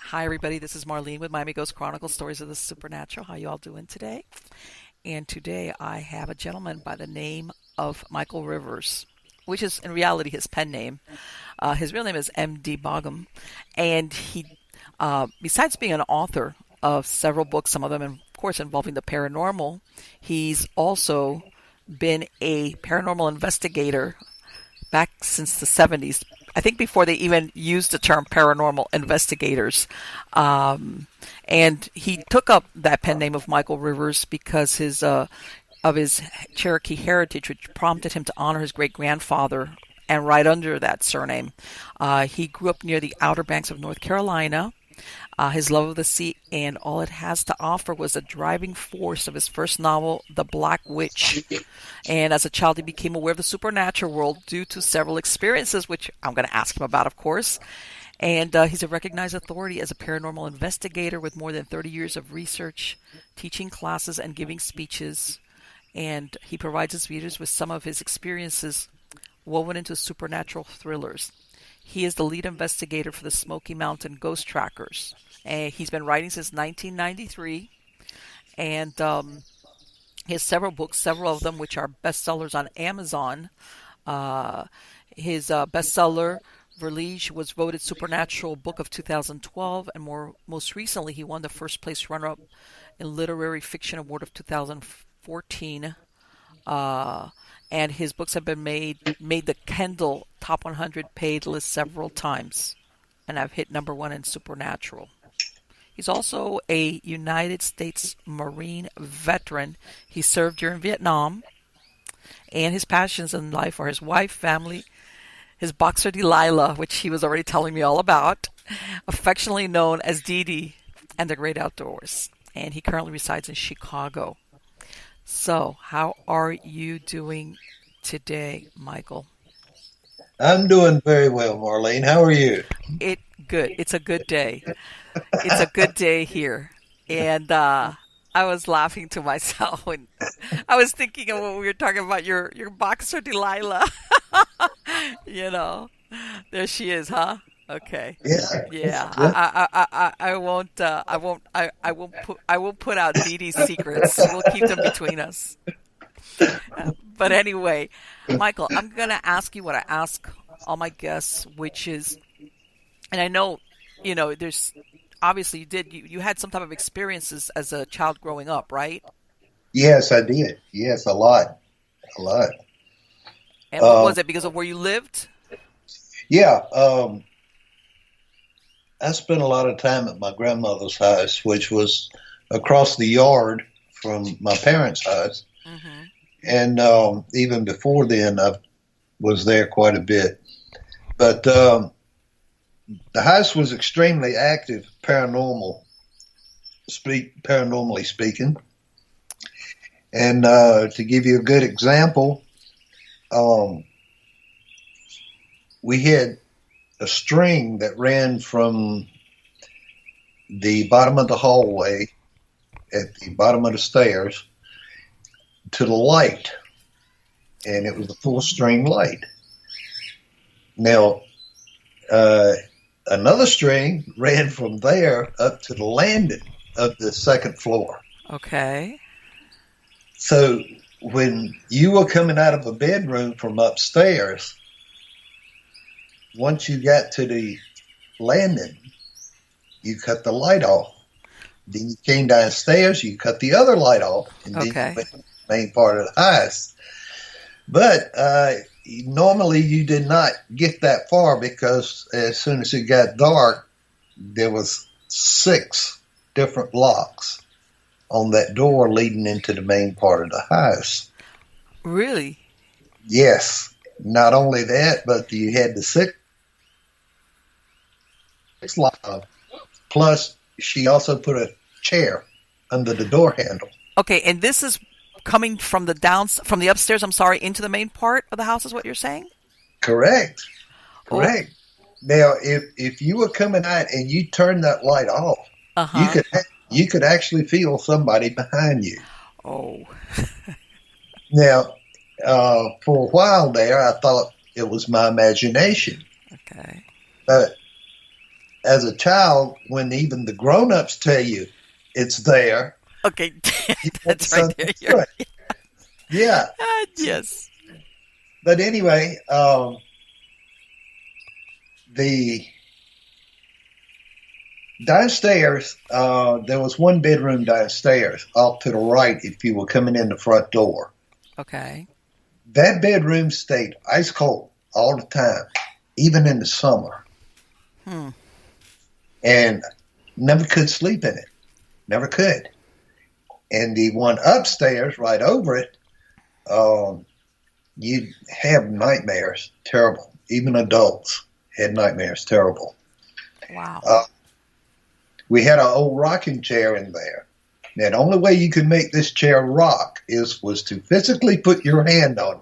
Hi, everybody. This is Marlene with Miami Ghost Chronicles, Stories of the Supernatural. How you all doing today? And today I have a gentleman by the name of Micheall Rivers, which is in reality his pen name. His real name is M.D. Bogham, and besides being an author of several books, some of them, of course, involving the paranormal, he's also been a paranormal investigator back since the 70s. I think before they even used the term paranormal investigators. And he took up that pen name of Micheall Rivers because of his Cherokee heritage, which prompted him to honor his great grandfather and write under that surname. He grew up near the Outer Banks of North Carolina. His love of the sea and all it has to offer was the driving force of his first novel, The Black Witch. And as a child, he became aware of the supernatural world due to several experiences, which I'm going to ask him about, of course. And he's a recognized authority as a paranormal investigator with more than 30 years of research, teaching classes, and giving speeches. And he provides his readers with some of his experiences woven into supernatural thrillers. He is the lead investigator for the Smoky Mountain Ghost Trackers. And he's been writing since 1993. And he has several books, several of them which are bestsellers on Amazon. His bestseller, Verlige, was voted Supernatural Book of 2012. And most recently, he won the first place runner-up in Literary Fiction Award of 2014. And his books have been made the Kindle Top 100 paid list several times, and I've hit #1 in Supernatural. He's also a United States Marine veteran. He served during Vietnam, and his passions in life are his wife, family, his boxer Delilah, which he was already telling me all about, affectionately known as Dee Dee, and the great outdoors. And he currently resides in Chicago. So, how are you doing today, Micheall? I'm doing very well, Marlene. How are you? Good. It's a good day. It's a good day here. And I was laughing to myself when I was thinking of what we were talking about, your boxer Delilah. you know, there she is, huh? Okay. Yeah. Yeah, Yeah. I won't put out Dee Dee's secrets. We'll keep them between us. But anyway, Micheall, I'm gonna ask you what I ask all my guests, which is, and I know, there's obviously you had some type of experiences as a child growing up, right? Yes, I did. Yes, a lot. A lot. And what Um, was it? Because of where you lived? yeah, I spent a lot of time at my grandmother's house, which was across the yard from my parents' house. Hmm. And even before then, I was there quite a bit. But the house was extremely active, paranormally speaking. And to give you a good example, um, we had a string that ran from the bottom of the hallway at the bottom of the stairs to the light, and it was a full string light. Now, uh, another string ran from there up to the landing of the second floor. Okay. So when you were coming out of a bedroom from upstairs, once you got to the landing, you cut the light off. Then you came downstairs, you cut the other light off, and then you Okay. went to the main part of the house. But normally you did not get that far because as soon as it got dark, there was 6 different locks on that door leading into the main part of the house. Really? Yes, not only that, but you had the 6 locks. Plus, she also put a chair under the door handle. Okay, and this is coming from from the upstairs, I'm sorry, into the main part of the house is what you're saying? Correct. Oh, Correct. Now, if you were coming out and you turned that light off, you uh-huh. could you could actually feel somebody behind you. Oh, Now, for a while there, I thought it was my imagination, okay. but as a child, when even the grown-ups tell you it's there, Okay, you want that's right something there. to it. Yeah. Yes. But anyway, the downstairs, there was one bedroom downstairs off to the right if you were coming in the front door. Okay. That bedroom stayed ice cold all the time, even in the summer. Hmm. And never could sleep in it. Never could. And the one upstairs, right over it, you'd have nightmares. Terrible. Even adults had nightmares. Terrible. Wow. We had an old rocking chair in there. Now, the only way you could make this chair rock was to physically put your hand on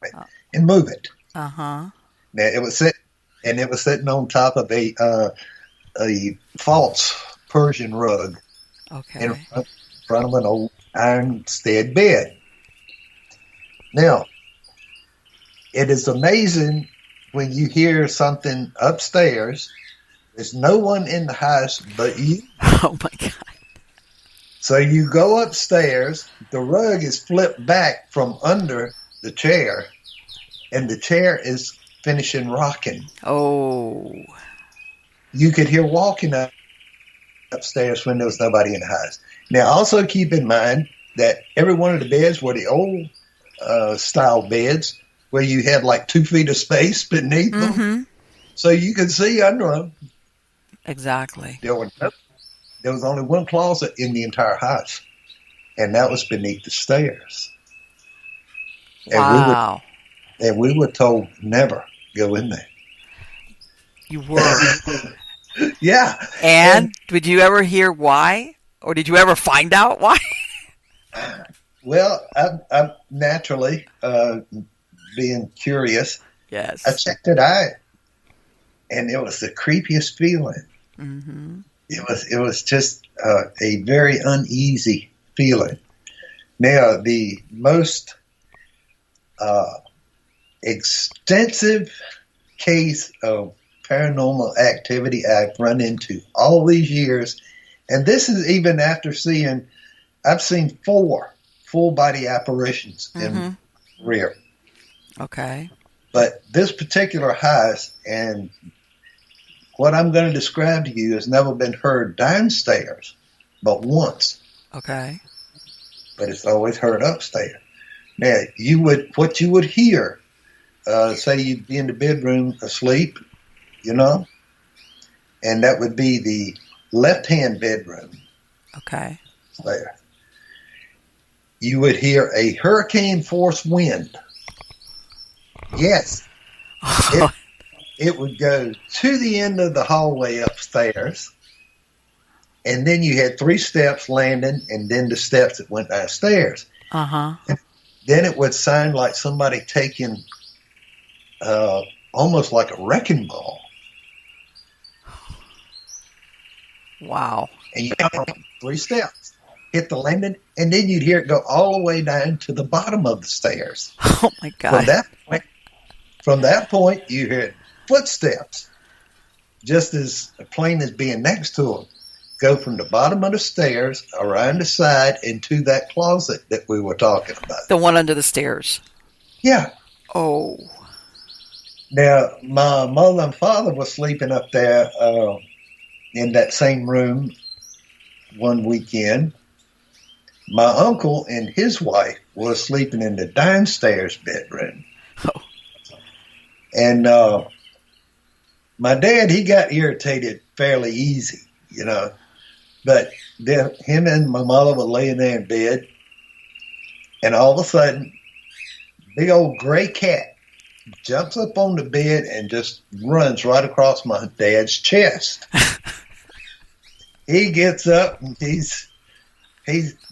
it and move it. Uh-huh. Now, it was sitting on top of a false Persian rug Okay. in front of an old ironstead bed. Now, it is amazing when you hear something upstairs. There's no one in the house but you. Oh my God. So you go upstairs, the rug is flipped back from under the chair, and the chair is finishing rocking. Oh. You could hear walking upstairs when there was nobody in the house. Now, also keep in mind that every one of the beds were the old style beds where you had like 2 feet of space beneath them. So you could see under them. Exactly. There was only one closet in the entire house, and that was beneath the stairs. Wow. And we were told never go in there. You were. Yeah. And did you ever hear why? Or did you ever find out why? Well, I'm naturally being curious. Yes. I checked it out, and it was the creepiest feeling. Mm-hmm. It was just a very uneasy feeling. Now, the most extensive case of paranormal activity I've run into all these years, and this is even after I've seen 4 full body apparitions in my career. Okay. But this particular house, and what I'm going to describe to you, has never been heard downstairs but once. Okay. But it's always heard upstairs. Now, what you would hear, say you'd be in the bedroom asleep, and that would be the left-hand bedroom. Okay. There. You would hear a hurricane force wind. Yes. It would go to the end of the hallway upstairs, and then you had 3 steps landing, and then the steps that went downstairs. Uh-huh. Then it would sound like somebody taking almost like a wrecking ball. Wow. And you got 3 steps, hit the landing, and then you'd hear it go all the way down to the bottom of the stairs. Oh my God. From that point, you hear footsteps, just as plain as being next to them, go from the bottom of the stairs around the side into that closet that we were talking about. The one under the stairs. Yeah. Oh. Now, my mother and father were sleeping up there in that same room one weekend. My uncle and his wife were sleeping in the downstairs bedroom. Oh. And my dad, he got irritated fairly easy, But then him and my mother were laying there in bed, and all of a sudden, big old gray cat jumps up on the bed and just runs right across my dad's chest. He gets up and he's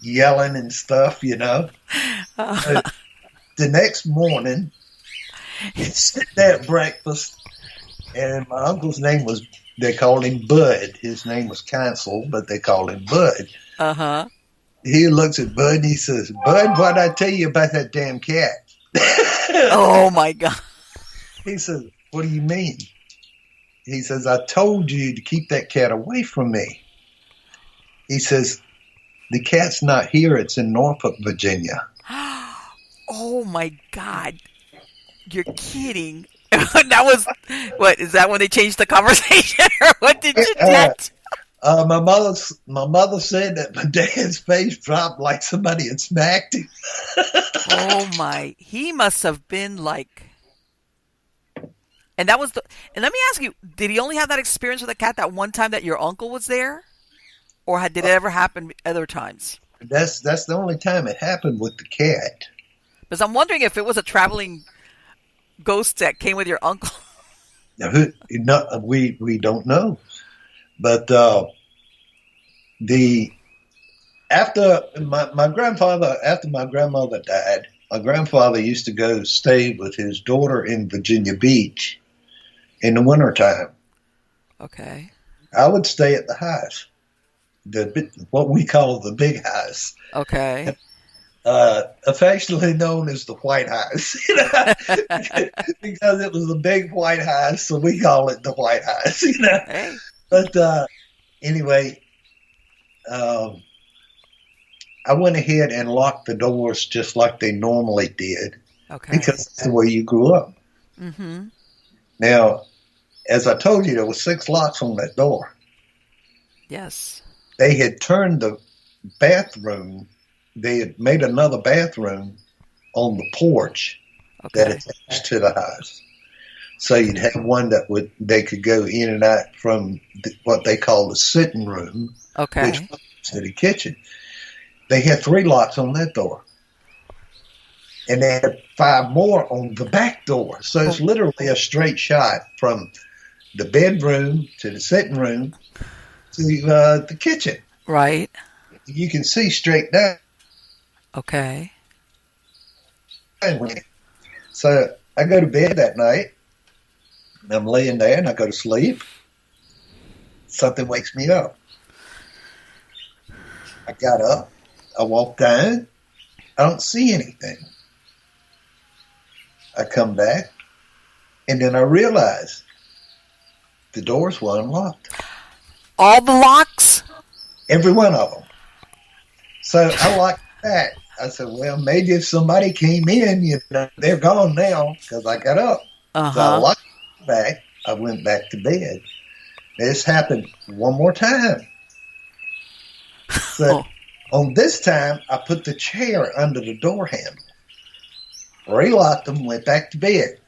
yelling and stuff, But the next morning, he's sitting there at breakfast, and my uncle's name was, they called him Bud. His name was Council, but they called him Bud. Uh-huh. He looks at Bud and he says, "Bud, what'd I tell you about that damn cat?" Oh my God. He says, "What do you mean?" he says, I told you to keep that cat away from me. He says, the cat's not here. It's in Norfolk, Virginia. Oh my God. You're kidding. That was, what, is that when they changed the conversation? Or what did you get? My mother said that my dad's face dropped like somebody had smacked him. Oh my, he must have been like, and that was the, and let me ask you, did he only have that experience with the cat that one time that your uncle was there? Or did it ever happen other times? That's the only time it happened with the cat. Because I'm wondering if it was a traveling ghost that came with your uncle. We don't know, but the after my grandfather after my grandmother died, my grandfather used to go stay with his daughter in Virginia Beach in the wintertime. Okay. I would stay at the house, what we call the big house. Okay. Affectionately known as the White House, because it was a big white house, so we call it the White House, Hey. But anyway, I went ahead and locked the doors just like they normally did, Okay. because that's the way you grew up. Mm-hmm. Now, as I told you, there were 6 locks on that door. Yes. They had turned the bathroom. They had made another bathroom on the porch that Okay. attached to the house. So you'd have one they could go in and out from what they call the sitting room, Okay. which was to the kitchen. They had 3 locks on that door. And they had 5 more on the back door. So it's literally a straight shot from the bedroom to the sitting room to the kitchen. Right. You can see straight down. Okay. So I go to bed that night. I'm laying there and I go to sleep. Something wakes me up. I got up. I walked down. I don't see anything. I come back. And then I realize the doors were unlocked. All the locks? Every one of them. So I locked that. I said, well, maybe if somebody came in, they're gone now, because I got up. So I locked it back. I went back to bed. This happened one more time. So on this time, I put the chair under the door handle, relocked them, went back to bed,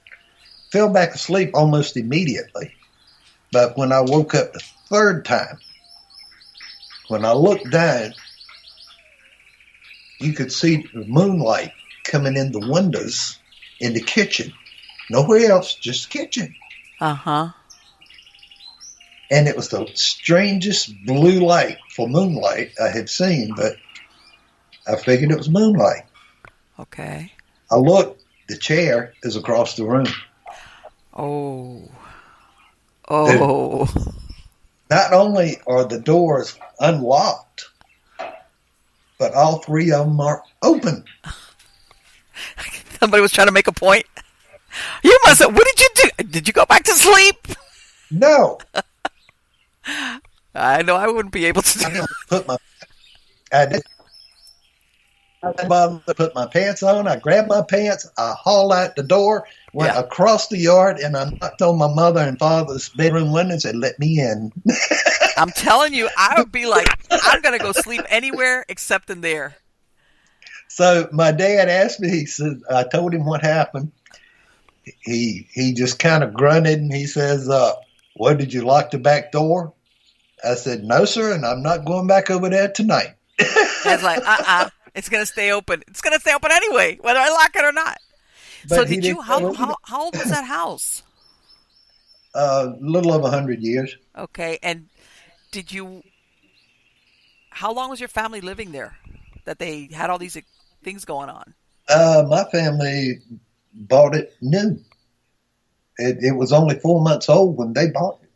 fell back asleep almost immediately. But when I woke up the 3rd time, when I looked down, you could see the moonlight coming in the windows in the kitchen. Nowhere else, just kitchen. Uh-huh. And it was the strangest blue light for moonlight I had seen, but I figured it was moonlight. Okay. I looked, the chair is across the room. Oh. Oh. Not only are the doors unlocked, but all 3 of them are open. Somebody was trying to make a point. You must have, what did you do? Did you go back to sleep? No. I know I wouldn't be able to do that. I did. I put my pants on. I grabbed my pants. I hauled out the door, went across the yard, and I knocked on my mother and father's bedroom window and said, let me in. I'm telling you, I would be like, I'm going to go sleep anywhere except in there. So my dad asked me, he said, I told him what happened. He just kind of grunted and he says, what, did you lock the back door? I said, no, sir, and I'm not going back over there tonight. It's like, it's going to stay open. It's going to stay open anyway, whether I lock it or not. But so did you, how old was that house? A little over 100 years. Okay, and did you, how long was your family living there that they had all these things going on? My family bought it new. It was only 4 months old when they bought it.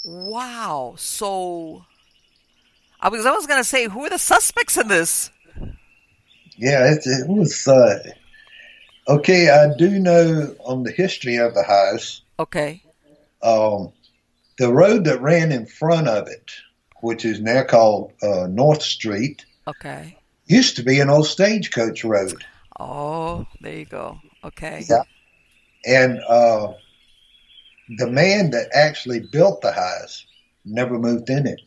Wow. So I was going to say, who are the suspects in this? Yeah, it was. Okay, I do know on the history of the house. Okay. Um, the road that ran in front of it, which is now called North Street, Okay. used to be an old stagecoach road. Oh, there you go. Okay. Yeah. And the man that actually built the house never moved in it.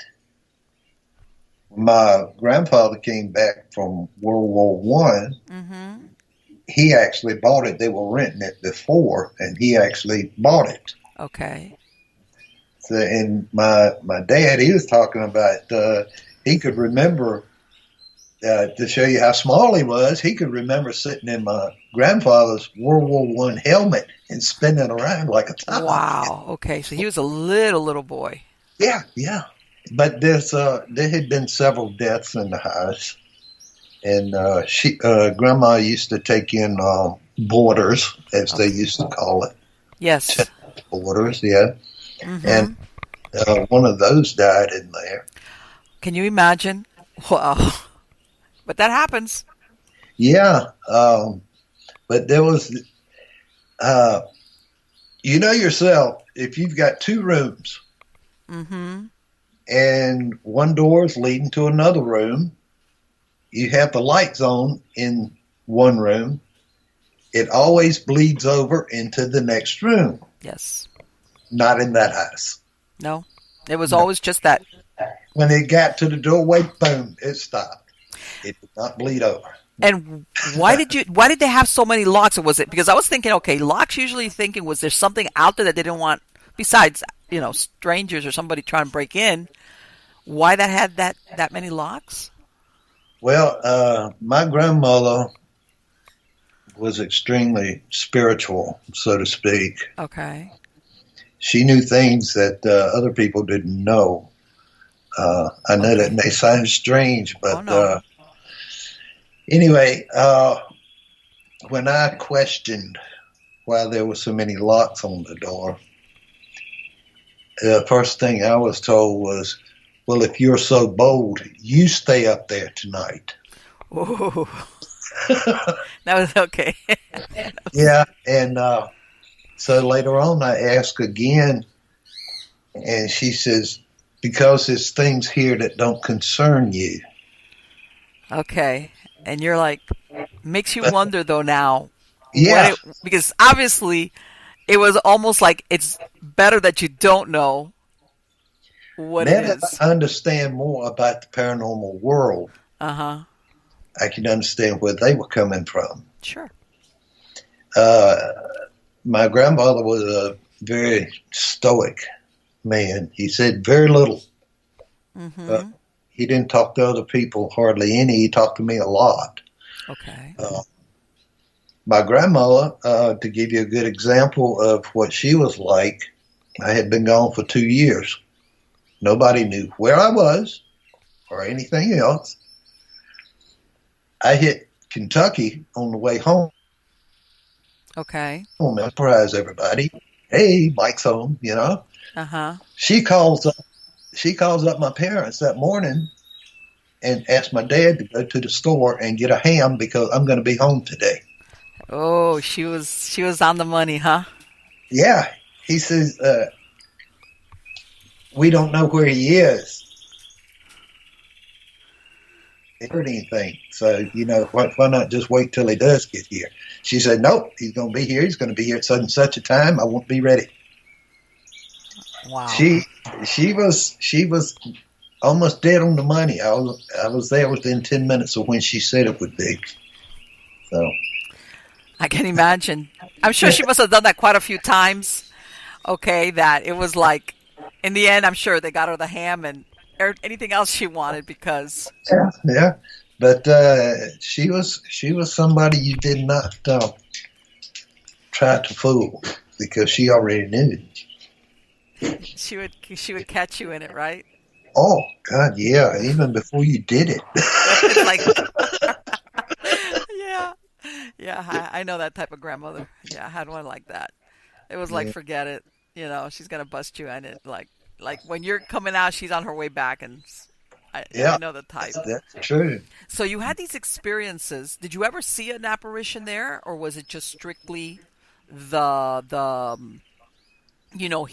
My grandfather came back from World War One. Mm-hmm. He actually bought it. They were renting it before, and he actually bought it. Okay. So, and my dad, he was talking about he could remember to show you how small he was. He could remember sitting in my grandfather's World War One helmet and spinning around like a top. Wow. Okay. So he was a little boy. Yeah, yeah. But there had been several deaths in the house, and grandma used to take in boarders, as they Okay. used to call it, Yes. boarders. Yeah, and Mm-hmm. one of those died in there. Can you imagine? Wow. But that happens. Yeah, but there was, uh, you know yourself, if you've got two rooms Mm-hmm. and one door is leading to another room, you have the lights on in one room, it always bleeds over into the next room. Yes. Not in that house. No. It was No. always just that. When it got to the doorway, boom, it stopped. It did not bleed over. And why did they have so many locks? Or was it because I was thinking, okay, locks usually thinking was there something out there that they didn't want besides, strangers or somebody trying to break in? Why that had that many locks? Well, my grandmother was extremely spiritual, so to speak. Okay. She knew things that other people didn't know. I know that Okay. may sound strange, Oh but no. anyway, when I questioned why there were so many locks on the door, the first thing I was told was, well, if you're so bold, you stay up there tonight. Ooh. That was okay. Yeah, and so later on I asked again, and she says, because there's things here that don't concern you. Okay. And you're like, makes you wonder though now Yeah, because obviously it was almost like it's better that you don't know what it now that is. I understand more about the paranormal world, Uh huh. I can understand where they were coming from. Sure. Uh, my grandfather was a very stoic man. He said very little. Uh, Mm-hmm. he didn't talk to other people hardly any. He talked to me a lot. Okay. Uh, my grandmother, to give you a good example of what she was like, I had been gone for 2 years. Nobody knew where I was or anything else. I hit Kentucky on the way home. Okay. I surprise everybody. Hey, Mike's home. Uh huh. She calls up. She calls up my parents that morning and asks my dad to go to the store and get a ham because I'm going to be home today. Oh, she was on the money, huh? Yeah, he says we don't know where he is. He heard anything, so why not just wait till he does get here? She said, nope, he's going to be here. He's going to be here at such and such a time. I won't be ready. Wow. She was almost dead on the money. I was there within 10 minutes of when she said it would be. So I can imagine. I'm sure she must have done that quite a few times. Okay, that it was like, in the end, I'm sure they got her the ham and anything else she wanted because, yeah, yeah. But she was somebody you did not try to fool because she already knew. she would catch you in it, right? Oh God, yeah. Even before you did it. It's like, yeah, yeah. I know that type of grandmother. Yeah, I had one like that. It was like, Yeah, forget it. She's gonna bust you in it. Like when you're coming out, she's on her way back, and I yeah. know the type. That's true. So you had these experiences. Did you ever see an apparition there, or was it just strictly the you know,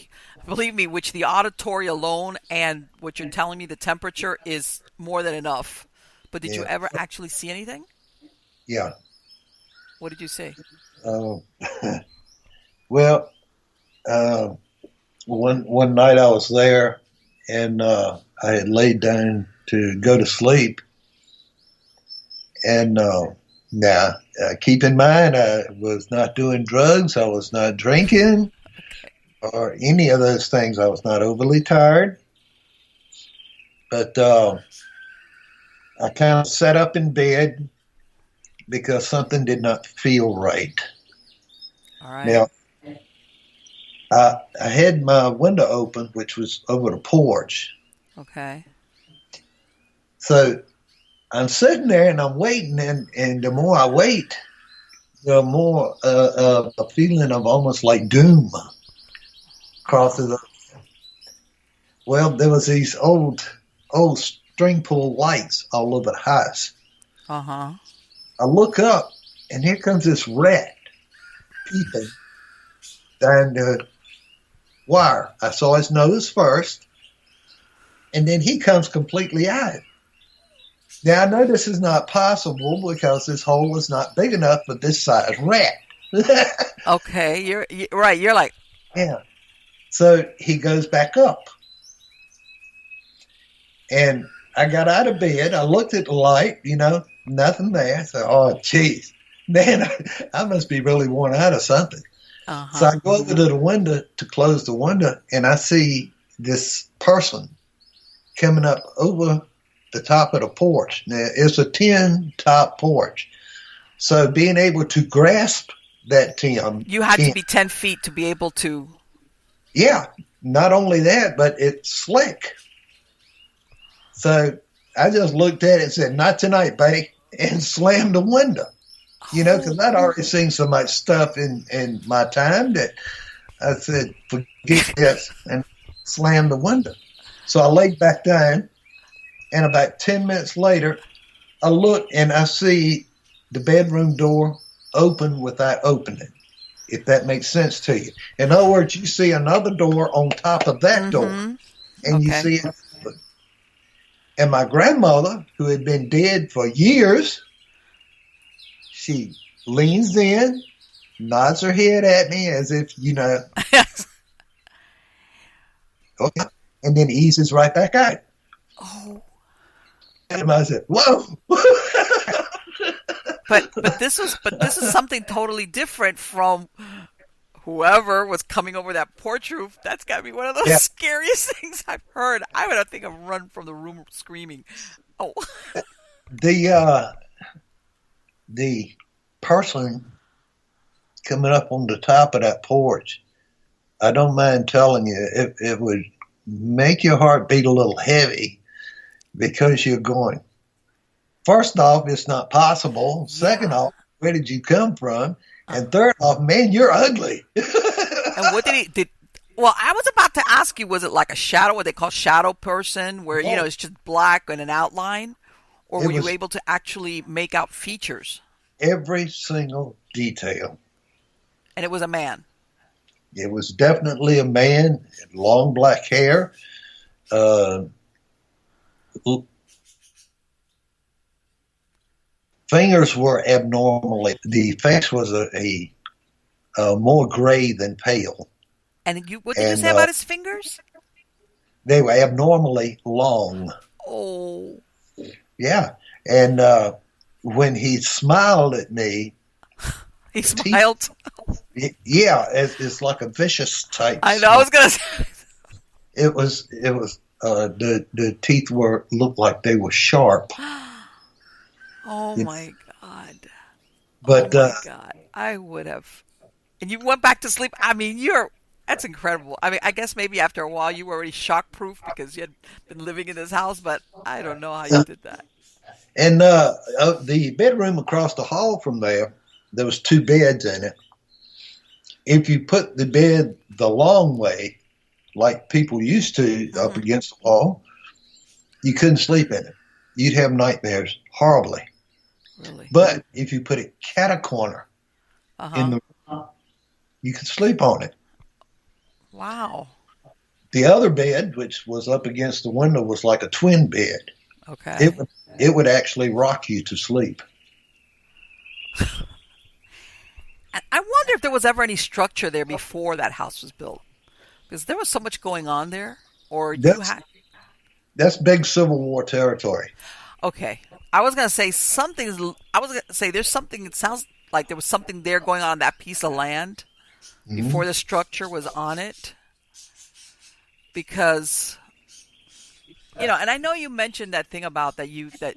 believe me, which the auditory alone and what you're telling me, the temperature is more than enough. But did you Yeah, ever actually see anything? yeah. What did you see? Uh, well, uh, one night I was there, and I had laid down to go to sleep, and now keep in mind I was not doing drugs, I was not drinking Okay. or any of those things. I was not overly tired, but I kind of sat up in bed because something did not feel right. All right. Now, I had my window open, which was over the porch. Okay. So I'm sitting there and I'm waiting, and the more I wait, the more a feeling of almost like doom crosses up. Well, there was these old string pull lights all over the house. Uh huh. I look up, and here comes this rat peeping down the wire. I saw his nose first, and then he comes completely out. Now I know this is not possible because this hole is not big enough for this size rat. Okay. You're right. You're like, Yeah. So he goes back up, and I got out of bed. I looked at the light, nothing there. So, oh, geez, man, I must be really worn out of something. uh So huh. I go over to the window to close the window, and I see this person coming up over the top of the porch. Now, it's a tin top porch. So being able to grasp that You had to tin, be 10 feet to be able to. yeah, not only that, but it's slick. So I just looked at it and said, "Not tonight, buddy," and slammed the window. Oh, Because I'd already seen so much stuff in my time that I said, "Forget this," and slammed the window. So I laid back down, and about 10 minutes later, I look and I see the bedroom door open without opening. If that makes sense to you. In other words, you see another door on top of that door, mm-hmm. and you Okay. see it open. And my grandmother, who had been dead for years, she leans in, nods her head at me as if, okay, and then eases right back out. Oh, And I said, "Whoa." but this is something totally different from whoever was coming over that porch roof. That's got to be one of those Yeah, scariest things I've heard. I would have think I've run from the room screaming. Oh, the the person coming up on the top of that porch, I don't mind telling you, it would make your heart beat a little heavy because you're going, first off, it's not possible. Second yeah. off, where did you come from? And third off, man, you're ugly. And what did he did? Well, I was about to ask you, was it like a shadow, what they call shadow person, where No, it's just black and an outline, or it were you was able to actually make out features? every single detail. And it was a man. It was definitely a man, long black hair. Uh, Fingers were abnormally. The face was a more gray than pale, And what did you and say about his fingers? they were abnormally long. Oh, Yeah, and when he smiled at me, he the teeth. smiled. Yeah, it's like a vicious type I know. I smile. was gonna say. It was. The teeth were looked like they were sharp. Oh You know, my god. Oh but my god. I would have. And you went back to sleep. I mean, that's incredible. I mean, I guess maybe after a while you were already shock proof because you had been living in this house, but I don't know how you did that. and the bedroom across the hall from there was two beds in it. If you put the bed the long way, like people used to, up Hmm. against the wall, you couldn't sleep in it. You'd have nightmares horribly. Really? But if you put it cat a corner Uh in huh. the, you could sleep on it. Wow. The other bed, which was up against the window, was like a twin bed. It Okay. would it would actually rock you to sleep. I wonder if there was ever any structure there before that house was built, because there was so much going on there. Or you That's had. that's big Civil War territory. Okay. I was gonna say something's. I was gonna say there's something. It sounds like there was something there going on that piece of land before Hmm. the structure was on it, because and I know you mentioned that thing about that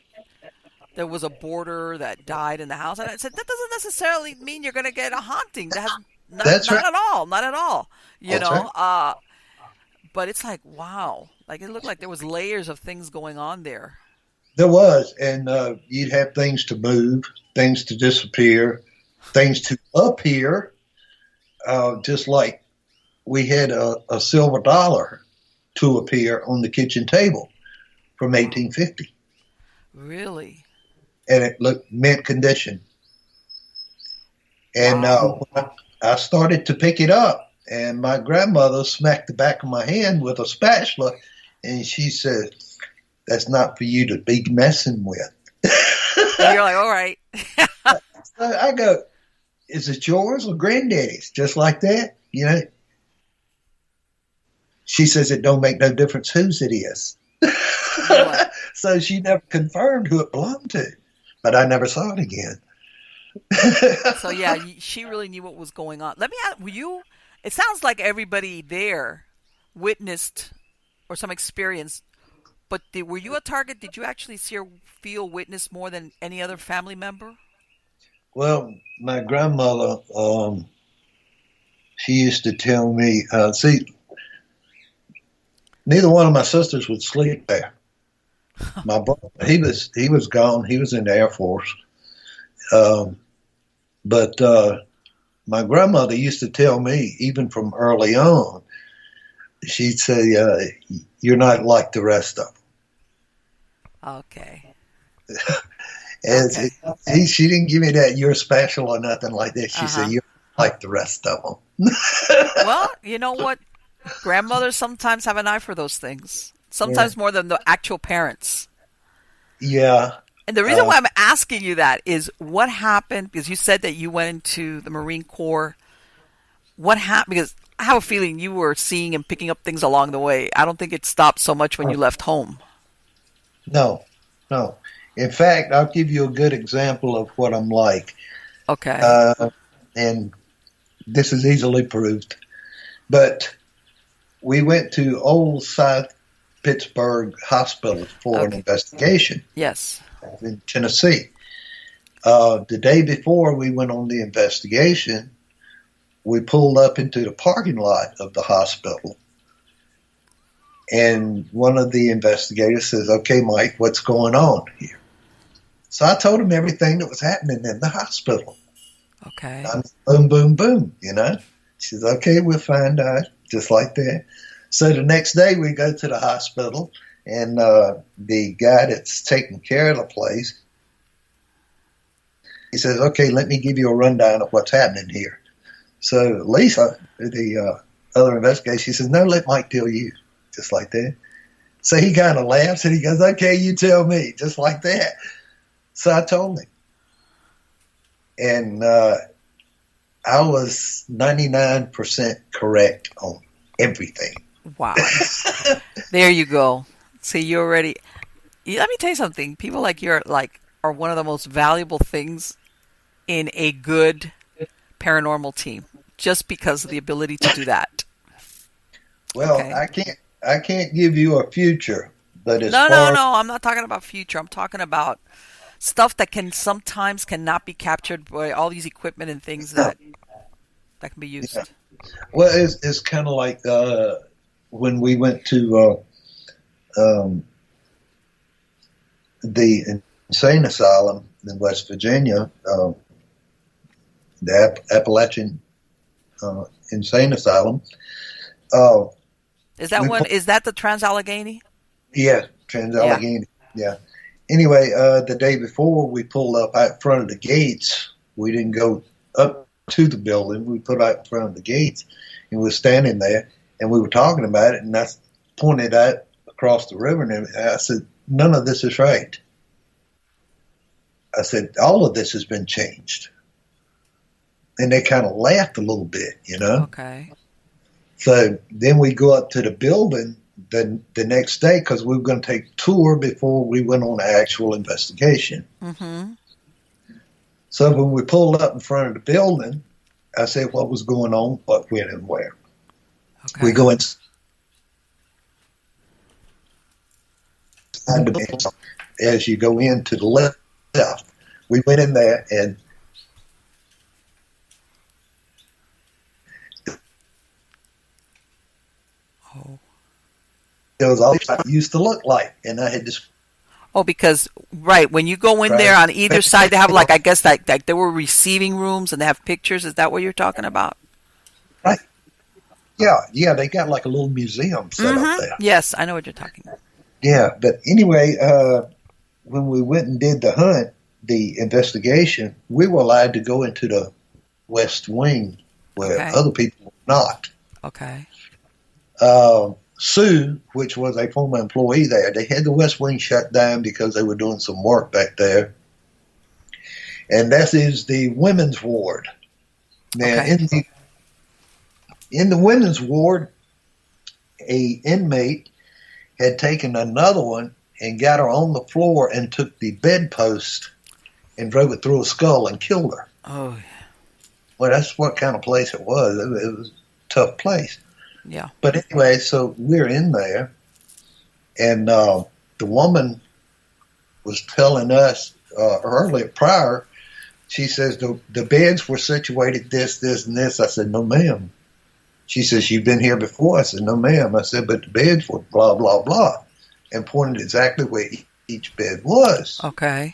there was a boarder that died in the house, and I said that doesn't necessarily mean you're gonna get a haunting. That has That's right. not at all, not at all. You That's right. know, but it's like wow, like it looked like there was layers of things going on there. There was, and you'd have things to move, things to disappear, things to appear. Just like we had a silver dollar to appear on the kitchen table from Wow, 1850, really? and it looked mint condition. And Wow. I started to pick it up, and my grandmother smacked the back of my hand with a spatula, and she said, "That's not for you to be messing with." And you're like, all right. I go, "Is it yours or granddaddy's?" Just like that, you know. She says it don't make no difference whose it is. You're like, So she never confirmed who it belonged to, but I never saw it again. so yeah, she really knew what was going on. Let me ask, were you? It sounds like everybody there witnessed or some experience. But were you a target? Did you actually see or feel witness more than any other family member? Well, my grandmother, she used to tell me, see, neither one of my sisters would sleep there. My brother, he was gone. He was in the Air Force. Um, but my grandmother used to tell me, even from early on, she'd say, "You're not like the rest of Okay. them." Okay. She didn't give me that "you're special" or nothing like that. She Uh said, huh. "You're like the rest of them." Well, you know what? Grandmothers sometimes have an eye for those things. Yeah, Sometimes more than the actual parents. yeah. And the reason Uh, why I'm asking you that is what happened, because you said that you went into the Marine Corps. What happened? Because I have a feeling you were seeing and picking up things along the way. I don't think it stopped so much when you left home. no, no. In fact, I'll give you a good example of what I'm like, Okay. uh, and this is easily proved. But we went to Old South Pittsburgh Hospital for an Okay. investigation Yes. in Tennessee. The day before we went on the investigation, we pulled up into the parking lot of the hospital, and one of the investigators says, "Okay, Mike, what's going on here?" So I told him everything that was happening in the hospital. Okay. I'm boom, boom, boom, She says, "Okay, we'll find out," just like that. So the next day we go to the hospital, and the guy that's taking care of the place, he says, "Okay, let me give you a rundown of what's happening here." So Lisa, the other investigator, she says, "No, let Mike tell you," just like that. So he kind of laughs and he goes, "Okay, you tell me," just like that. So I told him, and I was 99% correct on everything. Wow. There you go. See, you already. Let me tell you something. People like you are one of the most valuable things in a good paranormal team, just because of the ability to do that. Well, Okay. I can't give you a future, but as No, no, far as no. I'm not talking about future. I'm talking about stuff that can sometimes cannot be captured by all these equipment and things that can be yeah, used. well, it's kind of like when we went to the insane asylum in West Virginia, the Appalachian insane asylum. Uh, Is that we one? pulled, Is that the Trans Allegheny? yeah, Trans Yeah. Allegheny, yeah. Anyway, the day before we pulled up out front of the gates. We didn't go up to the building. We put out in front of the gates, and we were standing there. And we were talking about it, and I pointed out across the river, and I said, none of this is right. I said, all of this has been changed. And they kind of laughed a little bit, you know. Okay. So then we go up to the building the next day because we were going to take a tour before we went on the actual investigation. Mm-hmm. So when we pulled up in front of the building, I said what was going on, what, when, and where. Okay. We go inside the building. As you go in to the left, we went in there and it was all it used to look like. And I had this. Oh, because right when you go in there on either side, they have like I guess like there were receiving rooms and they have pictures. Is that what you're talking about? Right. Yeah. They got like a little museum set up there. Yes, I know what you're talking about. Yeah, but anyway, when we went and did the hunt, the investigation, we were allowed to go into the West Wing where other people were not. Okay. Sue, which was a former employee there, they had the West Wing shut down because they were doing some work back there. And that is the women's ward. Now, in the women's ward, a inmate had taken another one and got her on the floor and took the bedpost and drove it through her skull and killed her. Oh, yeah. Well, that's what kind of place it was. It was a tough place. Yeah. But anyway, so we're in there, and the woman was telling us earlier, prior, she says the beds were situated this, and this. I said, no, ma'am. She says, you've been here before? I said, no, ma'am. I said, but the beds were blah, blah, blah, and pointed exactly where each bed was. Okay.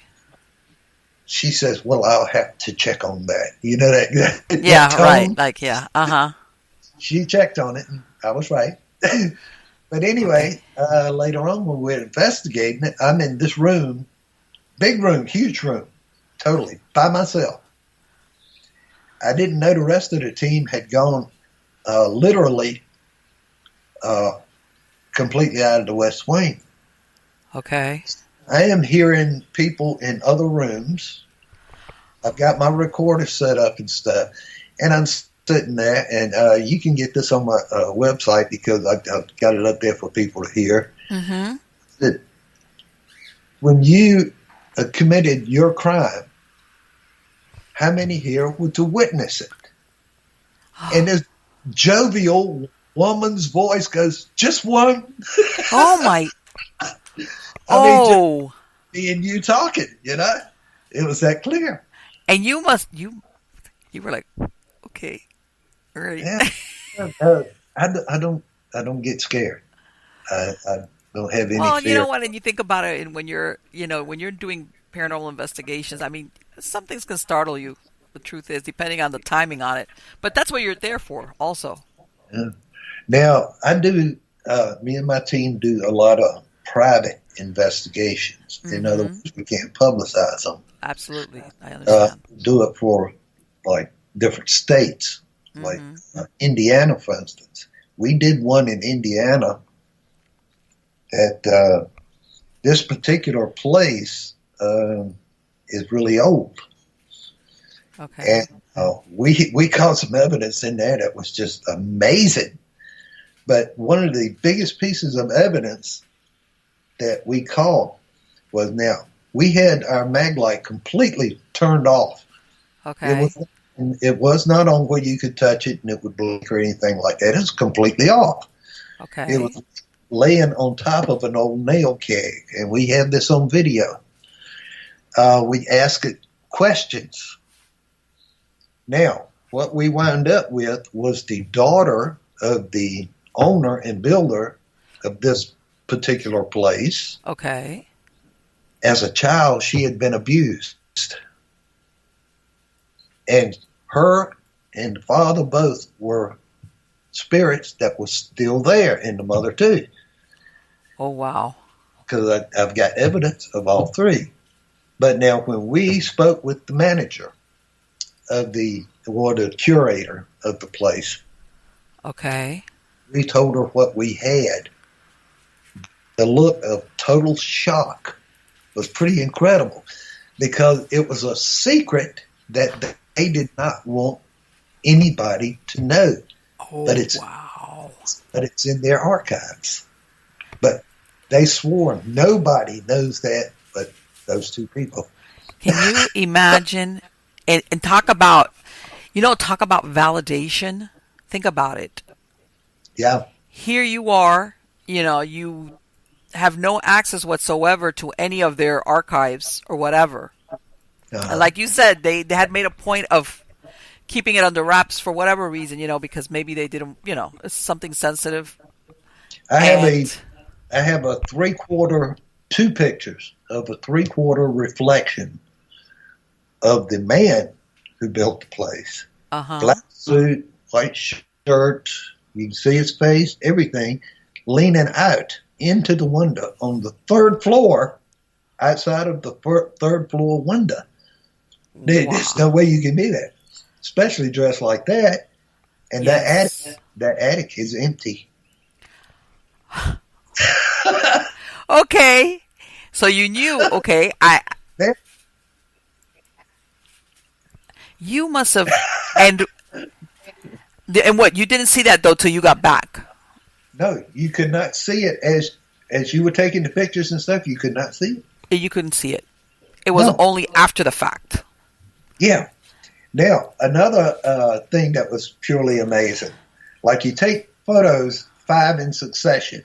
She says, well, I'll have to check on that. You know that? Yeah, that right. Like, yeah. Uh-huh. She checked on it, and I was right. But anyway, later on when we were investigating it, I'm in this room, big room, huge room, totally, by myself. I didn't know the rest of the team had gone literally completely out of the West Wing. Okay. I am hearing people in other rooms. I've got my recorder set up and stuff, and I'm sitting there, and you can get this on my website because I've got it up there for people to hear. Mm-hmm. That when you committed your crime, how many here were to witness it? And this jovial woman's voice goes, just one. Oh, my. I mean, me and you talking, you know? It was that clear. And you were like, okay. All right. Yeah. I don't get scared. I don't have any well, fear. you know what? And you think about it, and when you're doing paranormal investigations, I mean, some things can startle you. The truth is, depending on the timing on it. But that's what you're there for, also. Yeah. Now, I do. Me and my team do a lot of private investigations. Mm-hmm. In other words, we can't publicize them. Absolutely, I understand. Do it for like different states, like Indiana, for instance. We did one in Indiana at this particular place is really old. Okay. And we caught some evidence in there that was just amazing. But one of the biggest pieces of evidence that we caught was now we had our mag light completely turned off. Okay. It was not on where you could touch it and it would blink or anything like that. It was completely off. Okay. It was laying on top of an old nail keg, and we had this on video. We asked it questions. Now, what we wound up with was the daughter of the owner and builder of this particular place. Okay. As a child, she had been abused. And her and the father both were spirits that were still there, and the mother too. Oh, wow. Because I've got evidence of all three. But now when we spoke with the manager of the curator of the place. Okay. we told her what we had, the look of total shock was pretty incredible because it was a secret that they did not want anybody to know. Oh, But it's wow. but it's in their archives. But they swore nobody knows that but those two people. Can you imagine and talk about, talk about validation? Think about it. Yeah. Here you are, you have no access whatsoever to any of their archives or whatever. And Uh, like you said, they had made a point of keeping it under wraps for whatever reason, because maybe they didn't, it's something sensitive. I have a And, I have a 3/4 two pictures of a 3/4 reflection of the man who built the place. uh-huh. Black suit, white shirt, you can see his face, everything, leaning out into the window on the third floor, outside of the third floor window. There's no Wow. way you can be there, especially dressed like that. And Yes. that attic is empty. Okay. So you knew, okay, There- you must have, and what, you didn't see that though till you got back. no, you could not see it as you were taking the pictures and stuff. You could not see it. You couldn't see it. It was No, only after the fact. yeah. Now another thing that was purely amazing, like you take photos 5 in succession.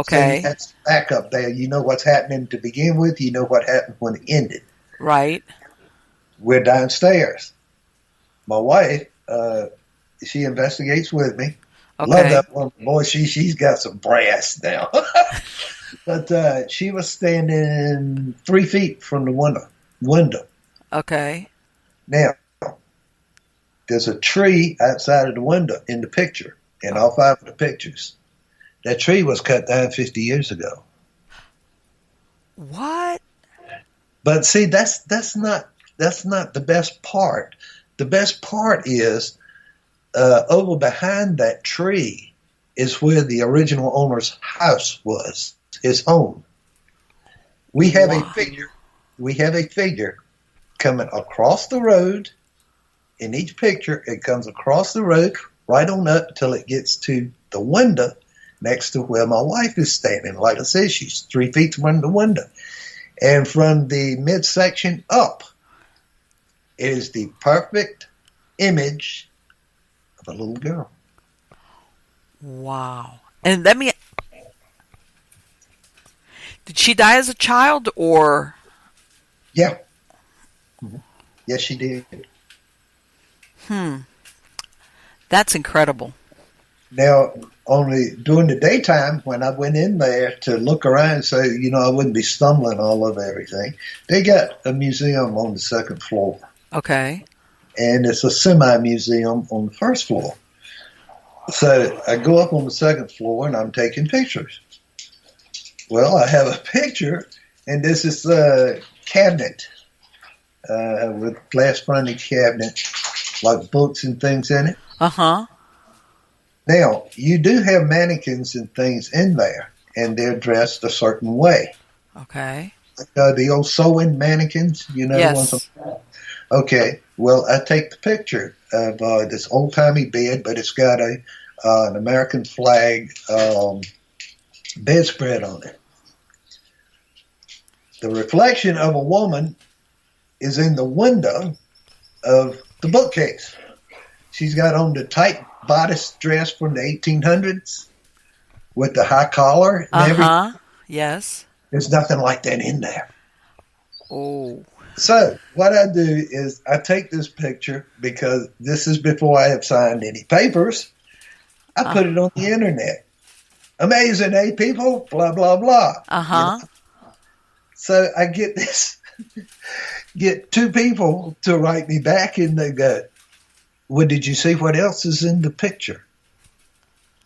So you Okay. have some backup there. You know what's happening to begin with. You know what happened when it ended. Right. We're downstairs. My wife, she investigates with me. Love Okay. that one. Boy, she's got some brass now. But she was standing 3 feet from the window. Okay. Now, there's a tree outside of the window in the picture, in all 5 of the pictures. That tree was cut down 50 years ago. What? But see, that's not the best part. The best part is over behind that tree is where the original owner's house was, his home. We have a Wow. figure. We have a figure coming across the road. In each picture, it comes across the road right on up till it gets to the window next to where my wife is standing. Like I said, she's 3 feet from the window. And from the midsection up, it is the perfect image of a little girl. Wow. And did she die as a child or? Yeah. Yes, she did. Hmm. That's incredible. Now, only during the daytime, when I went in there to look around so, I wouldn't be stumbling all over everything, they got a museum on the second floor. Okay. And it's a semi-museum on the first floor. So I go up on the second floor and I'm taking pictures. Well, I have a picture, and this is a cabinet with glass fronted cabinet, like books and things in it. Uh-huh. Now, you do have mannequins and things in there, and they're dressed a certain way. Okay. The old sewing mannequins, the ones. Yes. Okay, well, I take the picture of this old-timey bed, but it's got an American flag bedspread on it. The reflection of a woman is in the window of the bookcase. She's got on the tight bodice dress from the 1800s with the high collar and everything. Uh-huh. Yes. There's nothing like that in there. Oh. So what I do is I take this picture because this is before I have signed any papers. I put it on the internet. Amazing, eh, people? Blah, blah, blah. Uh-huh. So I get 2 people to write me back, and they go, well, did you see what else is in the picture?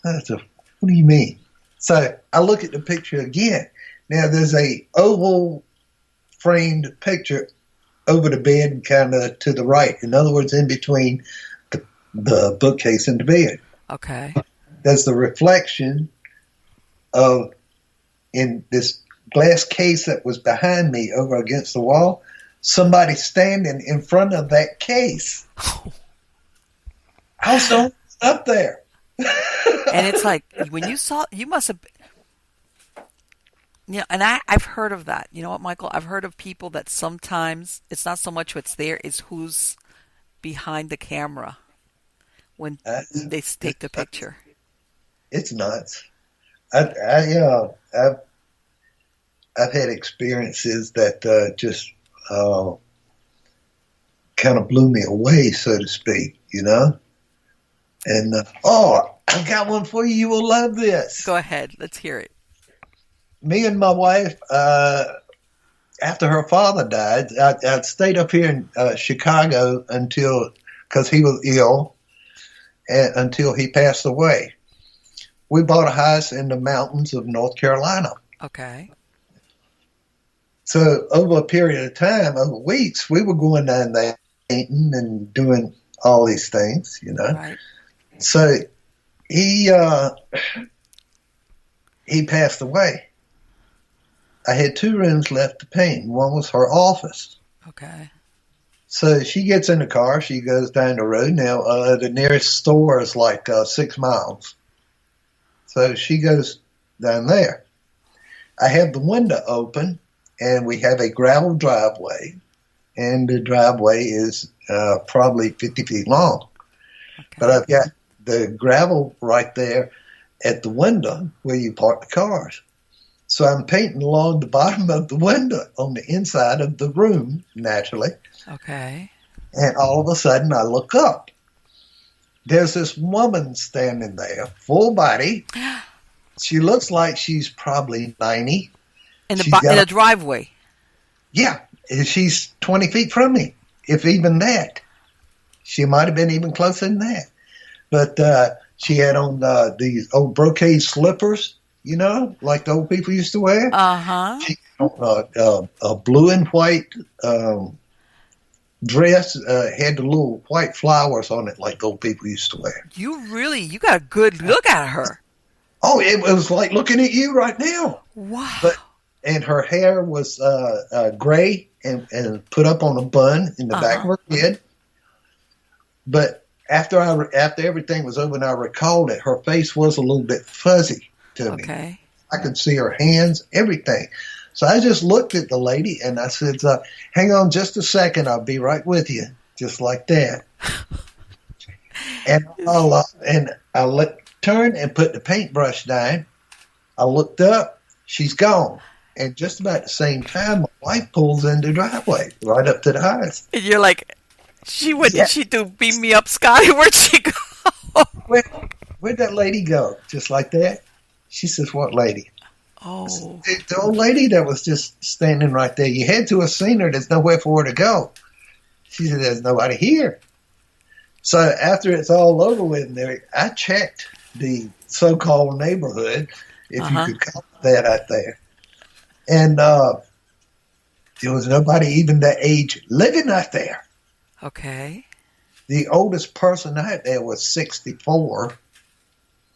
I said, what do you mean? So I look at the picture again. Now there's a oval framed picture over the bed and kind of to the right. In other words, in between the bookcase and the bed. Okay. there's the reflection of, in this glass case that was behind me over against the wall, somebody standing in front of that case. I was so up there. And it's like, when you saw, you must have, and I've heard of that. You know what, Michael? I've heard of people that sometimes it's not so much what's there, it's who's behind the camera when they take the picture. It's nuts. I've had experiences that just kind of blew me away, so to speak, And I've got one for you. You will love this. Go ahead. Let's hear it. Me and my wife, after her father died, I stayed up here in Chicago because he was ill, and until he passed away. We bought a house in the mountains of North Carolina. Okay. So over a period of time, over weeks, we were going down there painting and doing all these things, Right. So he passed away. I had 2 rooms left to paint. One was her office. Okay. So she gets in the car. She goes down the road. Now, the nearest store is like 6 miles. So she goes down there. I have the window open, and we have a gravel driveway. And the driveway is probably 50 feet long. Okay. But I've got the gravel right there at the window where you park the cars. So I'm painting along the bottom of the window on the inside of the room, naturally. Okay. And all of a sudden I look up. There's this woman standing there, full body. She looks like she's probably 90. In the driveway. Yeah. She's 20 feet from me, if even that. She might have been even closer than that. But she had on these old brocade slippers, like the old people used to wear. Uh-huh. She had on a blue and white dress, had the little white flowers on it like the old people used to wear. You got a good look at her. Oh, it was like looking at you right now. Wow. And her hair was gray and put up on a bun in the back of her head. But after everything was over and I recalled it, her face was a little bit fuzzy to me. Okay. I could see her hands, everything. So I just looked at the lady and I said, hang on just a second, I'll be right with you. Just like that. And I turned and put the paintbrush down. I looked up, she's gone. And just about the same time, my wife pulls in the driveway right up to the house. And you're like, what did she do? Beam me up, Scotty? Where'd she go? Where'd that lady go? Just like that? She says, what lady? Oh. The old lady that was just standing right there. You had to have seen her. There's nowhere for her to go. She said, there's nobody here. So after it's all over with, I checked the so-called neighborhood, if you could call it that, out there. And there was nobody even that age living out there. Okay. The oldest person out there was 64.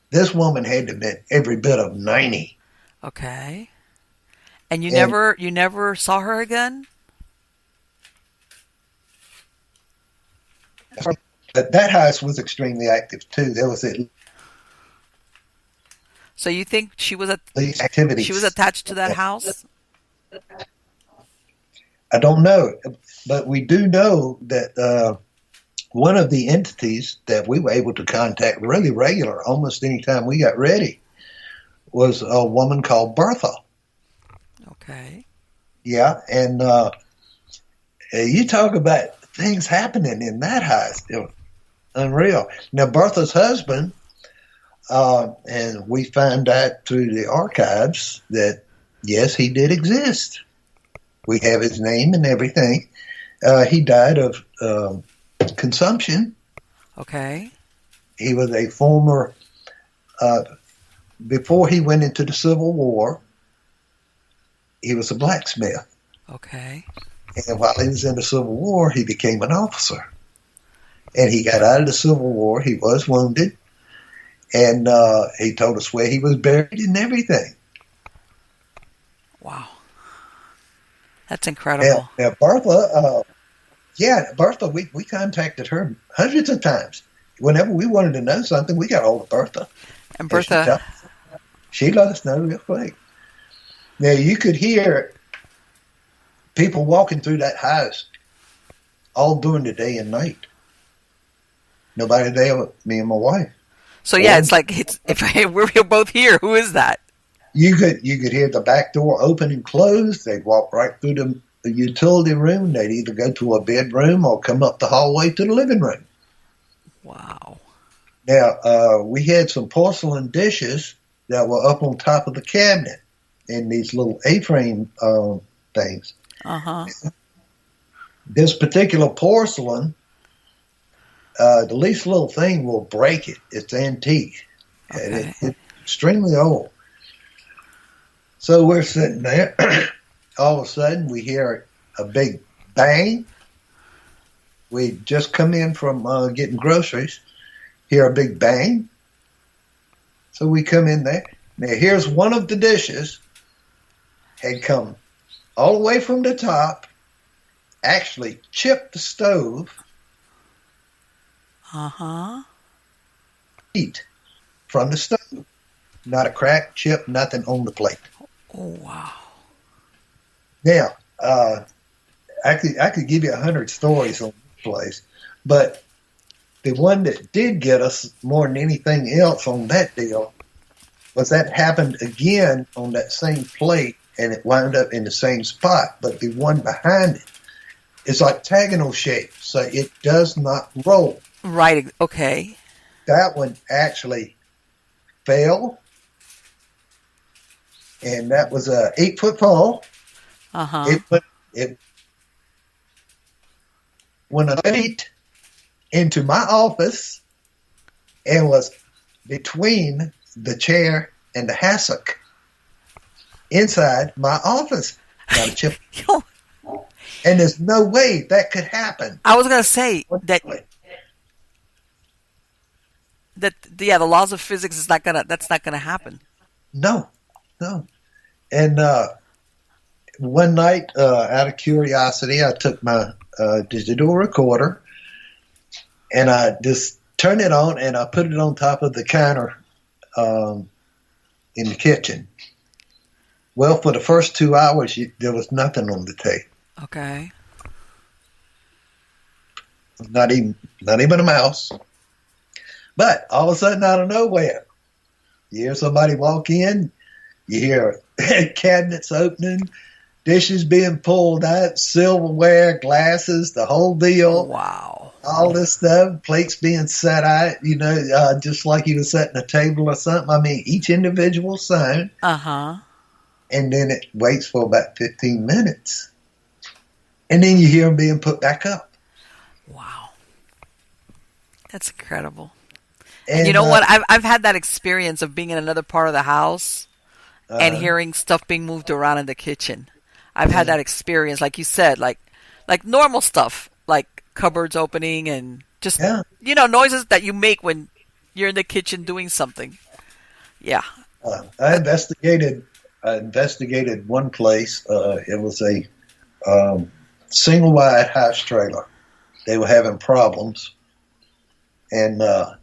This woman had to have been every bit of 90. Okay. And you never saw her again? But that house was extremely active too. There was at So you think she was least activities. She was attached to that house? I don't know, but we do know that one of the entities that we were able to contact really regular, almost any time we got ready, was a woman called Bertha. Okay. Yeah, and you talk about things happening in that house. It was unreal. Now, Bertha's husband, and we found out through the archives that, yes, he did exist. We have his name and everything. He died of consumption. Okay. He was a former, before he went into the Civil War, he was a blacksmith. Okay. And while he was in the Civil War, he became an officer. And he got out of the Civil War. He was wounded. And he told us where he was buried and everything. Wow. That's incredible. Now Bertha, Bertha, we contacted her hundreds of times. Whenever we wanted to know something, we got hold of Bertha. And And Bertha, she let us know real quick. Now, you could hear people walking through that house all during the day and night. Nobody there but me and my wife. so yeah, it's like if we're both here, who is that? You could hear the back door open and close. They'd walk right through the utility room. They'd either go to a bedroom or come up the hallway to the living room. Wow. Now, we had some porcelain dishes that were up on top of the cabinet in these little A-frame things. Uh-huh. This particular porcelain, the least little thing will break it. It's antique. Okay. It's extremely old. So we're sitting there. All of a sudden, we hear a big bang. We just come in from getting groceries. Hear a big bang. So we come in there. Now, here's one of the dishes had come all the way from the top, actually chipped the stove, Uh-huh. heat from the stove. Not a crack, chip, nothing on the plate. Oh, wow. Now, I could give you 100 stories on this place, but the one that did get us more than anything else on that deal was that happened again on that same plate, and it wound up in the same spot. But the one behind it is octagonal shape, so it does not roll. Right. Okay. That one actually fell, and that was a 8-foot fall. Uh-huh. It went a feet into my office and was between the chair and the hassock inside my office. Got a chip. And there's no way that could happen. I was gonna say that the laws of physics is not gonna that's not gonna happen. No. And one night, out of curiosity, I took my digital recorder and I just turned it on and I put it on top of the counter in the kitchen. Well, for the first 2 hours, there was nothing on the tape. Okay. Not even a mouse. But all of a sudden, out of nowhere, you hear somebody walk in. You hear cabinets opening, dishes being pulled out, silverware, glasses, the whole deal. Wow. All this stuff, plates being set out, just like you were setting a table or something. I mean, each individual sound. Uh-huh. And then it waits for about 15 minutes. And then you hear them being put back up. Wow. That's incredible. And you know what? I've had that experience of being in another part of the house and hearing stuff being moved around in the kitchen. I've had that experience, like you said, like normal stuff, like cupboards opening and just noises that you make when you're in the kitchen doing something. Yeah. I investigated one place. It was a single wide house trailer. They were having problems, and I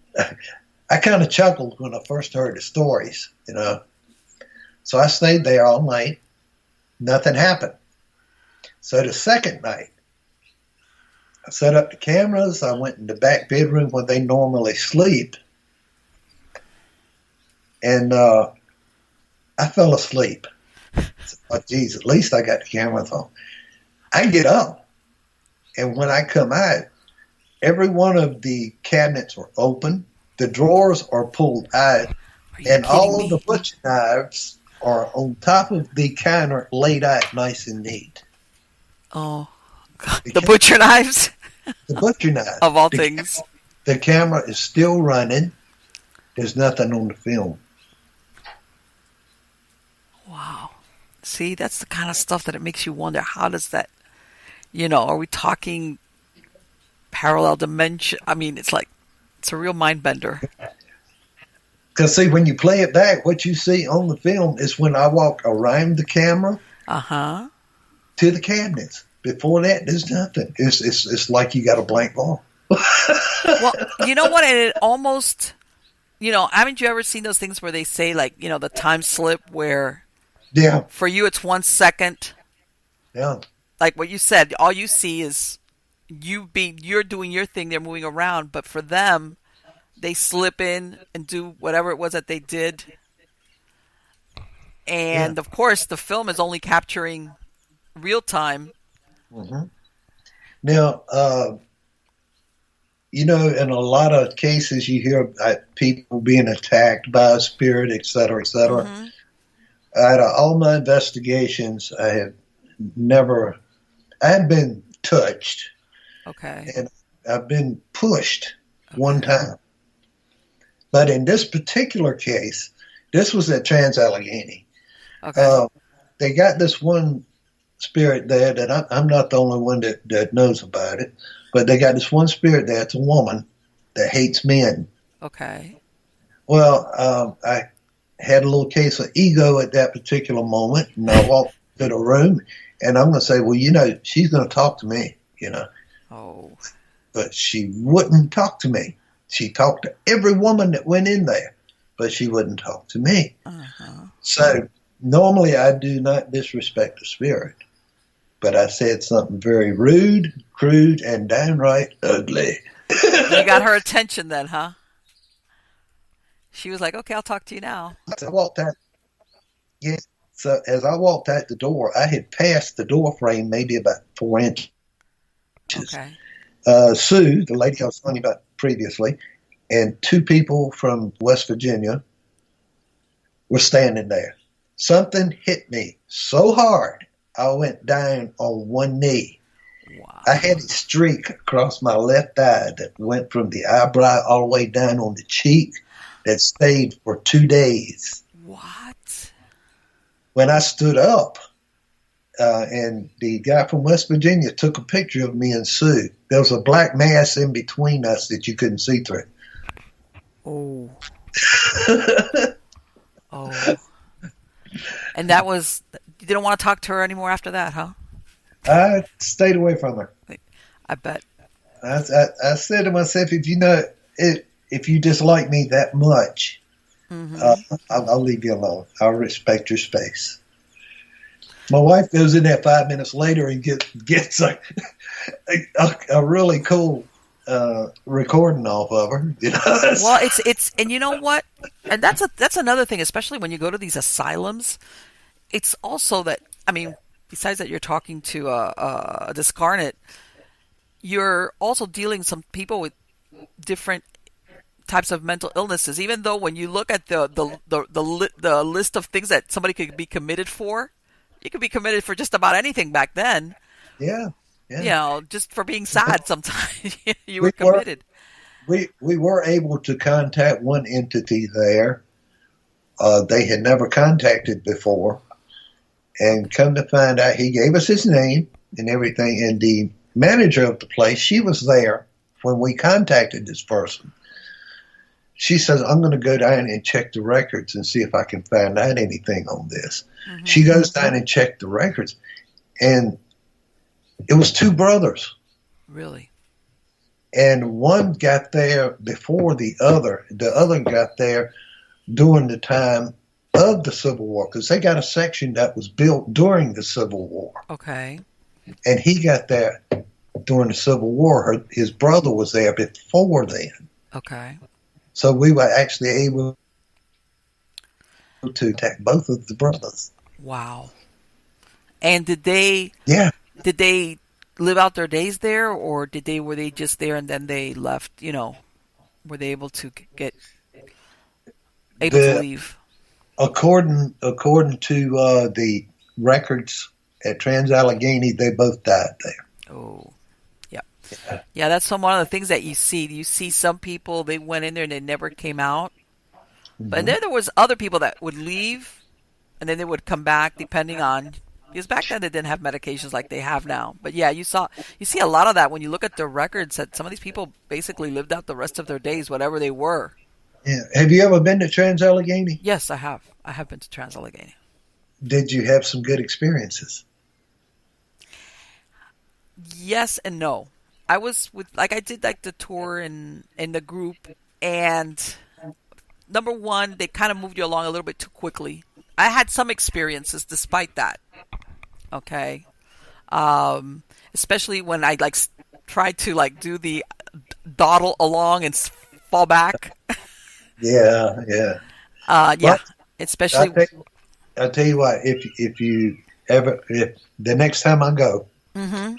kind of chuckled when I first heard the stories, So I stayed there all night. Nothing happened. So the second night, I set up the cameras. I went in the back bedroom where they normally sleep, and I fell asleep. Oh, geez, at least I got the cameras on. I get up, and when I come out, every one of the cabinets are open. The drawers are pulled out, and all of the butcher knives are on top of the counter, laid out nice and neat. Oh, God. The butcher knives? The butcher knives. Of all things. The camera is still running. There's nothing on the film. Wow. See, that's the kind of stuff that it makes you wonder, how does that, are we talking parallel dimension? I mean, it's a real mind bender. Because see, when you play it back, what you see on the film is when I walk around the camera Uh huh. to the cabinets. Before that, there's nothing. It's like you got a blank wall. Well, you know what? And it almost, haven't you ever seen those things where they say, like, the time slip where Yeah, for you it's 1 second? yeah, Like what you said, all you see is you're doing your thing, they're moving around, but for them, they slip in and do whatever it was that they did. yeah. And of course, the film is only capturing real time. hmm Now, in a lot of cases, you hear people being attacked by a spirit, et cetera, et cetera. Hmm. Out of all my investigations, never, I have been touched Okay. and I've been pushed one Okay. time. But in this particular case, this was at Trans Allegheny. Okay. Uh, they got this one spirit there that I'm not the only one that knows about it, but they got this one spirit there. It's a woman that hates men. Okay. Well, I had a little case of ego at that particular moment, and I walked to the room, and I'm going to say, well, she's going to talk to me. Oh. But she wouldn't talk to me. She talked to every woman that went in there, but she wouldn't talk to me. Uh-huh. So normally I do not disrespect the spirit, but I said something very rude, crude, and downright ugly. You got her attention then, huh? She was like, "Okay, I'll talk to you now." I walked out. Yes. So as I walked out the door, I had passed the door frame maybe about 4 inches. Okay. Sue, the lady I was telling you about previously, and two people from West Virginia were standing there. Something hit me so hard, I went down on one knee. Wow. I had a streak across my left eye that went from the eyebrow all the way down on the cheek that stayed for 2 days. What? When I stood up, and the guy from West Virginia took a picture of me and Sue, there was a black mass in between us that you couldn't see through. Oh. Oh. And that was you didn't want to talk to her anymore after that, huh? I stayed away from her. I bet. I said to myself, if you dislike me that much, Hmm. I'll leave you alone. I'll respect your space. My wife goes in there 5 minutes later and gets a really cool recording off of her. Well, it's and you know what? And that's another thing, especially when you go to these asylums. It's also that, I mean, besides that you're talking to a discarnate, you're also dealing some people with different types of mental illnesses. Even though when you look at the list of things that somebody could be committed for, you could be committed for just about anything back then. Yeah, yeah. Just for being sad sometimes you were We were committed. we were able to contact one entity there. They had never contacted before, and come to find out, he gave us his name and everything. And the manager of the place, she was there when we contacted this person. She says, I'm going to go down and check the records and see if I can find out anything on this. Hmm. She goes down and checked the records, and it was two brothers. Really? And one got there before the other. The other got there during the time of the Civil War, because they got a section that was built during the Civil War. Okay. And he got there during the Civil War. His brother was there before then. Okay. So we were actually able to attack both of the brothers. Wow. And did Yeah. they live out their days there, or were they just there and then they left? Were they able to get able to The leave? according to the records at Trans Allegheny, they both died there. Oh, yeah, yeah. That's one of the things that you see. You see some people, they went in there and they never came out, but Mm-hmm. then there was other people that would leave and then they would come back, depending on, because back then they didn't have medications like they have now. But yeah, you see a lot of that when you look at the records, that some of these people basically lived out the rest of their days, whatever they were. Yeah. Have you ever been to Trans-Allegheny? Yes, I have. I have been to Trans-Allegheny. Did you have some good experiences? Yes and no. I was with like I did like the tour in the group, and number one, they kind of moved you along a little bit too quickly. I had some experiences despite that. Okay, um, especially when I like tried to like do the dawdle along and fall back. Yeah, yeah. Yeah, Well, I especially. think I tell you what, if the next time I go, Hmm.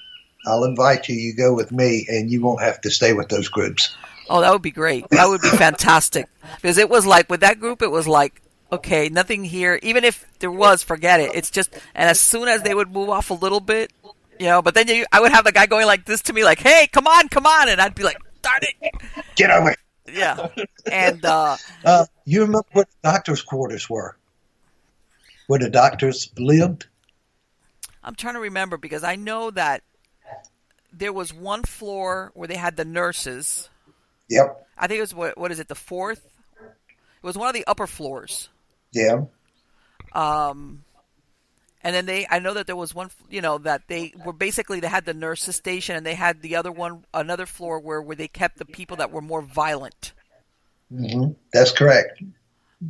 I'll invite you. You go with me, and you won't have to stay with those groups. Oh, that would be great. That would be fantastic. Because it was like with that group, it was like, okay, nothing here. Even if there was, forget it. It's just, and as soon as they would move off a little bit, but then I would have the guy going like this to me, like, hey, come on. And I'd be like, darn it. Get over here. Yeah. And You remember what the doctors' quarters were? Where the doctors lived? I'm trying to remember because I know that there was one floor where they had the nurses. Yep. I think it was, what is it, the fourth? It was one of the upper floors. Yeah. Um, And then I know that there was one, that they were basically, they had the nurses station and they had the other one, another floor where they kept the people that were more violent. That's correct.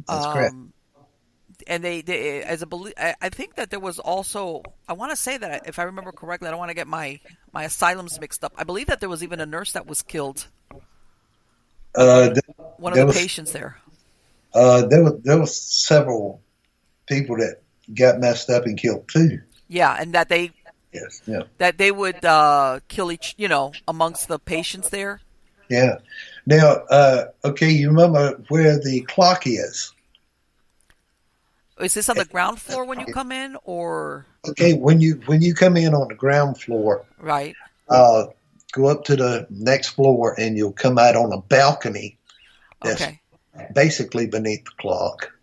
That's correct. Um, and they as a I think that there was also, I want to say that if I remember correctly, I don't want to get my asylums mixed up. I believe that there was even a nurse that was killed. Uh, th- One of there the was patients there. there was several people that got messed up and killed too. Yeah, and that they Yes. Yeah. that they would kill each, amongst the patients there. Yeah. Now, okay, you remember where the clock is? Is this on the ground floor when you come in, or Okay, when you come in on the ground floor, right? uh, go up to the next floor, and you'll come out on a balcony that's Okay, basically beneath the clock,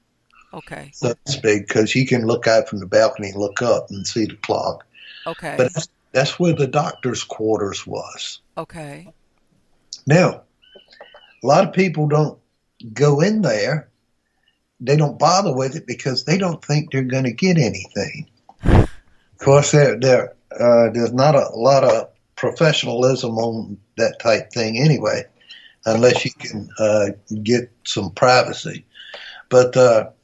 okay, so to speak, because you can look out from the balcony and look up and see the clock. But okay, that's where the doctor's quarters was. okay. Now, a lot of people don't go in there. They don't bother with it because they don't think they're going to get anything. Of course, there's not a lot of professionalism on that type thing anyway, unless you can get some privacy. But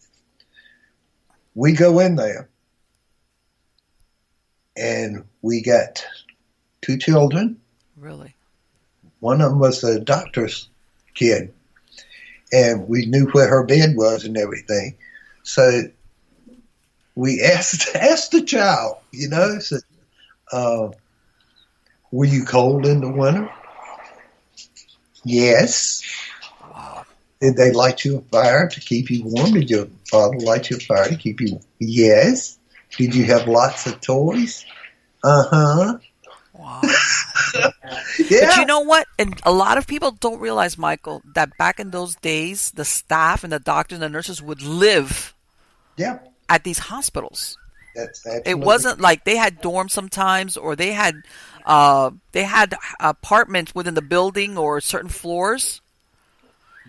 we go in there, and we got two children. Really? One of them was a doctor's kid, and we knew where her bed was and everything. So we asked the child, said, were you cold in the winter? Yes. Wow. Did they light you a fire to keep you warm? Did your father light you a fire to keep you warm? Yes. Did you have lots of toys? Uh-huh. Wow. Yeah. But you know what? And a lot of people don't realize, Michael, that back in those days, the staff and the doctors and the nurses would live Yeah. at these hospitals. That's It absolutely. wasn't like they had dorms sometimes, or they had apartments within the building or certain floors.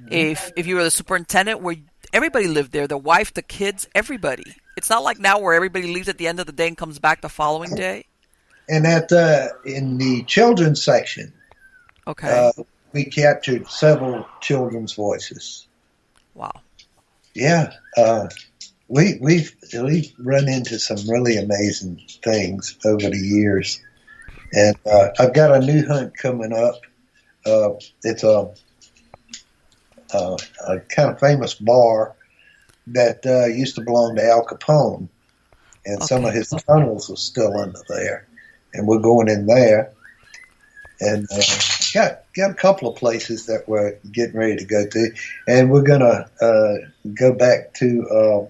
If you were the superintendent, where everybody lived there, the wife, the kids, everybody. It's not like now where everybody leaves at the end of the day and comes back the following day. And in the children's section, Okay. we captured several children's voices. Wow. Yeah, we've run into some really amazing things over the years, and I've got a new hunt coming up. It's a kind of famous bar that used to belong to Al Capone, and some of Okay. his tunnels are still under there, and we're going in there, and got a couple of places that we're getting ready to go to, and we're gonna go back to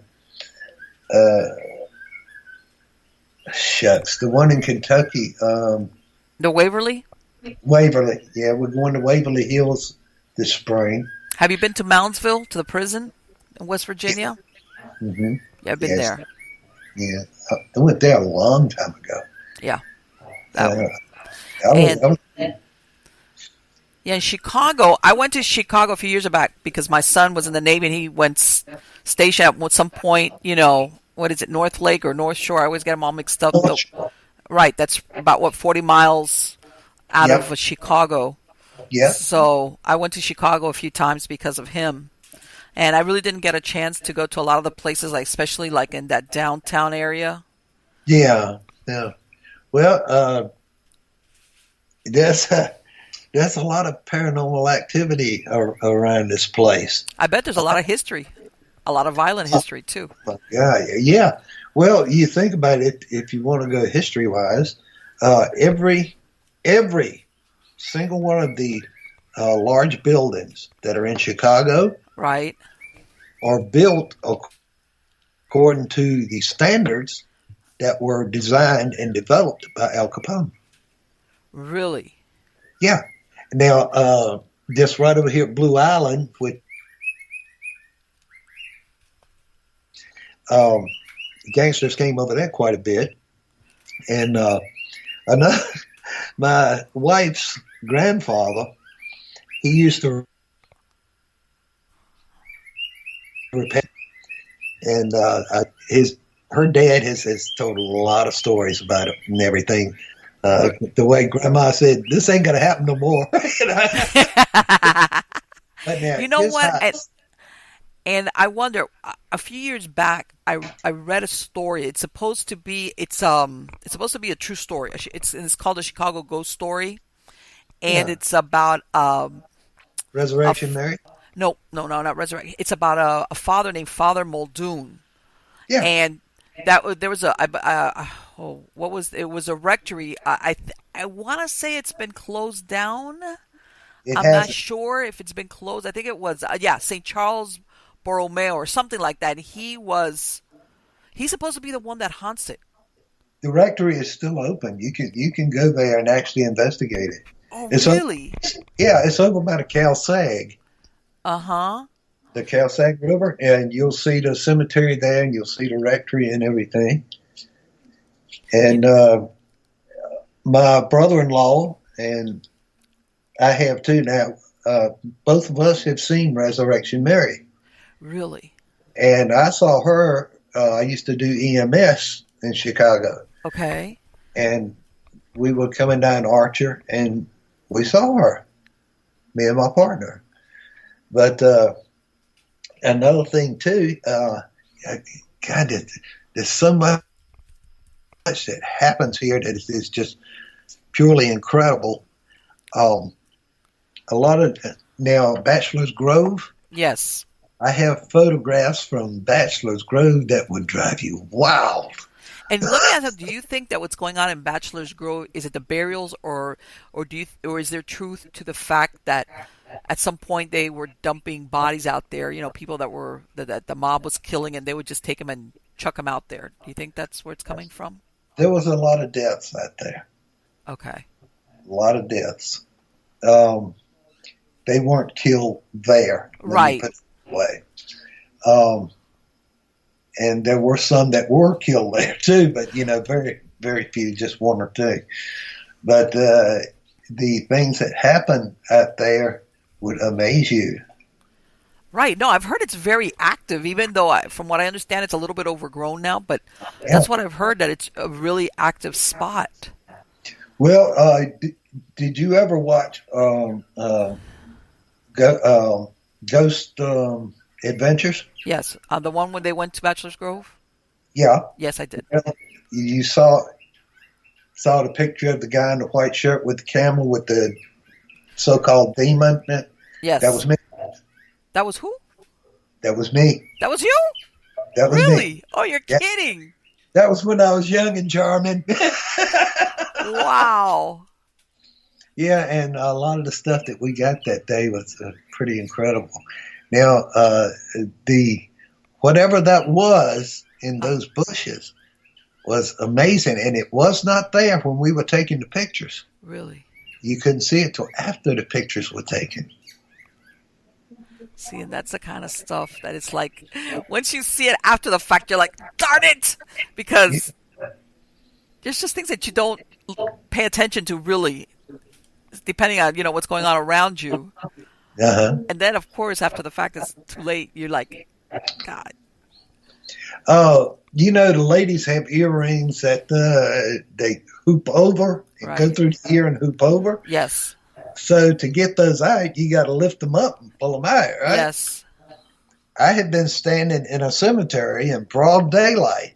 shucks, the one in Kentucky, The Waverly? Waverly. Yeah, we're going to Waverly Hills this spring. Have you been to Moundsville, to the prison in West Virginia? Mm-hmm. Yeah, I've been Yes, there. yeah, I went there a long time ago. Yeah. That Uh, one. I was, And I was Yeah, in Chicago, I went to Chicago a few years back because my son was in the Navy and he went stationed at some point, what is it, North Lake or North Shore? I always get them all mixed up. Oh, Though, right, that's about what 40 miles out yep, of Chicago. yep. So I went to Chicago a few times because of him, and I really didn't get a chance to go to a lot of the places, like especially like in that downtown area. Yeah, yeah. Well, there's there's a lot of paranormal activity around this place. I bet there's a lot of history, a lot of violent history too. Yeah, yeah. Well, you think about it. If you want to go history wise, every single one of the large buildings that are in Chicago Right? are built according to the standards that were designed and developed by Al Capone. Really? Yeah. Now, this right over here at Blue Island, with um, gangsters came over there quite a bit, and another, my wife's grandfather, he used to repair, and his her dad has told a lot of stories about it and everything. The way Grandma said, "This ain't gonna happen no more." You know? But now You know his what? house, And I wonder, a few years back, I read a story. It's supposed to be a true story. It's called a Chicago Ghost Story, and yeah, it's about a Resurrection Mary, no, not resurrection. It's about a father named Father Muldoon, yeah, and there was what was it was a rectory. I want to say it's been closed down. it I'm not has sure if it's been closed. I think it was yeah, St. Charles Borromeo or something like that. He's supposed to be the one that haunts it. the rectory is still open. You can go there and actually investigate it. Oh, It's o- really? yeah, it's over by the Calsag, Uh-huh. the Calsag River, and you'll see the cemetery there, and you'll see the rectory and everything. You, And my brother-in-law and I have too now. Both of us have seen Resurrection Mary, really? and I saw her. I used to do EMS in Chicago, Okay. and we were coming down Archer, and we saw her, me and my partner. But another thing too, God, there's so much that happens here that is just purely incredible. Um, a lot of now Bachelor's Grove. Yes. I have photographs from Bachelor's Grove that would drive you wild. And let me ask you, do you think that what's going on in Bachelor's Grove is it the burials or is there truth to the fact that at some point they were dumping bodies out there, people that the mob was killing and they would just take them and chuck them out there. Do you think that's where it's coming from? There was a lot of deaths out there, Okay. a lot of deaths. Um, they weren't killed there. Let me Right. put it that way. Um, and there were some that were killed there too, but very, very few, just one or two. But the things that happen out there would amaze you. Right. No, I've heard it's very active, even though from what I understand, it's a little bit overgrown now. But Yeah. that's what I've heard, that it's a really active spot. Well, did you ever watch Ghost Adventures? Yes. The one when they went to Bachelor's Grove? Yeah. Yes, I did. Well, you saw the picture of the guy in the white shirt with the camel with the so-called demon. That Yes. was me. That was who? That was me. That was you? That was me. Really? Oh, you're Yeah. kidding. That was when I was young and charming. Wow. Yeah, and a lot of the stuff that we got that day was pretty incredible. Now, the whatever that was in Uh, those bushes was amazing, and it was not there when we were taking the pictures. really? You couldn't see it till after the pictures were taken. See, and that's the kind of stuff that it's like, once you see it after the fact, you're like, darn it! You, Because there's just things that you don't pay attention to, really. depending on, what's going on around you. Uh-huh. And then, of course, after the fact it's too late, you're like, God. The ladies have earrings that they hoop over and go Right. through the ear and hoop over. Yes. So to get those out, you got to lift them up and pull them out, right? Yes. I had been standing in a cemetery in broad daylight,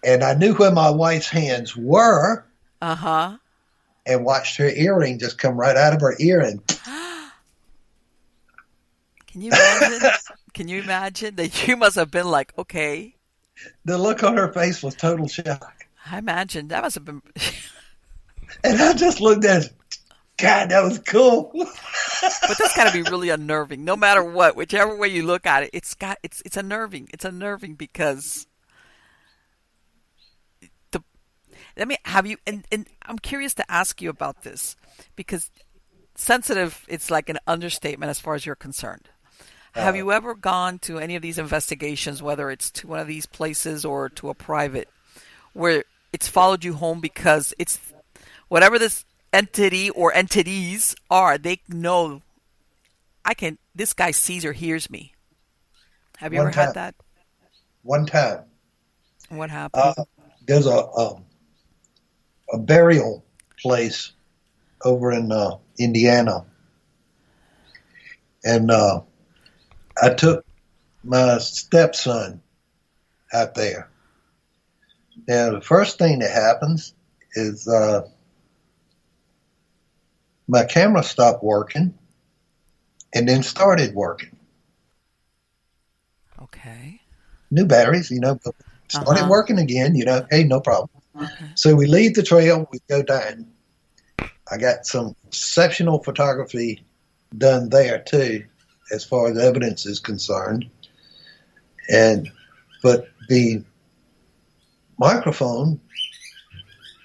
and I knew where my wife's hands were, Uh-huh. and watched her earring just come right out of her ear. And Can you imagine? Can you imagine that you must have been like, okay. the look on her face was total shock. I imagine that must have been. And I just looked at her. God, that was cool. But that's got to be really unnerving. No matter what, whichever way you look at it, it's unnerving. It's unnerving because the. Let me have you, and I'm curious to ask you about this because sensitive. It's like an understatement as far as you're concerned. Have you ever gone to any of these investigations, whether it's to one of these places or to a private, where it's followed you home because it's whatever this entity or entities are, they know this guy sees or hears me. Have you One ever time. had that? One time, What happened? there's a burial place over in Indiana, and I took my stepson out there. Now, the first thing that happens is my camera stopped working and then started working. Okay. New batteries, but started Uh-huh. working again, hey, no problem. Okay. So we leave the trail, we go down. I got some exceptional photography done there too, as far as evidence is concerned. But the microphone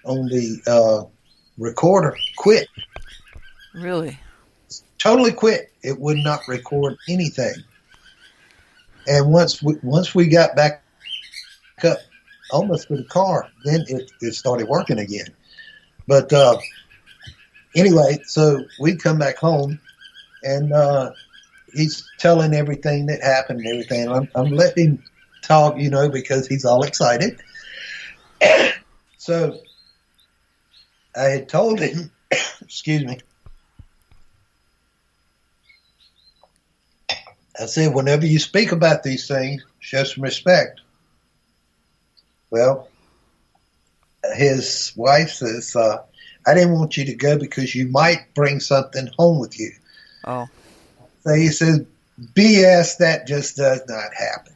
on the recorder quit, Really? totally quit. It would not record anything. And once we got back up almost to the car, then it started working again. But anyway, so we come back home, and he's telling everything that happened and everything. I'm letting him talk, because he's all excited. So I had told him, excuse me, I said, whenever you speak about these things, show some respect. Well, his wife says, I didn't want you to go because you might bring something home with you. Oh. So he says, BS, that just does not happen.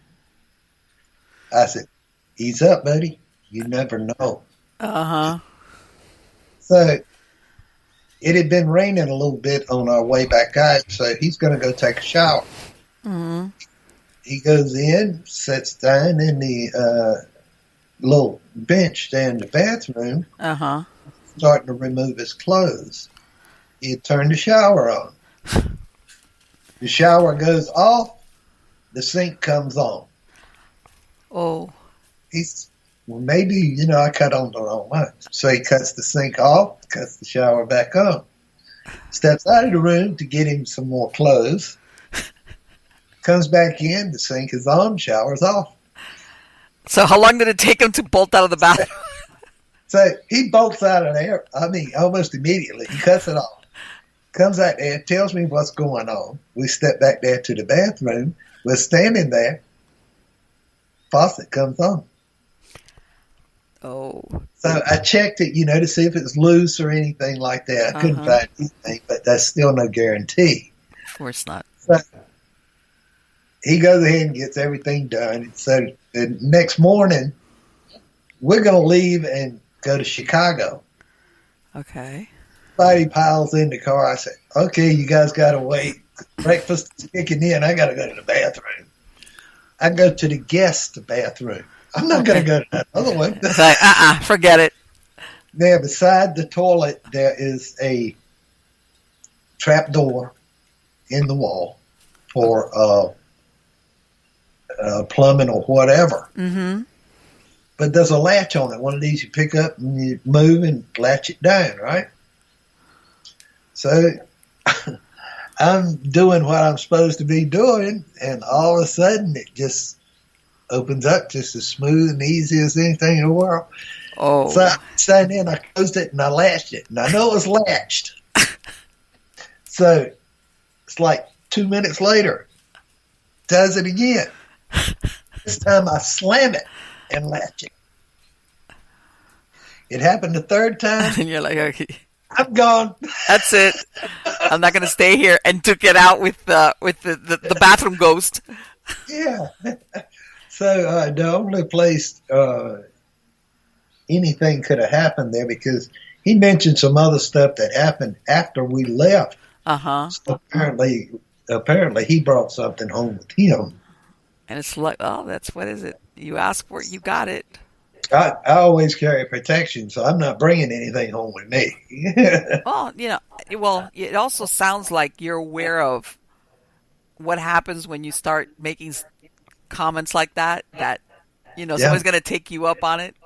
I said, ease up, buddy. You never know. Uh-huh. So it had been raining a little bit on our way back out, so he's going to go take a shower. Mm-hmm. He goes in, sits down in the little bench there in the bathroom, Uh-huh. starting to remove his clothes. He had turned the shower on. The shower goes off, the sink comes on. Oh. Well, maybe, I cut on the wrong one. So he cuts the sink off, cuts the shower back on, steps out of the room to get him some more clothes, comes back in, the sink is on, shower's off. So how long did it take him to bolt out of the bathroom? So he bolts out of there, almost immediately. He cuts it off, comes out there, tells me what's going on. We step back there to the bathroom. We're standing there. Faucet comes on. Oh. So I checked it, to see if it's loose or anything like that. I couldn't find anything, but that's still no guarantee. Of course not. So he goes ahead and gets everything done. So the next morning, we're going to leave and go to Chicago. Okay. Somebody piles in the car. I said, okay, you guys got to wait. Breakfast is kicking in. I got to go to the bathroom. I go to the guest bathroom. I'm not going to go to that other one. It's like, forget it. There, beside the toilet, there is a trap door in the wall for plumbing or whatever. Mm-hmm. But there's a latch on it. One of these you pick up and you move and latch it down, right? So I'm doing what I'm supposed to be doing, and all of a sudden it just opens up just as smooth and easy as anything in the world. So I Oh. sat in, I closed it, and I latched it, and I know it was latched. So it's like 2 minutes later, does it again. This time I slam it and latch it. It happened the third time. And you're like, okay, I'm gone. that's it. I'm not gonna stay here, and took it out with the bathroom ghost. Yeah. So the only place anything could have happened there, because he mentioned some other stuff that happened after we left. Uh-huh. So apparently he brought something home with him. And it's like, oh, that's, what is it? You ask for it, you got it. I always carry protection, so I'm not bringing anything home with me. Well, well, it also sounds like you're aware of what happens when you start making comments like that. Yeah, Somebody's gonna take you up on it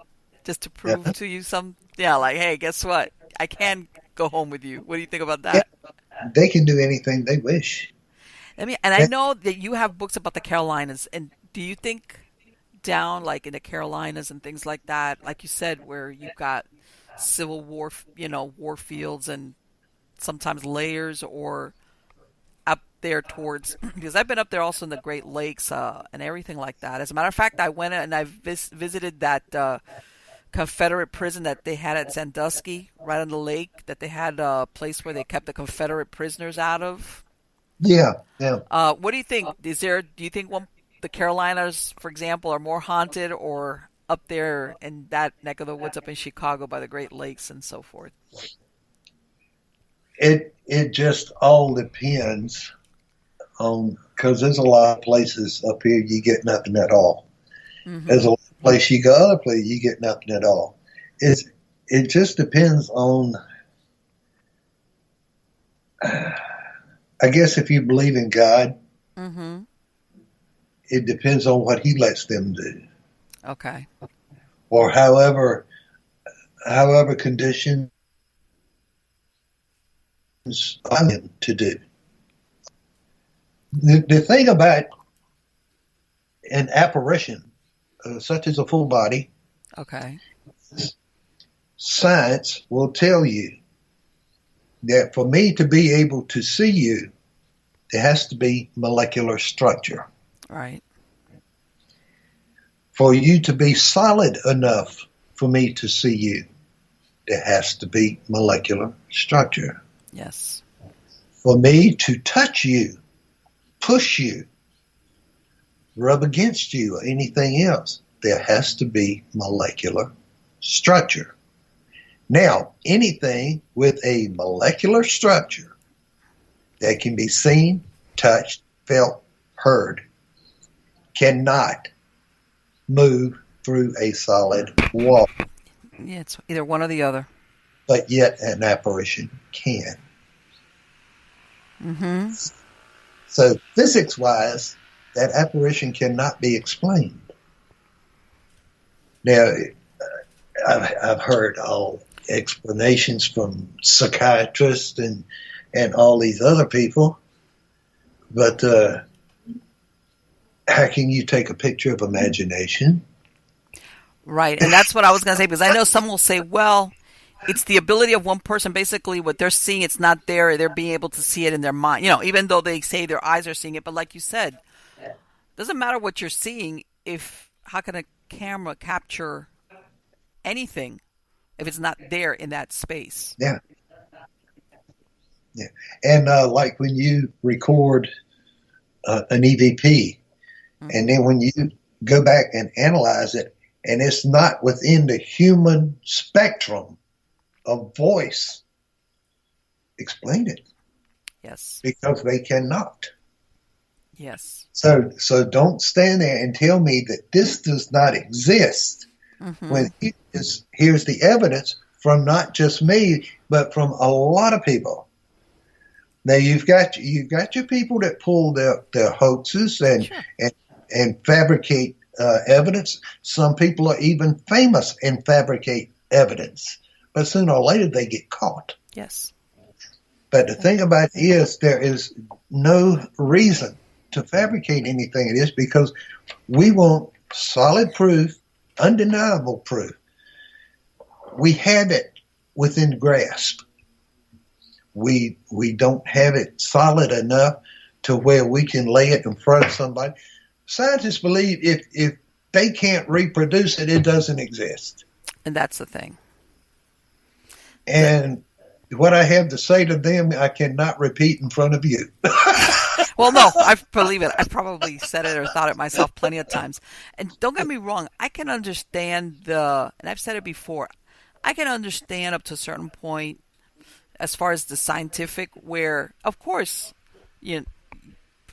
just to prove yeah, to you like, hey, guess what? I can go home with you. What do you think about yeah. that? They can do anything they wish. And I know that you have books about the Carolinas, and do you think down like in the Carolinas and things like that, like you said, where you've got Civil War, war fields and sometimes layers, or up there towards, because I've been up there also in the Great Lakes and everything like that. As a matter of fact, I went and I visited that Confederate prison that they had at Sandusky, right on the lake, that they had a place where they kept the Confederate prisoners out of. Yeah, yeah. What do you think? Do you think the Carolinas, for example, are more haunted, or up there in that neck of the woods up in Chicago by the Great Lakes and so forth? It just all depends on, because there's a lot of places up here you get nothing at all. There's Mm-hmm. a place you go, other place you get nothing at all. It just depends on. I guess if you believe in God, Mm-hmm. it depends on what He lets them do, Okay. or however conditions allow him to do. The thing about an apparition, such as a full body, Okay. science will tell you that for me to be able to see you, there has to be molecular structure. Right. For you to be solid enough for me to see you, there has to be molecular structure. Yes. For me to touch you, push you, rub against you, or anything else, there has to be molecular structure. Now, anything with a molecular structure that can be seen, touched, felt, heard cannot move through a solid wall, Yeah, it's either one or the other. but yet an apparition can. Mm-hmm. So, physics-wise, that apparition cannot be explained. Now, I've heard all explanations from psychiatrists and all these other people, but how can you take a picture of imagination? Right. And that's what I was going to say, because I know some will say, well, it's the ability of one person. Basically, what they're seeing, it's not there. They're being able to see it in their mind. Even though they say their eyes are seeing it. But like you said, doesn't matter what you're seeing. How can a camera capture anything if it's not there in that space? Yeah, yeah. And like when you record an EVP, Mm-hmm. and then when you go back and analyze it, and it's not within the human spectrum of voice, explain it, Yes. because they cannot. Yes. So don't stand there and tell me that this does not exist Mm-hmm. when here's the evidence from not just me, but from a lot of people. Now you've got your people that pull their hoaxes Sure. and fabricate evidence. Some people are even famous and fabricate evidence, but sooner or later they get caught. Yes. But the thing about it is, there is no reason to fabricate anything of this because we want solid proof, undeniable proof. We have it within grasp. We don't have it solid enough to where we can lay it in front of somebody. Scientists believe if they can't reproduce it, it doesn't exist. And that's the thing. And what I have to say to them, I cannot repeat in front of you. Well, no, I believe it. I've probably said it or thought it myself plenty of times. And don't get me wrong, I can understand and I've said it before, I can understand up to a certain point as far as the scientific, where, of course, you know,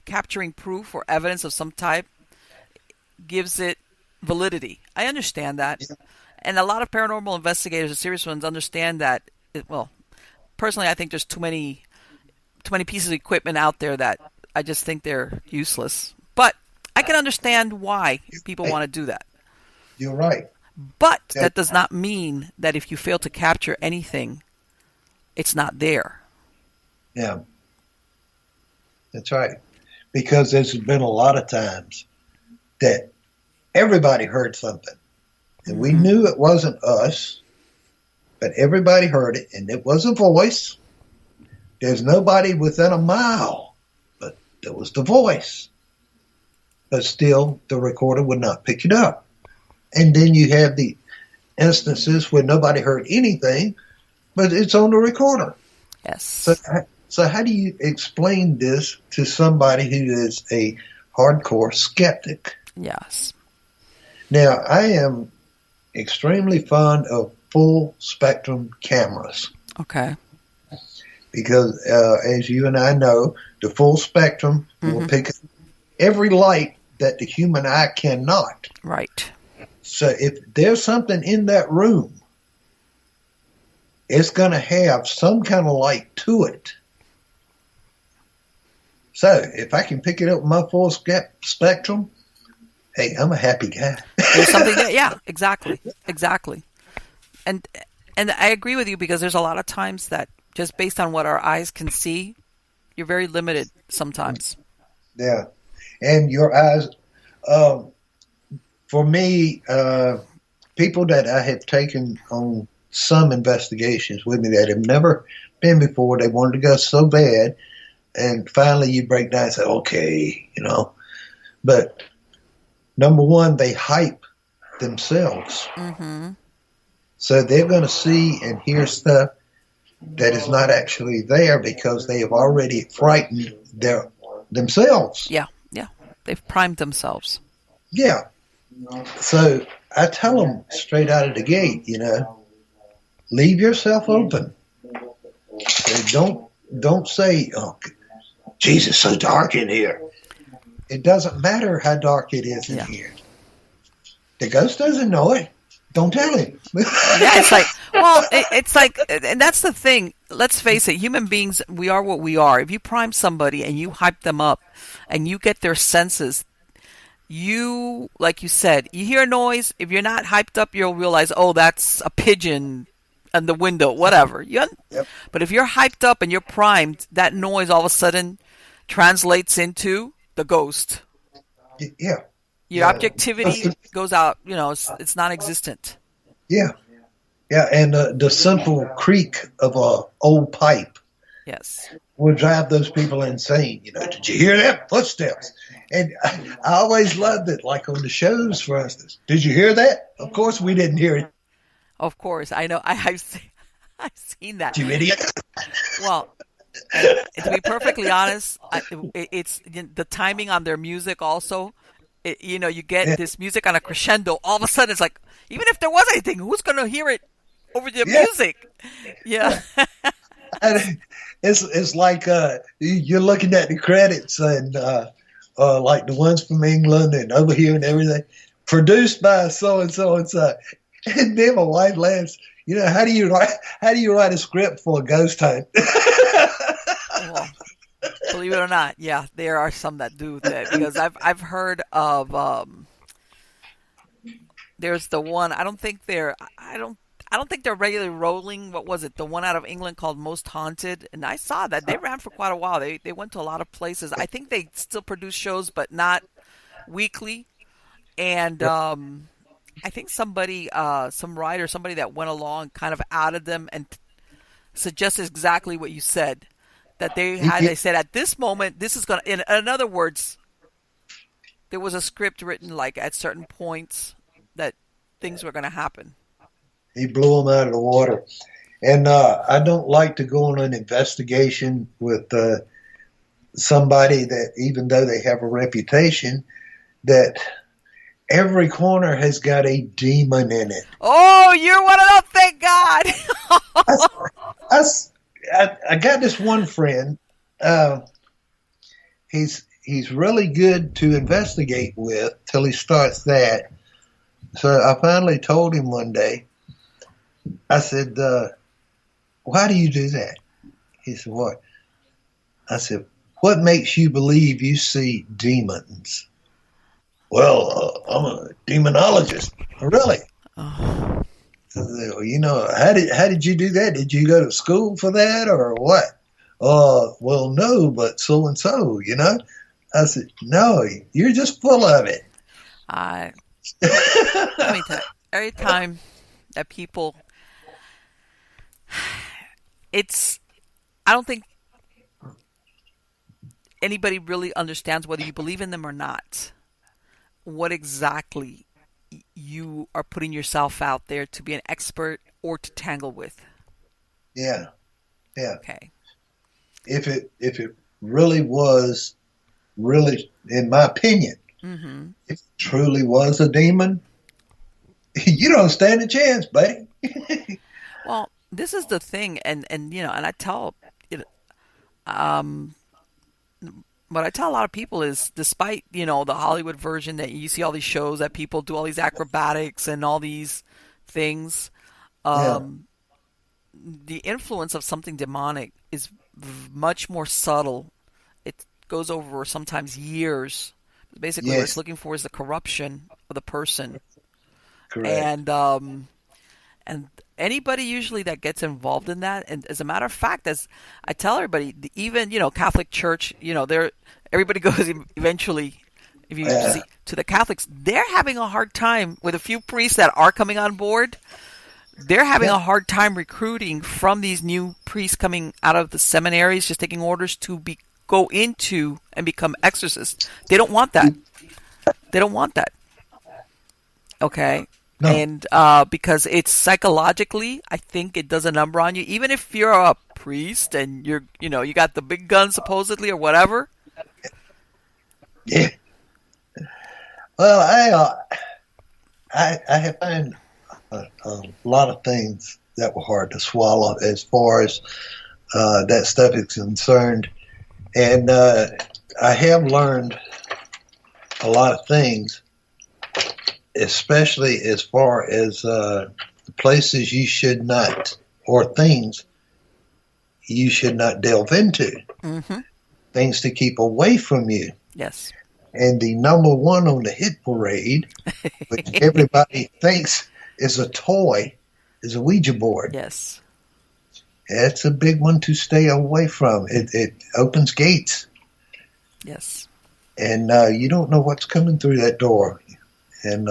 capturing proof or evidence of some type gives it validity. I understand that. Yeah. And a lot of paranormal investigators, the serious ones, understand that. Well, personally, I think there's too many pieces of equipment out there that I just think they're useless. But I can understand why people want to do that. You're right. But that does not mean that if you fail to capture anything, it's not there. Yeah, that's right. Because there's been a lot of times that everybody heard something. And we knew it wasn't us, but everybody heard it, and it was a voice. There's nobody within a mile, but there was the voice. But still, the recorder would not pick it up. And then you have the instances where nobody heard anything, but it's on the recorder. Yes. So how do you explain this to somebody who is a hardcore skeptic? Yes. Now, I am extremely fond of full spectrum cameras. Okay. Because as you and I know, the full spectrum will pick up every light that the human eye cannot. Right. So if there's something in that room, it's going to have some kind of light to it. So if I can pick it up with my full spectrum, hey, I'm a happy guy. There's something there. Yeah, exactly. And I agree with you, because there's a lot of times that just based on what our eyes can see, you're very limited sometimes. Yeah. And your eyes, for me, people that I have taken on some investigations with me that have never been before, they wanted to go so bad, and finally you break down and say, okay, you know. But number one, they hype themselves. So they're going to see and hear stuff that is not actually there because they have already frightened themselves. Yeah. They've primed themselves. Yeah. So I tell them straight out of the gate, leave yourself open. Don't say, oh, Jesus, it's so dark in here. It doesn't matter how dark it is in here. The ghost doesn't know it. Don't tell him. It's like, and that's the thing. Let's face it, human beings, we are what we are. If you prime somebody and you hype them up and you get their senses, like you said, you hear a noise. If you're not hyped up, you'll realize, oh, that's a pigeon in the window, whatever. Yep. But if you're hyped up and you're primed, that noise all of a sudden translates into the ghost. Yeah. Your objectivity goes out, it's non-existent. Yeah. Yeah, and the simple creak of a old pipe will drive those people insane. Did you hear that? Footsteps. And I always loved it, like on the shows, for instance. Did you hear that? Of course we didn't hear it. Of course. I know. I've seen that. You idiot. Well, to be perfectly honest, it's the timing on their music also. You get this music on a crescendo. All of a sudden, it's like, even if there was anything, who's going to hear it over the music? Yeah. It's like you're looking at the credits and like the ones from England and over here and everything, produced by so and so and so. And then my wife laughs. How do you write a script for a ghost hunt? Well, believe it or not, yeah, there are some that do that, because I've heard of there's the one, I don't I don't think they're regularly rolling. What was it? The one out of England called Most Haunted, and I saw that they ran for quite a while. They went to a lot of places. I think they still produce shows, but not weekly. And I think somebody, some writer, somebody that went along, kind of outed them and suggested exactly what you said. That they had. They said at this moment, this is going to. In other words, there was a script written like at certain points that things were going to happen. He blew them out of the water. And I don't like to go on an investigation with somebody that, even though they have a reputation, that every corner has got a demon in it. Oh, you're one of them, thank God. I got this one friend. He's really good to investigate with till he starts that. So I finally told him one day, I said, why do you do that? He said, what? I said, what makes you believe you see demons? Well, I'm a demonologist. Really? Oh. So, you know, how did you do that? Did you go to school for that or what? Well, no, but so and so, you know. I said, no, you're just full of it. Let me tell you, every time that people, I don't think anybody really understands whether you believe in them or not, what exactly you are putting yourself out there to be an expert or to tangle with. Yeah. Okay. If it really was, really, in my opinion, Mm-hmm. if it truly was a demon, you don't stand a chance, buddy. Well, this is the thing, and you know, and I tell, um, what I tell a lot of people is, despite the Hollywood version that you see all these shows that people do all these acrobatics and all these things, Yeah. the influence of something demonic is much more subtle. It goes over sometimes years. Basically, what it's Yes. looking for is the corruption of the person, Correct. and anybody usually that gets involved in that, and as a matter of fact, as I tell everybody, even Catholic Church, everybody goes eventually. If you Yeah. see to the Catholics, they're having a hard time with a few priests that are coming on board. They're having Yeah. a hard time recruiting from these new priests coming out of the seminaries, just taking orders to go into and become exorcists. They don't want that. They don't want that. Okay. No. And because it's psychologically, I think it does a number on you. Even if you're a priest and you got the big gun supposedly or whatever. Yeah. Well, I have found a lot of things that were hard to swallow as far as that stuff is concerned, and I have learned a lot of things, especially as far as the places you should not, or things you should not delve into, Mm-hmm. things to keep away from you. Yes. And the number one on the hit parade, which everybody thinks is a toy, is a Ouija board. Yes. It's a big one to stay away from. It opens gates, Yes. and you don't know what's coming through that door. And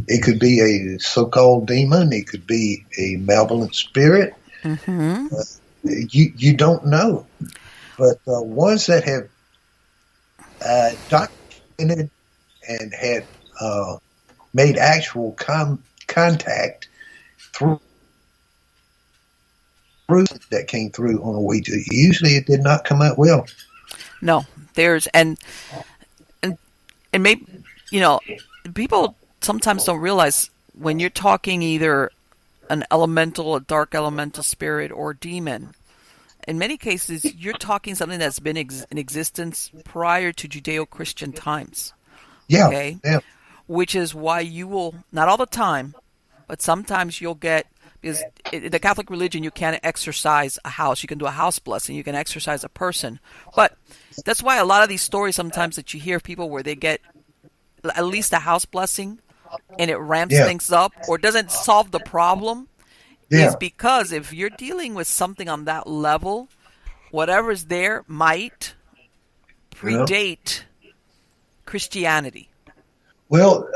it could be a so-called demon. It could be a malevolent spirit. Mm-hmm. You don't know. But ones that have documented and had made actual contact through that came through on a Ouija, usually it did not come out well. No, there's and maybe people sometimes don't realize when you're talking either an elemental, a dark elemental spirit, or demon. In many cases, you're talking something that's been in existence prior to Judeo-Christian times. Yeah, Okay, yeah, which is why you will, not all the time, but sometimes you'll get, because in the Catholic religion you can't exorcise a house. You can do a house blessing, you can exorcise a person, but that's why a lot of these stories sometimes that you hear people where they get at least a house blessing and it ramps Yeah. things up or doesn't solve the problem is Yeah. because if you're dealing with something on that level, whatever's there might You know. predate Christianity. Well,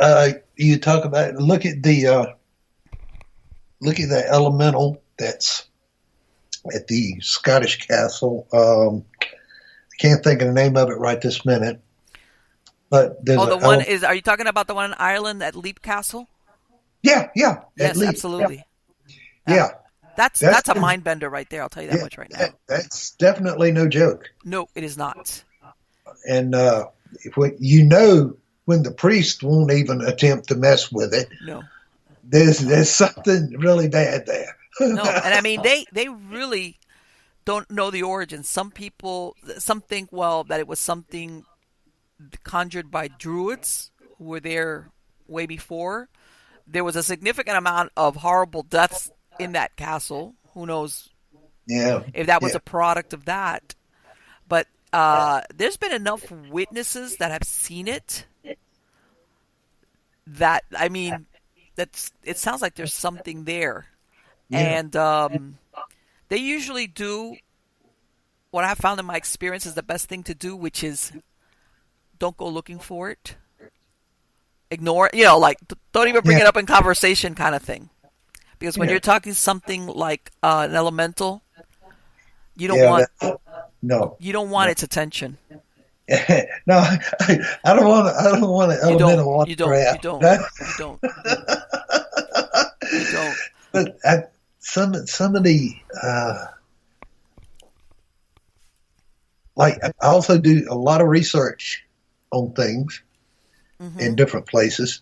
you talk about look at the elemental that's at the Scottish castle. I can't think of the name of it right this minute, but there's Oh, an the one element. is, are you talking about the one in Ireland at Leap Castle? Yeah, yeah, at Yes, least. Yeah, absolutely. Yeah. yeah. That's That's a mind bender right there. I'll tell you that yeah, much right now. that's definitely no joke. No, it is not. And when the priest won't even attempt to mess with it, No. there's something really bad there. No. And I mean they really don't know the origin. Some think well that it was something conjured by druids who were there way before. There was a significant amount of horrible deaths in that castle. Who knows Yeah, if that was yeah, a product of that? But there's been enough witnesses that have seen it that I mean, that's it sounds like there's something there, yeah, and they usually do what I've found in my experience is the best thing to do, which is don't go looking for it, ignore it, like don't even bring yeah, it up in conversation, kind of thing. Because when yeah, you're talking something like an elemental, you don't yeah. want No, you don't want no, its attention. no. I don't want. I don't want an You don't. elemental You don't. You autograph. don't. You don't. You don't. But some of the like I also do a lot of research on things in Mm-hmm. different places,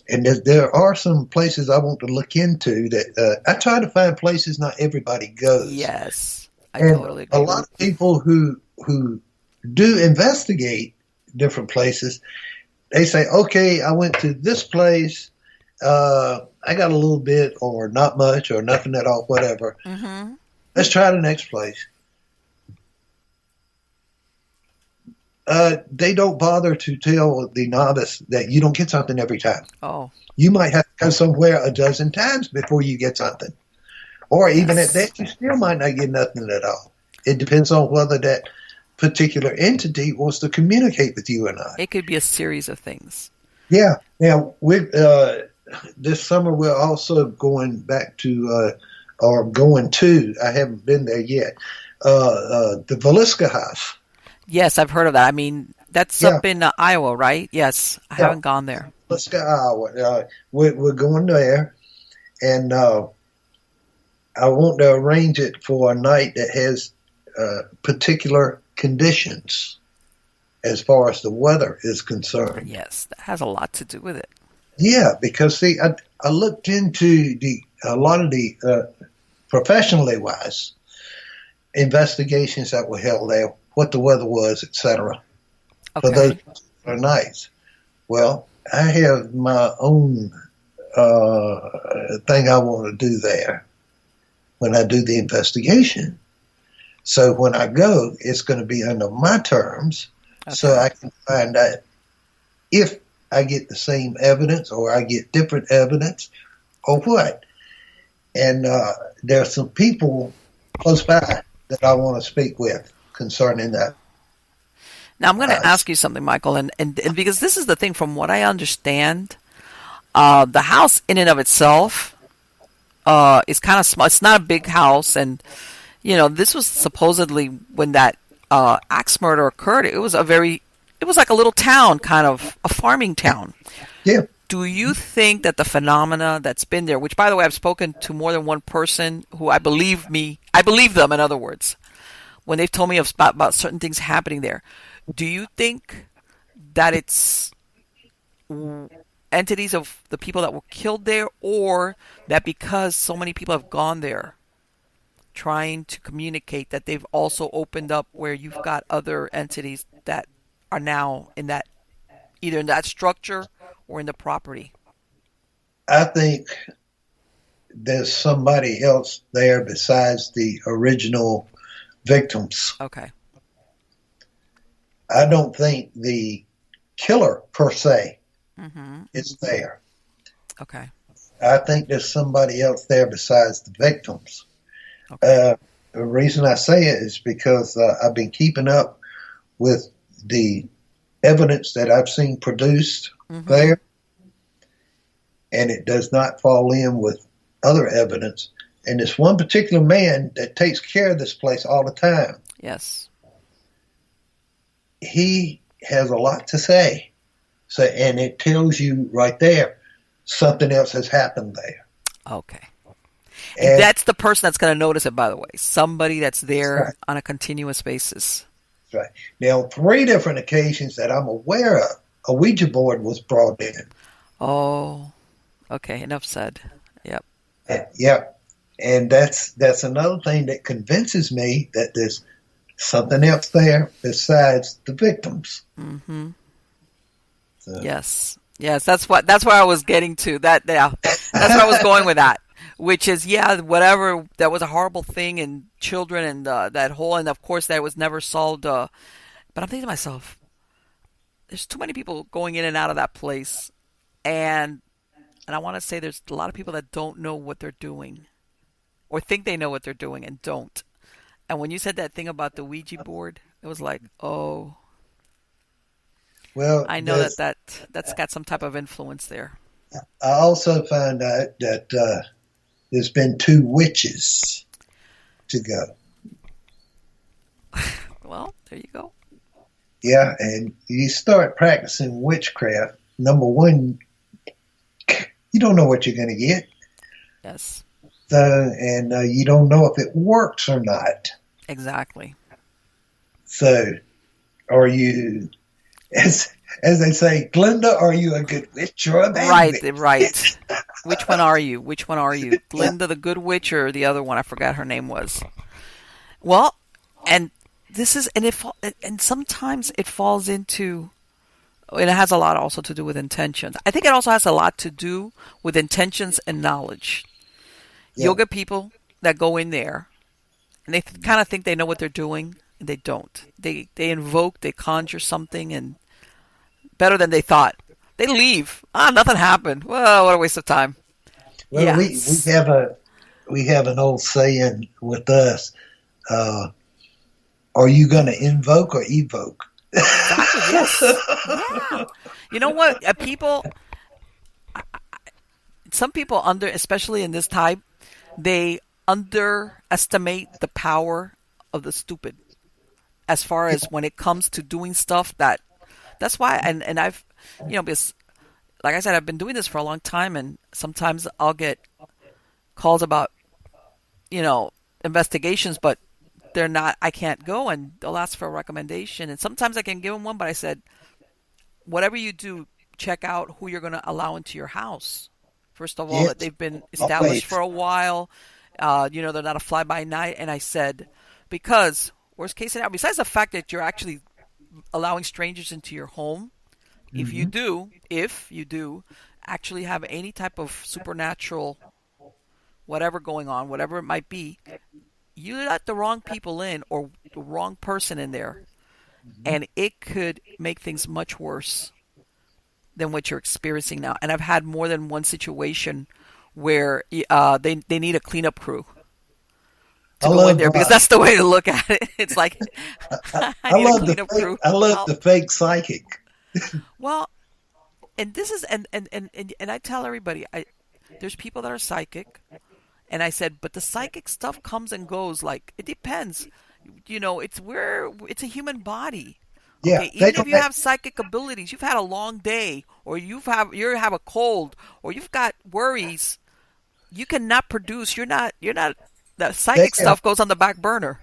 and there are some places I want to look into that I try to find places not everybody goes, Yes, I and totally a agree. lot of people who do investigate different places, they say, okay, I went to this place. I got a little bit, or not much, or nothing at all, whatever. Mm-hmm. Let's try the next place. They don't bother to tell the novice that you don't get something every time. Oh, You might have to go somewhere a dozen times before you get something. Or even at yes. that, you still might not get nothing at all. It depends on whether that particular entity wants to communicate with you or not. It could be a series of things. Yeah. Now, this summer, we're also going back to, or going to, I haven't been there yet, the Velisca House. Yes, I've heard of that. I mean, that's Yeah. up in Iowa, right? Yes, I Yeah. haven't gone there. Velisca, Iowa. We're going there, and I want to arrange it for a night that has particular conditions as far as the weather is concerned. Yes, that has a lot to do with it. Yeah, because see, I looked into a lot of the professionally wise investigations that were held there, what the weather was, etc. for those Okay. particular nights. Well, I have my own thing I want to do there when I do the investigation. So when I go, it's going to be under my terms, so Okay. I can find out if I get the same evidence or I get different evidence or what. And there are some people close by that I want to speak with concerning that Now I'm going to house. ask you something, Michael, and because this is the thing, from what I understand, the house in and of itself is kind of small. It's not a big house, and this was supposedly when that axe murder occurred. It was like a little town, kind of a farming town. Yeah, Do you think that the phenomena that's been there, which by the way I've spoken to more than one person who I believe them, in other words, when they've told me about certain things happening there, do you think that it's entities of the people that were killed there, or that because so many people have gone there trying to communicate, that they've also opened up where you've got other entities that are now in that, either in that structure or in the property? I think there's somebody else there besides the original victims. Okay. I don't think the killer per se Mm-hmm. is there. Okay. I think there's somebody else there besides the victims. Okay. Uh, the reason I say it is because I've been keeping up with the evidence that I've seen produced Mm-hmm. there, and it does not fall in with other evidence. And this one particular man that takes care of this place all the time, Yes. he has a lot to say. So, and it tells you right there something else has happened there. Okay. And And that's the person that's going to notice it, by the way. Somebody that's that's there right, on a continuous basis. that's right. Now, on three different occasions that I'm aware of, a Ouija board was brought in. Oh, okay. Enough said. Yep. Yeah, and that's another thing that convinces me that there's something else there besides the victims. Mm-hmm. So, Yes. Yes. That's where I was getting to. That, yeah. That's where I was going with that. Which is, yeah, whatever, that was a horrible thing in children and that whole, and of course that was never solved. But I'm thinking to myself, there's too many people going in and out of that place. And and I want to say there's a lot of people that don't know what they're doing or think they know what they're doing and don't. And when you said that thing about the Ouija board, it was like, oh, well, I know that's got some type of influence there. I also found out that there's been two witches to go. Well, there you go. Yeah, and you start practicing witchcraft. Number one, you don't know what you're going to get, Yes, and you don't know if it works or not. exactly. So, are you, as they say, Glenda, are you a good witch or a bad Right, witch? right. Which one are you? Which one are you? Glinda the Good Witch or the other one? I forgot her name was. Well, and this is, and sometimes it falls into, and it has a lot also to do with intentions. I think it also has a lot to do with intentions and knowledge. Yeah, You'll get people that go in there and they kind of think they know what they're doing, and they don't. They invoke, they conjure something, and better than they thought. They leave. Ah, nothing happened. Well, what a waste of time. well, Yeah. we have an old saying with us. Uh, are you going to invoke or evoke? Exactly. Yes. Yeah. You know what? Some people especially in this time, they underestimate the power of the stupid as far as when it comes to doing stuff that's why, and I've, because like I said, I've been doing this for a long time, and sometimes I'll get calls about, you know, investigations, but they're not, I can't go, and they'll ask for a recommendation. And sometimes I can give them one, but I said, whatever you do, check out who you're going to allow into your house. First of all, that Yes, they've been established for always. a while. They're not a fly by night. And I said, because worst case scenario, besides the fact that you're actually allowing strangers into your home, Mm-hmm. if you do actually have any type of supernatural whatever going on, whatever it might be, you let the wrong people in or the wrong person in there, and it could make things much worse than what you're experiencing now. And I've had more than one situation where they need a cleanup crew I to go in love there because that's the way to look at it. It's like I I need a love the cleanup fake crew. I love Help. the fake psychic. Well, and this is and I tell everybody, there's people that are psychic, and I said, but the psychic stuff comes and goes. Like it depends. It's a human body. Yeah, Okay, they even if don't you have, have psychic abilities, you've had a long day, or you have a cold, or you've got worries, you cannot produce. You're not. The they psychic have stuff goes on the back burner.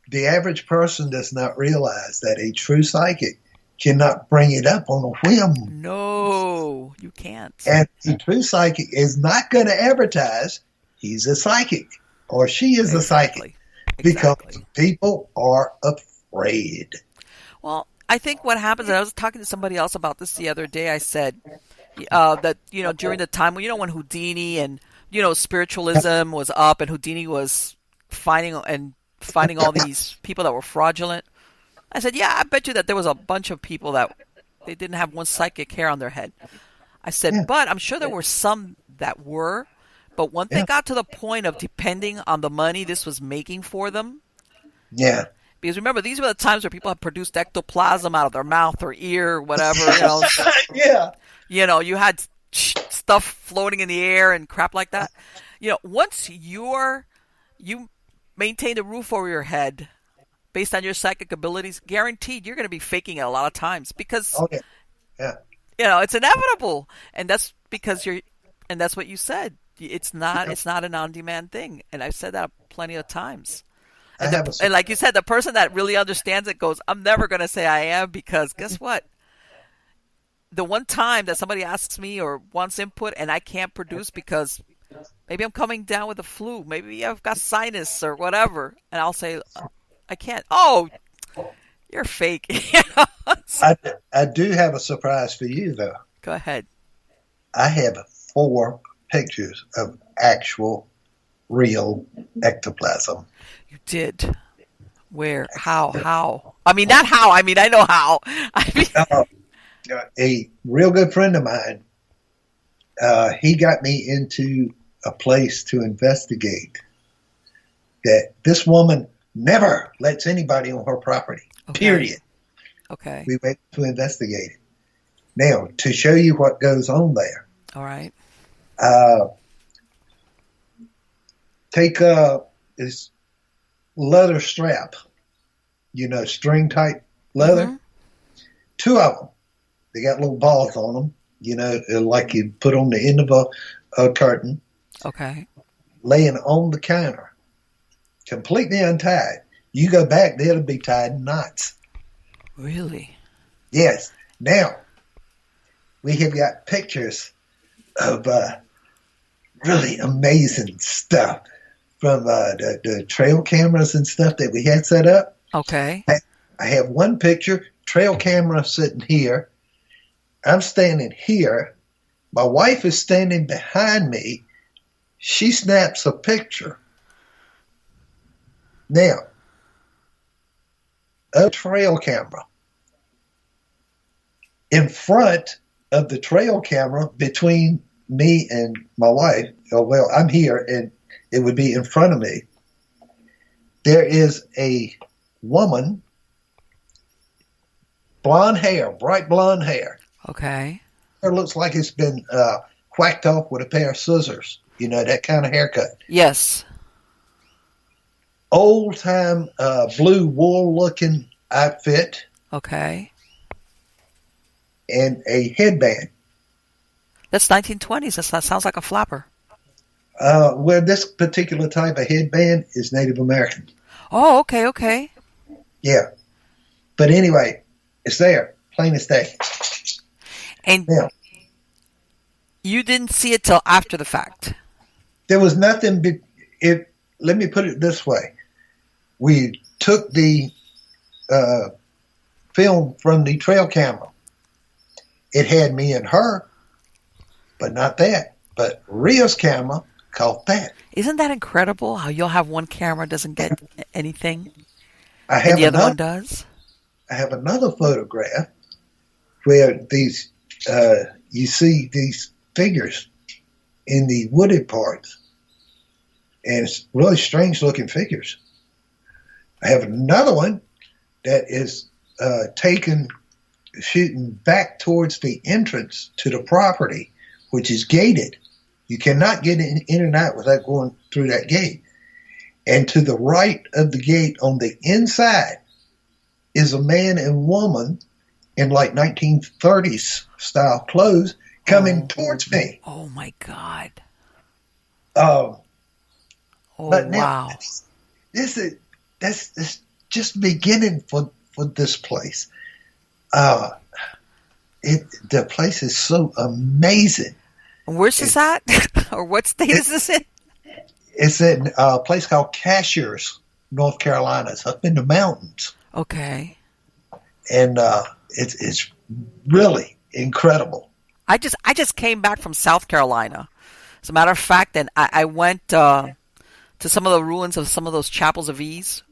the average person does not realize that a true psychic cannot bring it up on a whim. No, you can't. And a true psychic is not going to advertise he's a psychic or she is a psychic Exactly. because Exactly. people are afraid. Well, I think what happens, and I was talking to somebody else about this the other day. I said that during the time when Houdini and spiritualism was up, and Houdini was finding all these people that were fraudulent. I said, yeah, I bet you that there was a bunch of people that they didn't have one psychic hair on their head. I said, Yeah, but I'm sure there were some that were. But once they yeah, got to the point of depending on the money this was making for them, yeah, because remember, these were the times where people had produced ectoplasm out of their mouth or ear or whatever, yeah. you had stuff floating in the air and crap like that. Once you maintain a roof over your head based on your psychic abilities, guaranteed you're going to be faking it a lot of times because Oh yeah, yeah, it's inevitable, and that's because and that's what you said. yeah. It's not an on-demand thing, and I've said that plenty of times. I And have a and like you said, the person that really understands it goes, "I'm never going to say I am because guess what? The one time that somebody asks me or wants input and I can't produce because maybe I'm coming down with a flu, maybe I've got sinus or whatever, and I'll say I can't. Oh, you're fake. I, I do have a surprise for you though. Go ahead. I have 4 pictures of actual real ectoplasm. You did. Where? How? How? I mean, not how. I mean, I know how. I mean, Uh, a real good friend of mine, he got me into a place to investigate that this woman never lets anybody on her property. okay. Period. Okay. We went to investigate it. Now, to show you what goes on there, All right. uh, take this leather strap, string type leather. Mm-hmm. 2 of them. They got little balls on them, like you put on the end of a curtain, Okay. laying on the counter, completely untied. You go back, they'll be tied in knots. Really? Yes. Now, we have got pictures of really amazing stuff from the trail cameras and stuff that we had set up. Okay. I have one picture, trail camera sitting here. I'm standing here. My wife is standing behind me. She snaps a picture. Now, a trail camera. In front of the trail camera, between me and my wife, well, I'm here and it would be in front of me, there is a woman, blonde hair, bright blonde hair. Okay. It looks like it's been whacked off with a pair of scissors, that kind of haircut. Yes. Old time blue wool looking outfit Okay. and a headband. That's 1920s. That sounds like a flapper. Where this particular type of headband is Native American. Oh, okay. Okay. Yeah. But anyway, it's there, plain as day. And Now, you didn't see it till after the fact. there was nothing. Let me put it this way: we took the film from the trail camera. It had me and her, but not that. But Ria's camera caught that. Isn't that incredible how you'll have one camera doesn't get anything I and have the other one another. does? I have another photograph where you see these figures in the wooded parts, and it's really strange looking figures. I have another one that is taken shooting back towards the entrance to the property, which is gated. You cannot get in and out without going through that gate. And to the right of the gate on the inside is a man and woman in like 1930s style clothes coming towards me. Oh my God. Um, Oh but now wow. that's just beginning for this place. Uh, the place is so amazing. And where's this at? Or what state is this in? It's in a place called Cashiers, North Carolina. It's up in the mountains, Okay. and it's really incredible. I just came back from South Carolina. As a matter of fact, and I went to some of the ruins of some of those chapels of ease.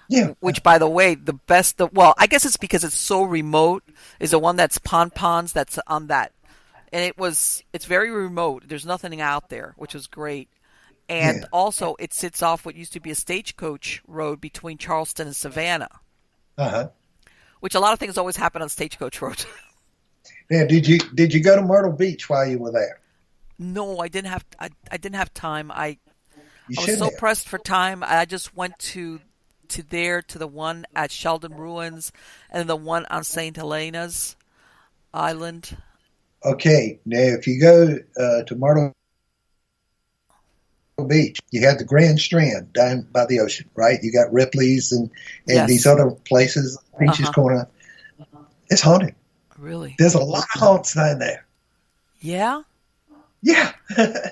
Yeah, Which, by the way, well, I guess it's because it's so remote. Is the one that's Pon's that's on that and it's very remote. There's nothing out there, which was great. And Yeah. also, it sits off what used to be a stagecoach road between Charleston and Savannah, Uh-huh. which a lot of things always happen on stagecoach road. Now, did you go to Myrtle Beach while you were there? No, I didn't have time. You I was should so have. pressed for time. I just went to the one at Sheldon Ruins and the one on St. Helena's Island. Okay. Now, if you go to Myrtle Beach, you have the Grand Strand down by the ocean, right? You got Ripley's and these Yes. other places, beaches Uh-huh. going on. It's haunted. Really? There's a lot of haunts down there. Yeah? Yeah. Yeah,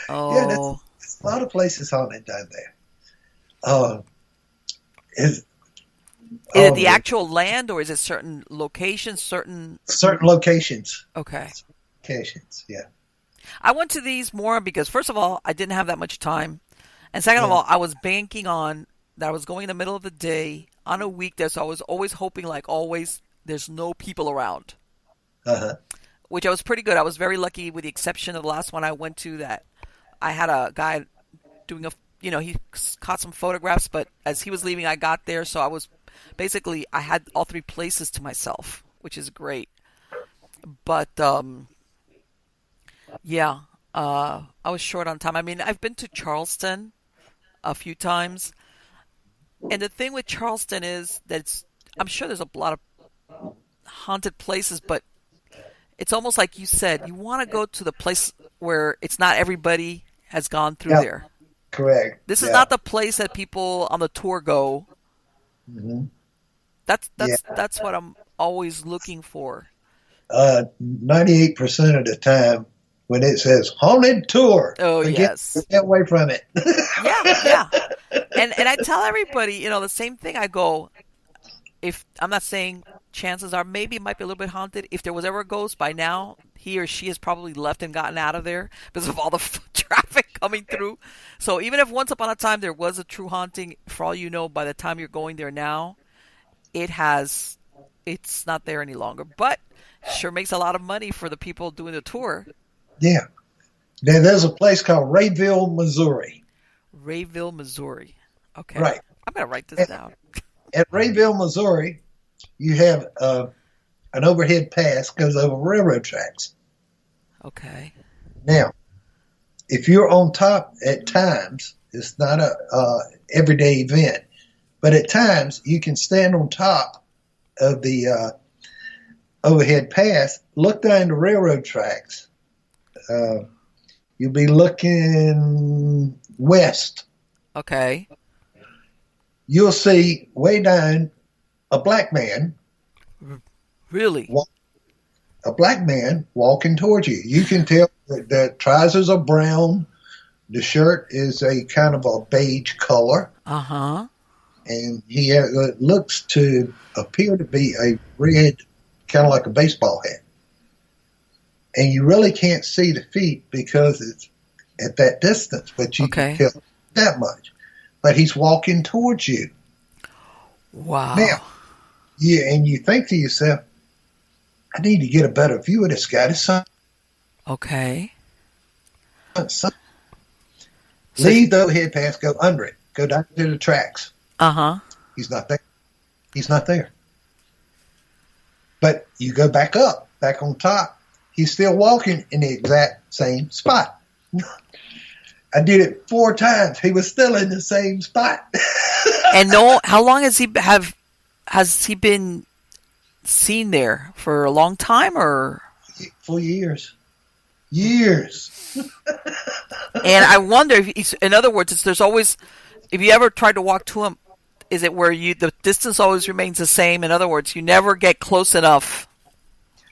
Oh. there's a lot of places haunted down there. Uh, is Is it the oh, actual land or is it certain locations, certain certain locations. Okay. Locations, yeah. I went to these more because first of all, I didn't have that much time. And second of Yeah. all, I was banking on that I was going in the middle of the day on a weekday, so I was always hoping like always there's no people around. Uh-huh. Which I was pretty good. I was very lucky with the exception of the last one I went to that I had a guy doing he caught some photographs, but as he was leaving, I got there. So I had all three places to myself, which is great. But, yeah, I was short on time. I mean, I've been to Charleston a few times. And the thing with Charleston is that I'm sure there's a lot of haunted places, but it's almost like you said, you want to go to the place where it's not everybody has gone through Yeah, there. correct. This is Yeah. not the place that people on the tour go. Hmm. That's Yeah. that's that's what I'm always looking for. 98% of the time when it says haunted tour, Oh forget yes. get away from it. Yeah, yeah. And I tell everybody, the same thing. I go, if I'm not saying chances are maybe it might be a little bit haunted. If there was ever a ghost by now, he or she has probably left and gotten out of there because of all the traffic coming through. So even if once upon a time there was a true haunting, for all you know, by the time you're going there now, it has it's not there any longer. But sure makes a lot of money for the people doing the tour. Yeah. Now, there's a place called Rayville, Missouri. Rayville, Missouri. Okay. Right. I'm gonna write this At, down. at Rayville, Missouri, you have an overhead pass goes over railroad tracks. Okay. Now, if you're on top at times, it's not a everyday event, but at times you can stand on top of the overhead pass, look down the railroad tracks. Uh, you'll be looking west. Okay. You'll see way down a black man, Really? a black man walking towards you. You can tell that the trousers are brown. The shirt is a kind of a beige color, Uh-huh. and he looks to appear to be a red, kind of like a baseball hat. And you really can't see the feet because it's at that distance, but you can Okay. tell that much. But he's walking towards you. Wow. Now, yeah, and you think to yourself, I need to get a better view of this guy. This Okay. son, So leave the overhead pass, go under it, go down to the tracks. uh-huh. He's not there. He's not there. But you go back up, back on top. He's still walking in the exact same spot. I did it 4 times. He was still in the same spot. And no, how long has he been seen there? For a long time or For years. Years. and I wonder if in other words, there's always if you ever tried to walk to him, is it where the distance always remains the same? In other words, you never get close enough.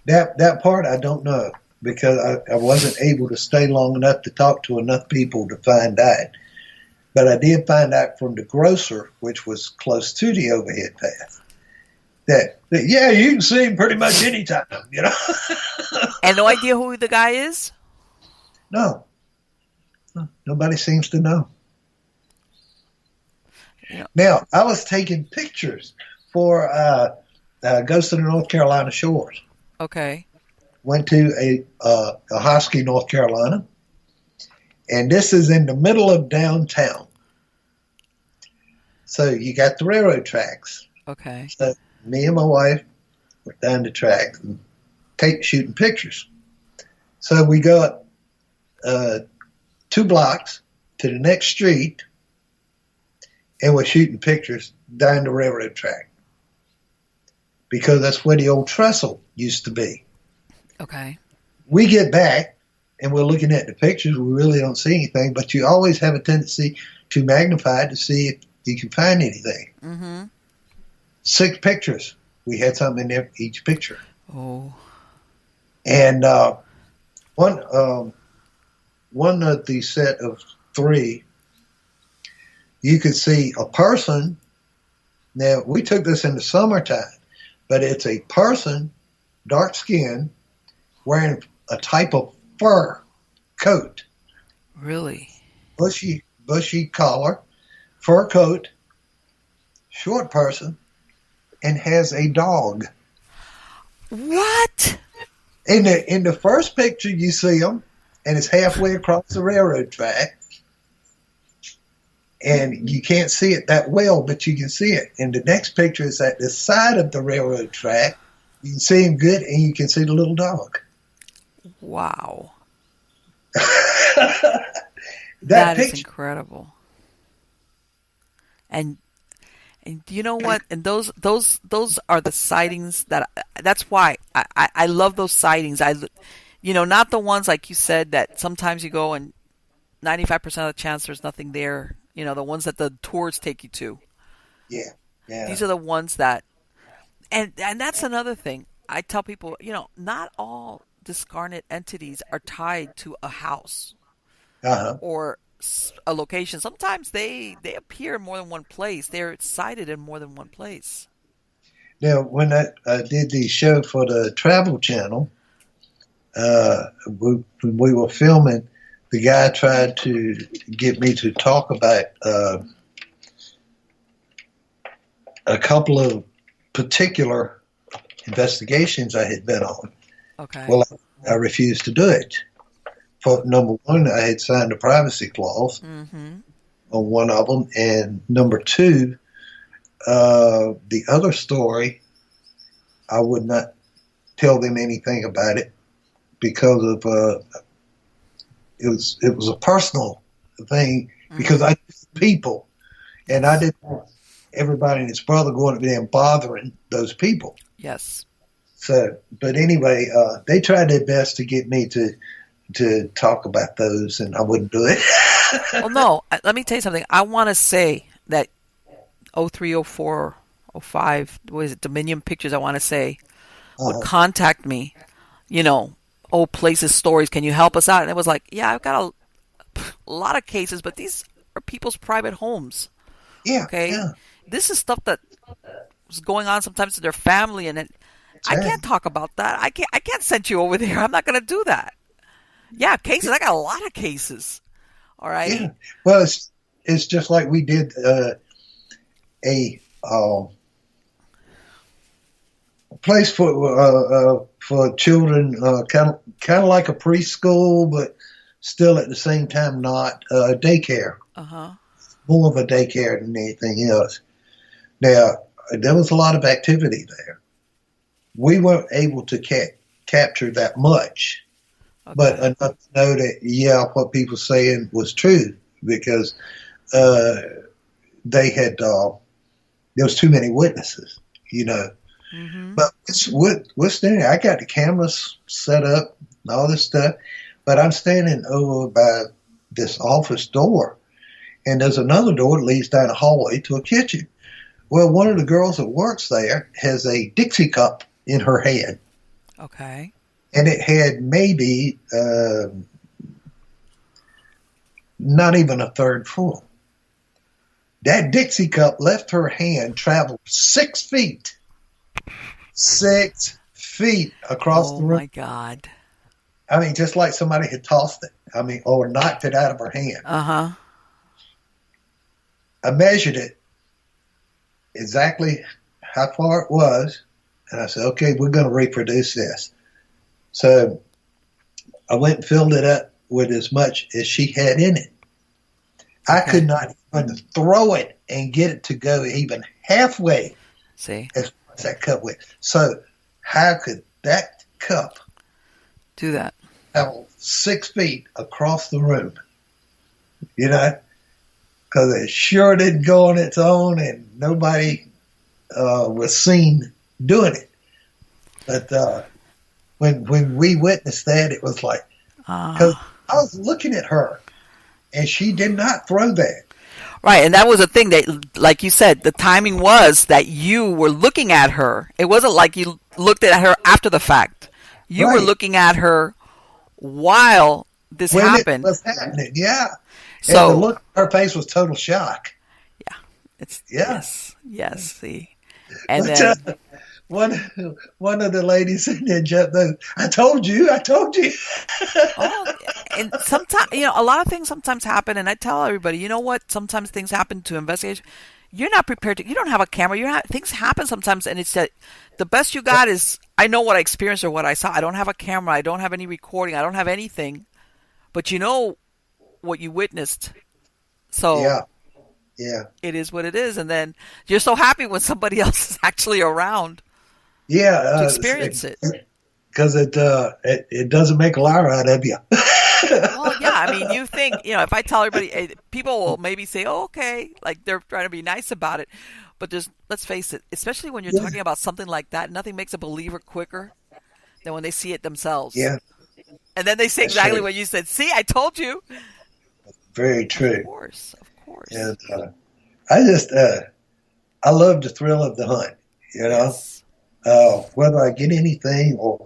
That part I don't know because I wasn't able to stay long enough to talk to enough people to find out. But I did find out from the grocer, which was close to the overhead path, that yeah, you can see him pretty much anytime, you know. And no idea who the guy is? No, nobody seems to know. Yeah. Now, I was taking pictures for Ghost of the North Carolina Shores. Okay. went to Hosky, North Carolina, and this is in the middle of downtown. So you got the railroad tracks. Okay. So me and my wife were down the tracks and shooting pictures. So we got 2 blocks to the next street, and we're shooting pictures down the railroad track because that's where the old trestle used to be. Okay. We get back and we're looking at the pictures. We really don't see anything, but you always have a tendency to magnify it to see if you can find anything. Mm-hmm. 6 pictures. We had something in there each picture. Oh. And one of the set of 3, you could see a person. Now, we took this in the summertime, but it's a person, dark skin, wearing a type of fur coat. Really? Bushy collar, fur coat, short person, and has a dog. What? In the first picture, you see him, and it's halfway across the railroad track. And you can't see it that well, but you can see it. And the next picture is at the side of the railroad track. You can see him good, and you can see the little dog. Wow. that is picture, incredible. And you know what? And those are the sightings that's why I love those sightings. Not the ones like you said that sometimes you go and 95% of the chance there's nothing there. The ones that the tours take you to. Yeah. These are the ones that, and that's another thing. I tell people, not all discarnate entities are tied to a house or a location. Sometimes they appear in more than one place. They're sighted in more than one place. Now, when I did the show for the Travel Channel, when we were filming, the guy tried to get me to talk about a couple of particular investigations I had been on. Okay. Well, I refused to do it. For number one, I had signed a privacy clause on one of them, and number two, the other story, I would not tell them anything about it because of it was a personal thing because I knew people, and I didn't want everybody and his brother going up there and bothering those people. Yes. So, but anyway, they tried their best to get me to talk about those, and I wouldn't do it. Well, no. Let me tell you something. I want to say that 03, 04, 05, what is it, Dominion Pictures, I want to say, would contact me, places, stories, can you help us out? And it was like, yeah, I've got a lot of cases, but these are people's private homes. Yeah. Okay? Yeah. This is stuff that was going on sometimes to their family, and I can't talk about that. I can't send you over there. I'm not going to do that. Yeah, cases. I got a lot of cases. All right. Yeah. Well, it's just like we did a place for children, kind of like a preschool, but still at the same time not daycare. More of a daycare than anything else. Now, there was a lot of activity there. We weren't able to capture that much. But enough to know that, what people saying was true because they had, there was too many witnesses, But we're standing, I got the cameras set up and all this stuff, but I'm standing over by this office door, and there's another door that leads down a hallway to a kitchen. Well, one of the girls that works there has a Dixie cup in her hand. Okay. And it had maybe not even a third full. That Dixie cup left her hand, traveled 6 feet. 6 feet across the room. Oh, my God. I mean, just like somebody had tossed it. I mean, or knocked it out of her hand. I measured it exactly how far it was. And I said, okay, we're going to reproduce this. So I went and filled it up with as much as she had in it. I Okay. could not even throw it and get it to go even halfway See, as far as that cup went. So how could that cup do that. travel 6 feet across the room? You know, because it sure didn't go on its own, and nobody was seen doing it. But when we witnessed that, it was like, because Ah. I was looking at her, and she did not throw that. Right, and that was a thing that, like you said, the timing was that you were looking at her. It wasn't like you looked at her after the fact. You were Right. looking at her while this When it happened. was happening, yeah. And the So, look on her face was total shock. yeah, it's Yeah. yes, yes. See, and But then one one of the ladies in there jumped in. I told you, I told you. oh, and sometimes a lot of things sometimes happen, and I tell everybody, you know what? Sometimes things happen to investigation. You're not prepared to. You don't have a camera. You're not. Things happen sometimes, and it's that the best you got is I know what I experienced or what I saw. I don't have a camera. I don't have any recording. I don't have anything. But you know what you witnessed. So Yeah, yeah, it is what it is, and then you're so happy when somebody else is actually around to yeah. experience it. Because it doesn't make a liar out of you. Well, yeah, I mean, you think, if I tell everybody, people will maybe say, oh, okay, like they're trying to be nice about it. But let's face it, especially when you're Yeah, talking about something like that, nothing makes a believer quicker than when they see it themselves. yeah, And then they say that's exactly true. what you said. See, I told you. Very Of true. course, of course. And I just I love the thrill of the hunt. You know, Yes. whether I get anything or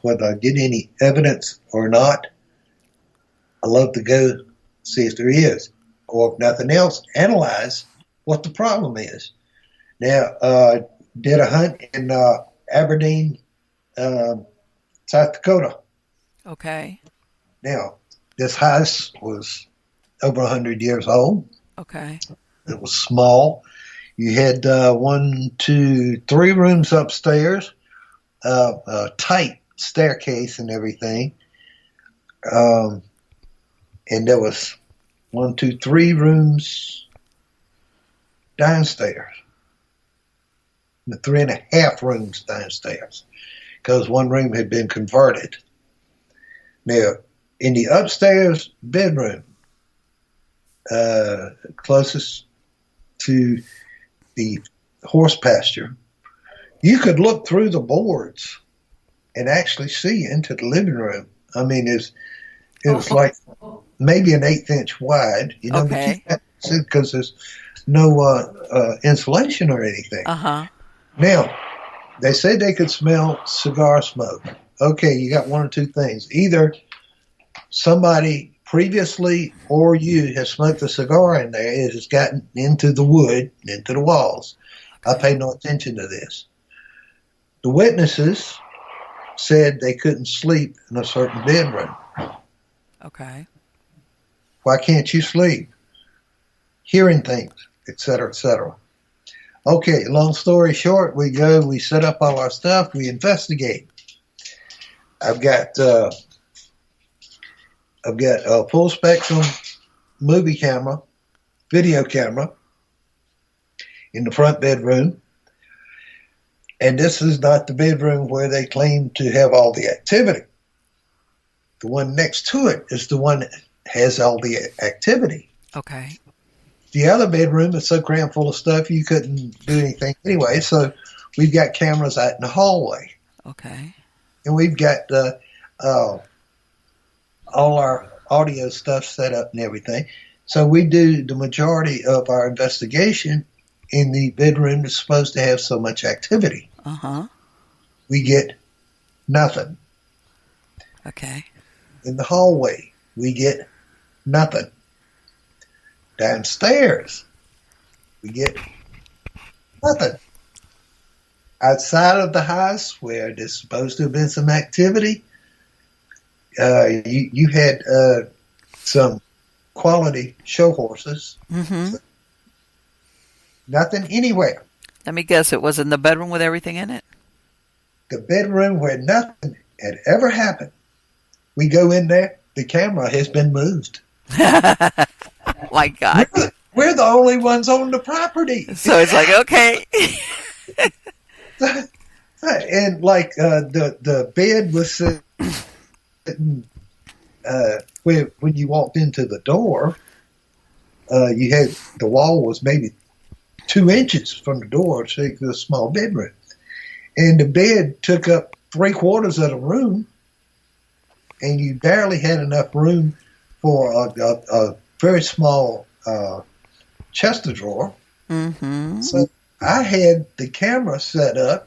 whether I get any evidence or not, I love to go see if there is, or if nothing else, analyze what the problem is. Now, did a hunt in Aberdeen, South Dakota. Okay. Now, this house was over 100 years old. Okay. It was small. You had one, two, three rooms upstairs, a tight staircase and everything. Um, and there was one, two, three rooms downstairs. The 3.5 rooms downstairs because one room had been converted. Now, in the upstairs bedroom, closest to the horse pasture, you could look through the boards and actually see into the living room. I mean, it was Oh, like maybe an 1/8 inch wide, but you okay. can't see because there's no insulation or anything. Uh-huh. Now, they said they could smell cigar smoke. Okay, you got one or two things. Either somebody previously or you have smoked a cigar in there. It has gotten into the wood, into the walls. I Okay. paid no attention to this. The witnesses said they couldn't sleep in a certain bedroom. Okay. Why can't you sleep? Hearing things, etc., etc. Okay, long story short, we go, we set up all our stuff, we investigate. I've got a full spectrum movie camera, video camera in the front bedroom. And this is not the bedroom where they claim to have all the activity. The one next to it is the one that has all the activity. Okay. The other bedroom is so crammed full of stuff you couldn't do anything anyway. So we've got cameras out in the hallway. Okay. And we've got all our audio stuff set up and everything. So we do the majority of our investigation in the bedroom that's supposed to have so much activity. Uh-huh. We get nothing. Okay. In the hallway, we get nothing. Downstairs, we get nothing. Outside of the house, where there's supposed to have been some activity, you had some quality show horses. Mm-hmm. Nothing anywhere. Let me guess, it was in the bedroom with everything in it? The bedroom where nothing had ever happened. We go in there, the camera has been moved. My God. We're the only ones on the property. So it's like, okay. And like the bed was sitting when you walked into the door, you had the wall was maybe 2 inches from the door to the small bedroom, and the bed took up 3/4 of the room, and you barely had enough room for a very small chest of drawer. Mm-hmm. So I had the camera set up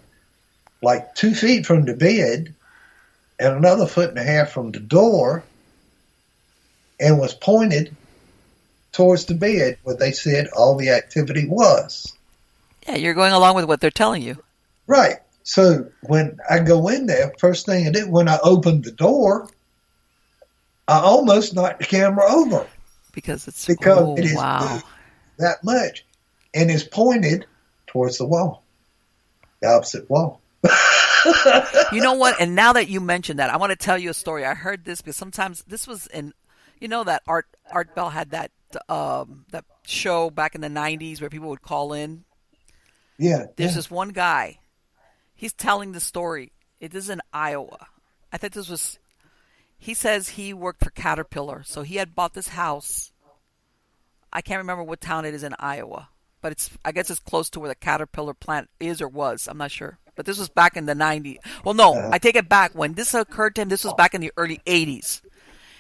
like 2 feet from the bed and another 1.5 feet from the door, and was pointed towards the bed where they said all the activity was. Yeah, you're going along with what they're telling you. Right. So when I go in there, first thing I did when I opened the door, I almost knocked the camera over Because it is moved that much, and it's pointed towards the wall, the opposite wall. You know what? And now that you mentioned that, I want to tell you a story. I heard this because sometimes this was in, that Art Bell had that show back in the 90s where people would call in. Yeah. There's this one guy. He's telling the story. It is in Iowa. I think he says he worked for Caterpillar. So he had bought this house. I can't remember what town it is in Iowa, but I guess it's close to where the Caterpillar plant is or was. I'm not sure. But this was back in the 90s. Well, no, I take it back. When this occurred to him, this was back in the early 80s.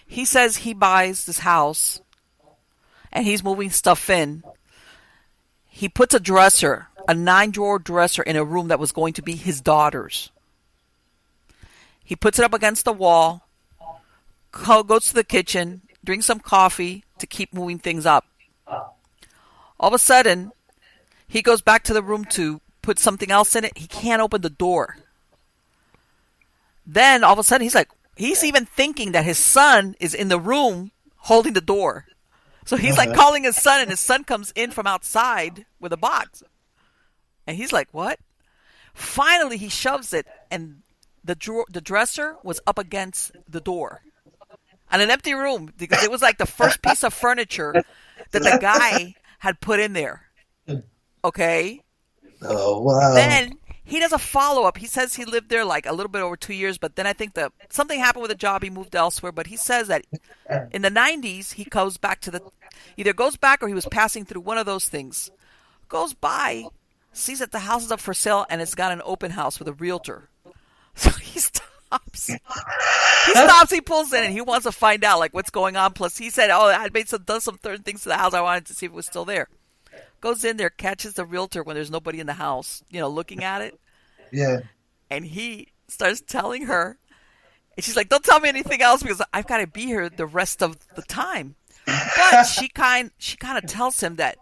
He says he buys this house and he's moving stuff in. He puts a 9-drawer dresser in a room that was going to be his daughter's. He puts it up against the wall, goes to the kitchen, drinks some coffee to keep moving things up. All of a sudden, he goes back to the room to put something else in it. He can't open the door. Then all of a sudden he's even thinking that his son is in the room holding the door. So he's like calling his son, and his son comes in from outside with a box. And he's like, what? Finally, he shoves it, and the dresser was up against the door. And an empty room, because it was like the first piece of furniture that the guy had put in there. Okay? Oh, wow. Then he does a follow-up. He says he lived there like a little bit over 2 years, but then I think something happened with the job. He moved elsewhere, but he says that in the 90s, he goes back either goes back or he was passing through one of those things. Goes by, sees that the house is up for sale, and it's got an open house with a realtor. So he stops. He pulls in, and he wants to find out like what's going on. Plus, he said, I had done some certain things to the house. I wanted to see if it was still there. Goes in there, catches the realtor when there's nobody in the house, looking at it. Yeah. And he starts telling her, and she's like, don't tell me anything else because I've got to be here the rest of the time. But she kind of tells him that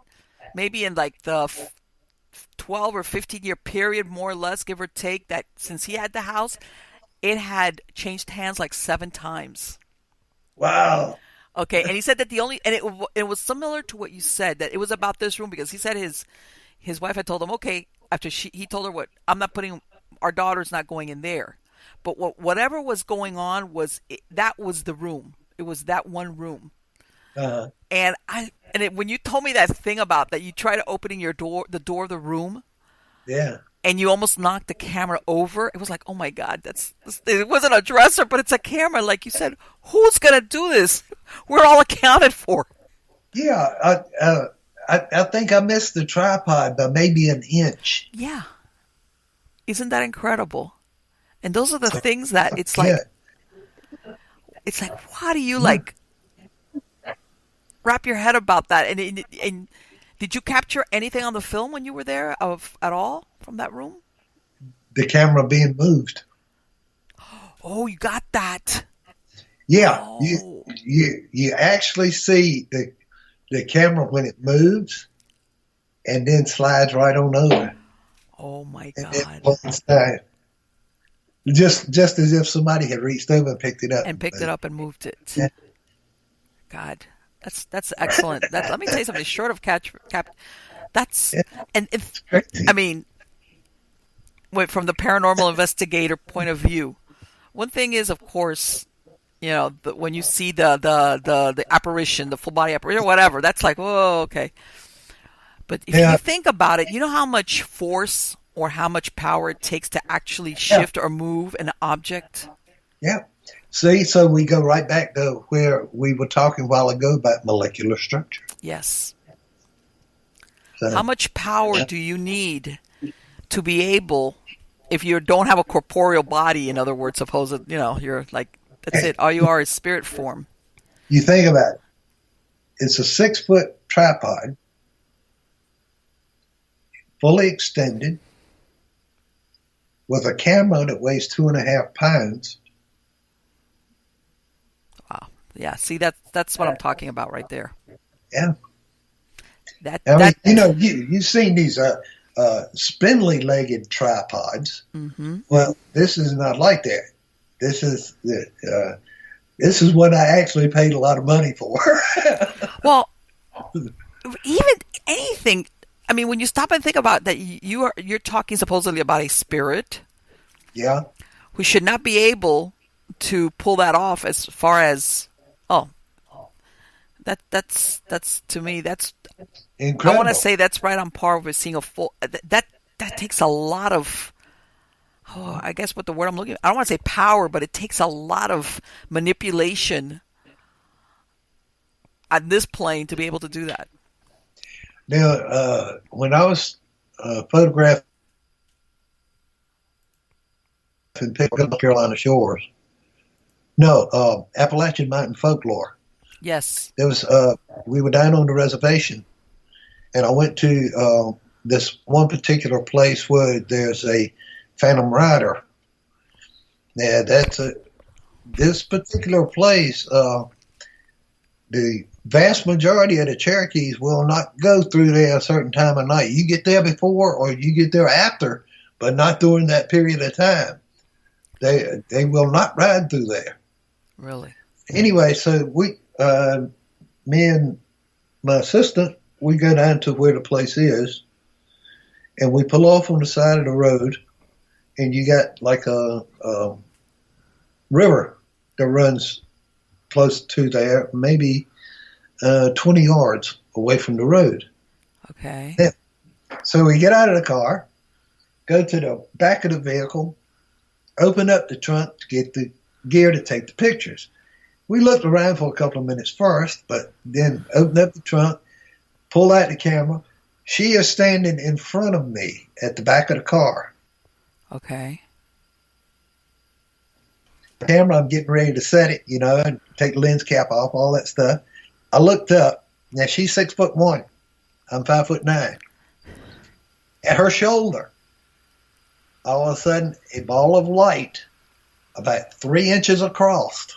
maybe in like the 12 or 15-year period, more or less, give or take, that since he had the house, it had changed hands like 7 times. Wow. Okay, and he said that it was similar to what you said, that it was about this room, because he said his wife had told him, okay, after he told her our daughter's not going in there. But whatever was going on that was the room. It was that one room. Uh-huh. And when you told me that thing about that you tried opening the door of the room. Yeah. And you almost knocked the camera over. It was like, oh my God, it wasn't a dresser, but it's a camera. Like you said, who's going to do this? We're all accounted for. Yeah. I think I missed the tripod by maybe an inch. Yeah. Isn't that incredible? And those are the things that it's like, how do you wrap your head about that? And did you capture anything on the film when you were there at all from that room? The camera being moved. Oh, you got that. Yeah. Oh. You actually see the camera when it moves and then slides right on over. Oh my God. Just as if somebody had reached over and picked it up. And moved it. Yeah. God. That's excellent. Let me tell you something. Short of that's I mean, from the paranormal investigator point of view, one thing is, of course, when you see the apparition, the full body apparition, or whatever, that's like, oh, okay. But if you Yeah, think about it, you know how much force or how much power it takes to actually yeah, shift or move an object? yeah. See, so we go right back to where we were talking a while ago about molecular structure. Yes. How So, much power yeah, do you need to be able, if you don't have a corporeal body, in other words, suppose that, you're like, that's it, all you are is spirit form. you think about it. It's a 6-foot tripod, fully extended, with a camera that weighs 2.5 pounds. Wow. Yeah, see, that's what I'm talking about right there. Yeah. That, I mean, that, you've seen these spindly legged tripods. hmm Well, this is not like that. This is this is what I actually paid a lot of money for. well, even anything, I mean, when you stop and think about that, you're talking supposedly about a spirit Yeah, who should not be able to pull that off. As far as, oh, that's to me, that's, I want to incredible. say that's right on par with seeing a full. That takes a lot of. Oh, I guess what the word I'm looking. I don't want to say power, but it takes a lot of manipulation on this plane to be able to do that. Now, when I was photographing North Carolina shores, no, Appalachian Mountain folklore. Yes. There was we were down on the reservation, and I went to this one particular place where there's a Phantom Rider. Yeah, this particular place. The vast majority of the Cherokees will not go through there a certain time of night. You get there before or you get there after, but not during that period of time. They will not ride through there. Really. Anyway, so me and my assistant, we go down to where the place is, and we pull off on the side of the road, and you got like a river that runs close to there, maybe 20 yards away from the road. Okay. Yeah. So we get out of the car, go to the back of the vehicle, open up the trunk to get the gear to take the pictures. We looked around for a couple of minutes first, but then opened up the trunk, pulled out the camera. She is standing in front of me at the back of the car. Okay. Camera, I'm getting ready to set it, and take the lens cap off, all that stuff. I looked up. Now she's 6'1". I'm 5'9". At her shoulder, all of a sudden, a ball of light about 3 inches across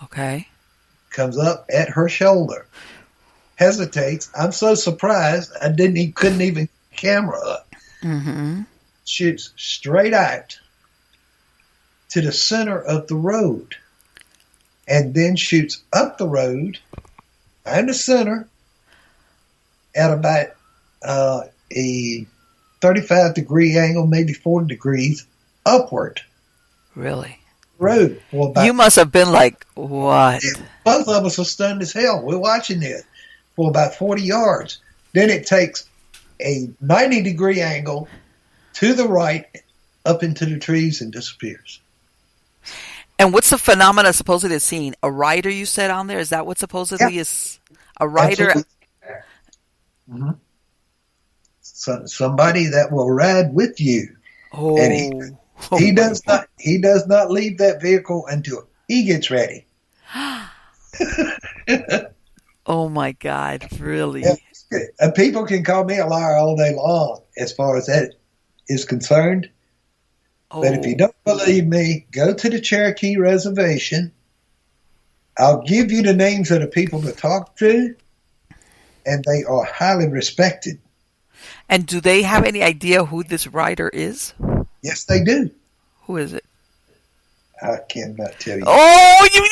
Okay. comes up at her shoulder. Hesitates. I'm so surprised I couldn't even camera up. Mm-hmm. Shoots straight out to the center of the road, and then shoots up the road and the center at about a 35-degree angle, maybe 40 degrees upward. Really. Road. Well, You must have been like, what? both of us are stunned as hell. We're watching this for about 40 yards. Then it takes a 90-degree angle to the right up into the trees and disappears. And what's the phenomena supposedly seen? A rider, you said on there? Is that what supposedly Yeah, is a rider? absolutely. Mm-hmm. Somebody that will ride with you, and he does not leave that vehicle until he gets ready. Oh my God! Really? Yeah. People can call me a liar all day long as far as that is concerned. But if you Oh, don't believe me, go to the Cherokee Reservation. I'll give you the names of the people to talk to, and they are highly respected. and do they have any idea who this rider is? Yes, they do. Who is it? I cannot tell you. Oh, you.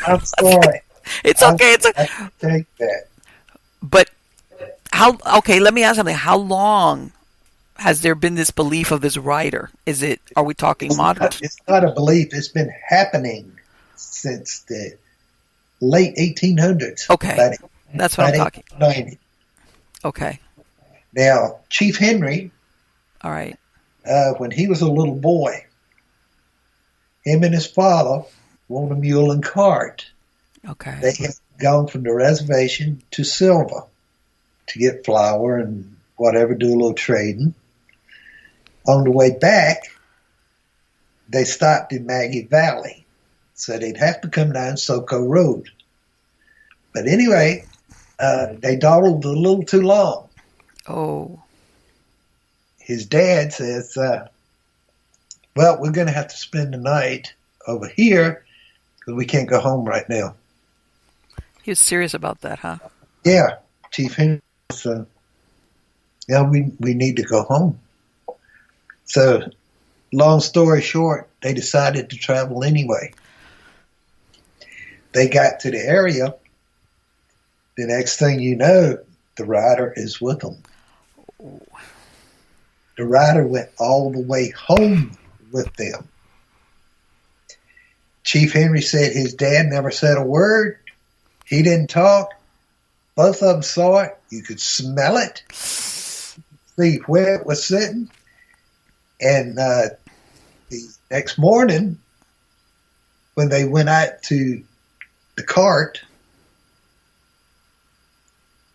I'm sorry. It's okay. It's I okay. can take that. But how? Okay, let me ask something. How long has there been this belief of this rider? Are we talking modern? It's not a belief. It's been happening since the late 1800s. Okay. That's what I'm talking. 1890. Okay. Now, Chief Henry, All right. when he was a little boy, him and his father were on a mule and cart. Okay. They had gone from the reservation to Silver to get flour and whatever, do a little trading. On the way back, they stopped in Maggie Valley, so they'd have to come down Soco Road. But anyway, they dawdled a little too long. Oh. His dad says, well, we're going to have to spend the night over here because we can't go home right now. He was serious about that, huh? Yeah, Chief Henry said, yeah, we need to go home. So, long story short, they decided to travel anyway. They got to the area. The next thing you know, the rider is with them. The rider went all the way home with them. Chief Henry said his dad never said a word. He didn't talk. Both of them saw it. You could smell it, see where it was sitting. And the next morning, when they went out to the cart,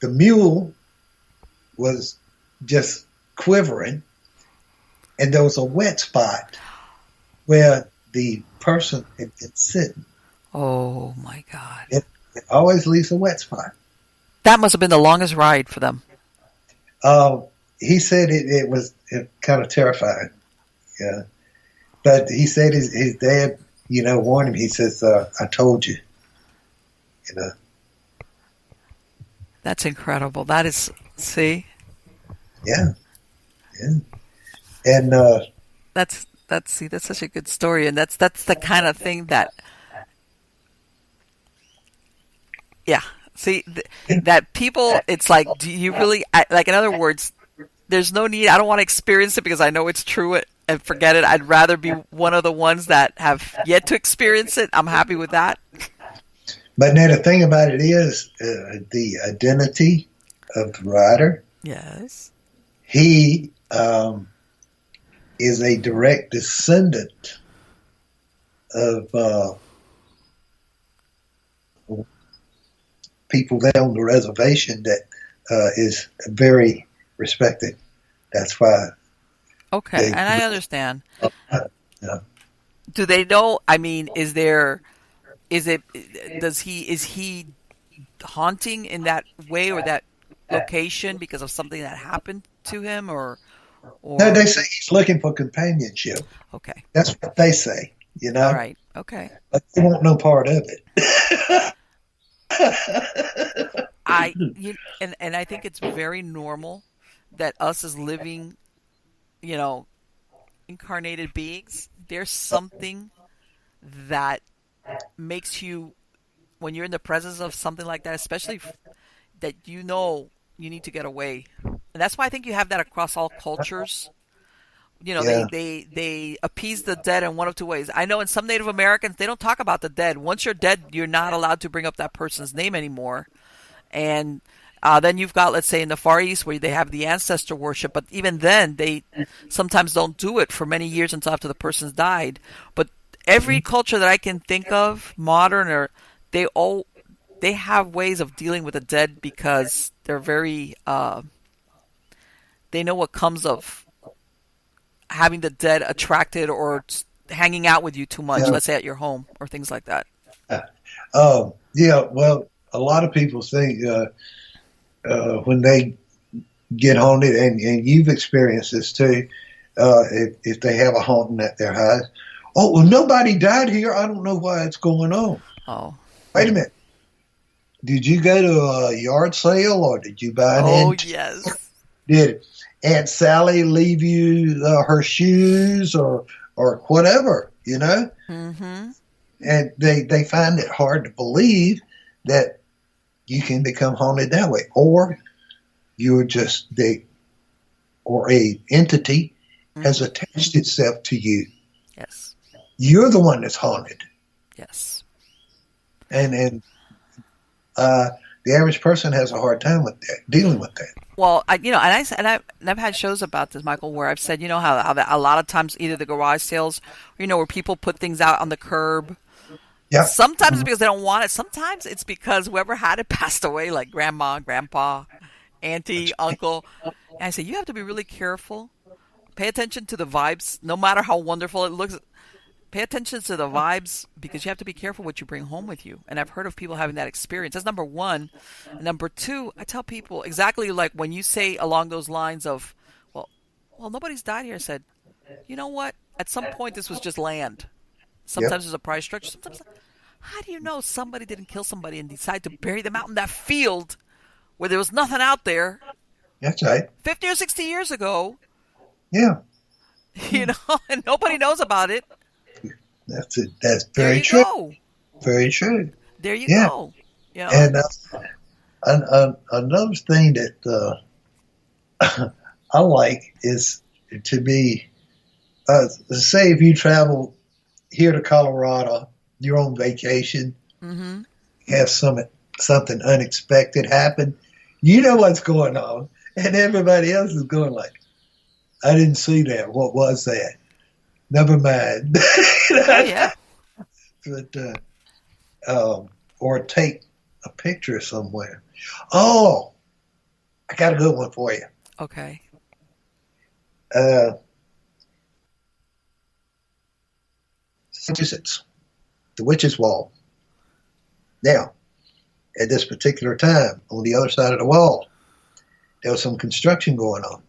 the mule was just quivering, and there was a wet spot where the person had been sitting. Oh, my God. It always leaves a wet spot. That must have been the longest ride for them. He said it was kind of terrifying. Yeah. But he said his dad, warned him. He says, I told you. That's incredible. That is, see? Yeah. Yeah. And that's such a good story, and that's the kind of thing that, yeah. See, that people, it's like, do you really, like, in other words, there's no need, I don't want to experience it because I know it's true and forget it. I'd rather be one of the ones that have yet to experience it. I'm happy with that. But now the thing about it is the identity of the rider. Yes. He is a direct descendant of people there on the reservation that is very respected. That's why. Okay, and I understand. Yeah. Do they know? I mean, is he haunting in that way or that location because of something that happened to him, or? No, they say he's looking for companionship. Okay. That's what they say, All right. Okay. But they want no part of it. And I think it's very normal that us as living, incarnated beings, there's something that makes you, when you're in the presence of something like that, especially that you need to get away. And that's why I think you have that across all cultures. Yeah. They appease the dead in one of two ways. I know in some Native Americans, they don't talk about the dead. Once you're dead, you're not allowed to bring up that person's name anymore. And then you've got, let's say, in the Far East where they have the ancestor worship. But even then, they sometimes don't do it for many years until after the person's died. But every culture that I can think of, modern, they have ways of dealing with the dead because they're very, they know what comes of having the dead attracted or hanging out with you too much, Yeah. let's say at your home or things like that. Yeah, well, a lot of people think when they get haunted, and you've experienced this too, if they have a haunting at their house, oh, well, nobody died here. I don't know why it's going on. Oh. Wait a minute. Did you go to a yard sale or did you buy an antique? Yes. Did Aunt Sally leave you her shoes or whatever, Mm-hmm. And they find it hard to believe that you can become haunted that way. Or you're just, or a entity has Mm-hmm. attached itself to you. Yes. You're the one that's haunted, Yes. and the average person has a hard time with that, dealing with that. Well, I've had shows about this, Michael, where I've said, how that a lot of times either the garage sales, where people put things out on the curb. Yeah, Sometimes it's because they don't want it. Sometimes it's because whoever had it passed away, like grandma, grandpa, auntie, uncle. And I say, you have to be really careful. Pay attention to the vibes, no matter how wonderful it looks. Pay attention to the vibes because you have to be careful what you bring home with you. And I've heard of people having that experience. That's number one. And number two, I tell people exactly like when you say along those lines of, well, nobody's died here. I said, you know what? At some point, this was just land. yep, Sometimes there's a price structure. Sometimes, how do you know somebody didn't kill somebody and decide to bury them out in that field where there was nothing out there that's right. 50 or 60 years ago, Yeah, and nobody knows about it? that's it. That's There very you true. go. Very true. There you Yeah, go. and another thing that I like is to be, say, if you travel here to Colorado, you're on vacation, Mm-hmm. have something unexpected happen, you know what's going on, and everybody else is going like, "I didn't see that. What was that? Never mind." Oh, yeah. But or take a picture somewhere. Oh, I got a good one for you. Okay. Uh, Massachusetts, the Witch's Wall. Now, at this particular time, on the other side of the wall, there was some construction going on.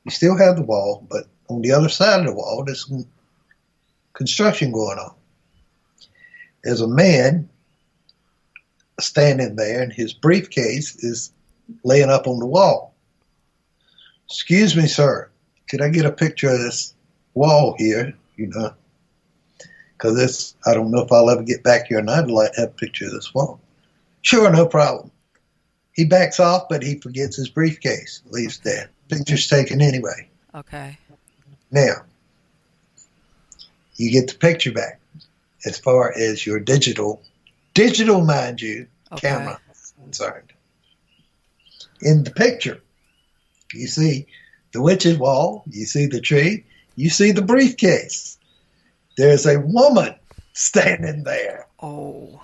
You still have the wall, but on the other side of the wall, there's some construction going on. There's a man standing there, and his briefcase is laying up on the wall. "Excuse me, sir. Could I get a picture of this wall here? Because I don't know if I'll ever get back here, and I'd like to have a picture of this wall." "Sure, no problem." He backs off, but he forgets his briefcase. Leaves there. Picture's taken anyway. Okay. Now, you get the picture back as far as your digital, mind you, Okay. camera is concerned. In the picture, you see the witch's wall, you see the tree, you see the briefcase. There's a woman standing there. Oh.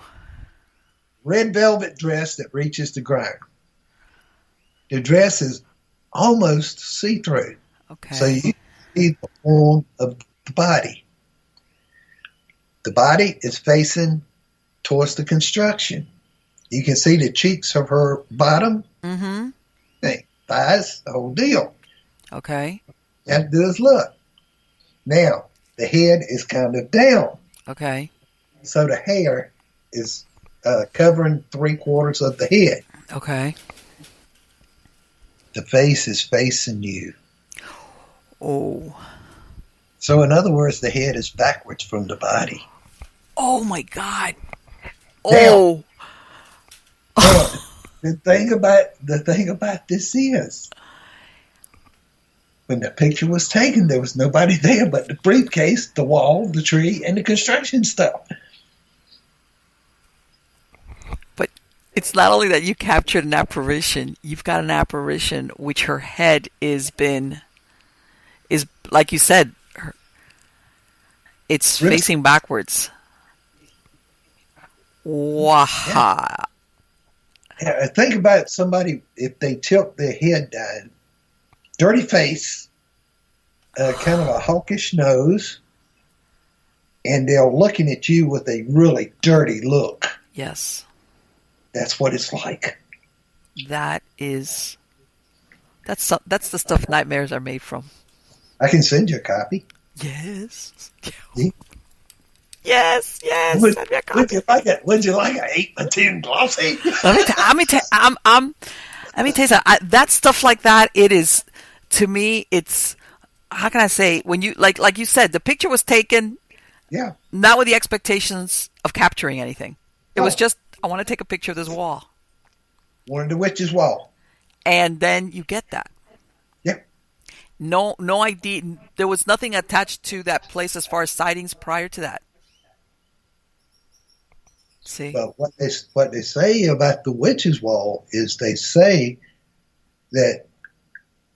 Red velvet dress that reaches the ground. The dress is almost see-through. Okay. So you see the form of the body. The body is facing towards the construction. You can see the cheeks of her bottom, Mm-hmm. thighs, the whole deal. Okay. That does look. Now, the head is kind of down. Okay. So the hair is covering 3/4 of the head. Okay. The face is facing you. Oh. So in other words, the head is backwards from the body. Oh my God. Now, Oh. the thing about this is, when the picture was taken, there was nobody there but the briefcase, the wall, the tree, and the construction stuff. But it's not only that you captured an apparition, you've got an apparition which her head is like you said, it's Really? facing backwards. Wow. Think about somebody, if they tilt their head down, dirty face, kind of a hawkish nose, and they're looking at you with a really dirty look. Yes. That's what it's like. That's the stuff nightmares are made from. I can send you a copy. Yes. See? Yes. Would, Send me a copy. would you like it? Would you like an 8x10 glossy? Let me tell you something. That stuff like that, it is, to me, it's, how can I say, when you, like you said, the picture was taken Yeah. not with the expectations of capturing anything. It was No. just, I want to take a picture of this wall. One of the witch's wall. And then you get that. Yeah. No, no ID. There was nothing attached to that place as far as sightings prior to that. See? But what they say about the witches' wall is they say that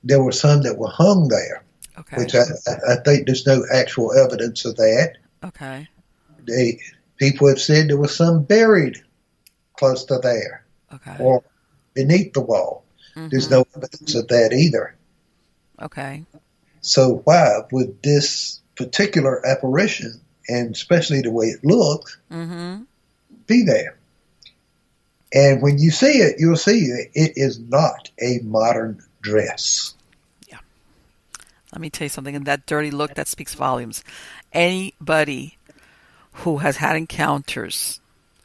there were some that were hung there, Okay. which I think there's no actual evidence of that. Okay. They People have said there was some buried close to there Okay. or beneath the wall. There's Mm-hmm. no evidence of that either. Okay. So why would this particular apparition, and especially the way it looks, Mm-hmm. be there? And when you see it, you'll see it is not a modern dress. Yeah. Let me tell you something. And that dirty look, that speaks volumes. Anybody who has had encounters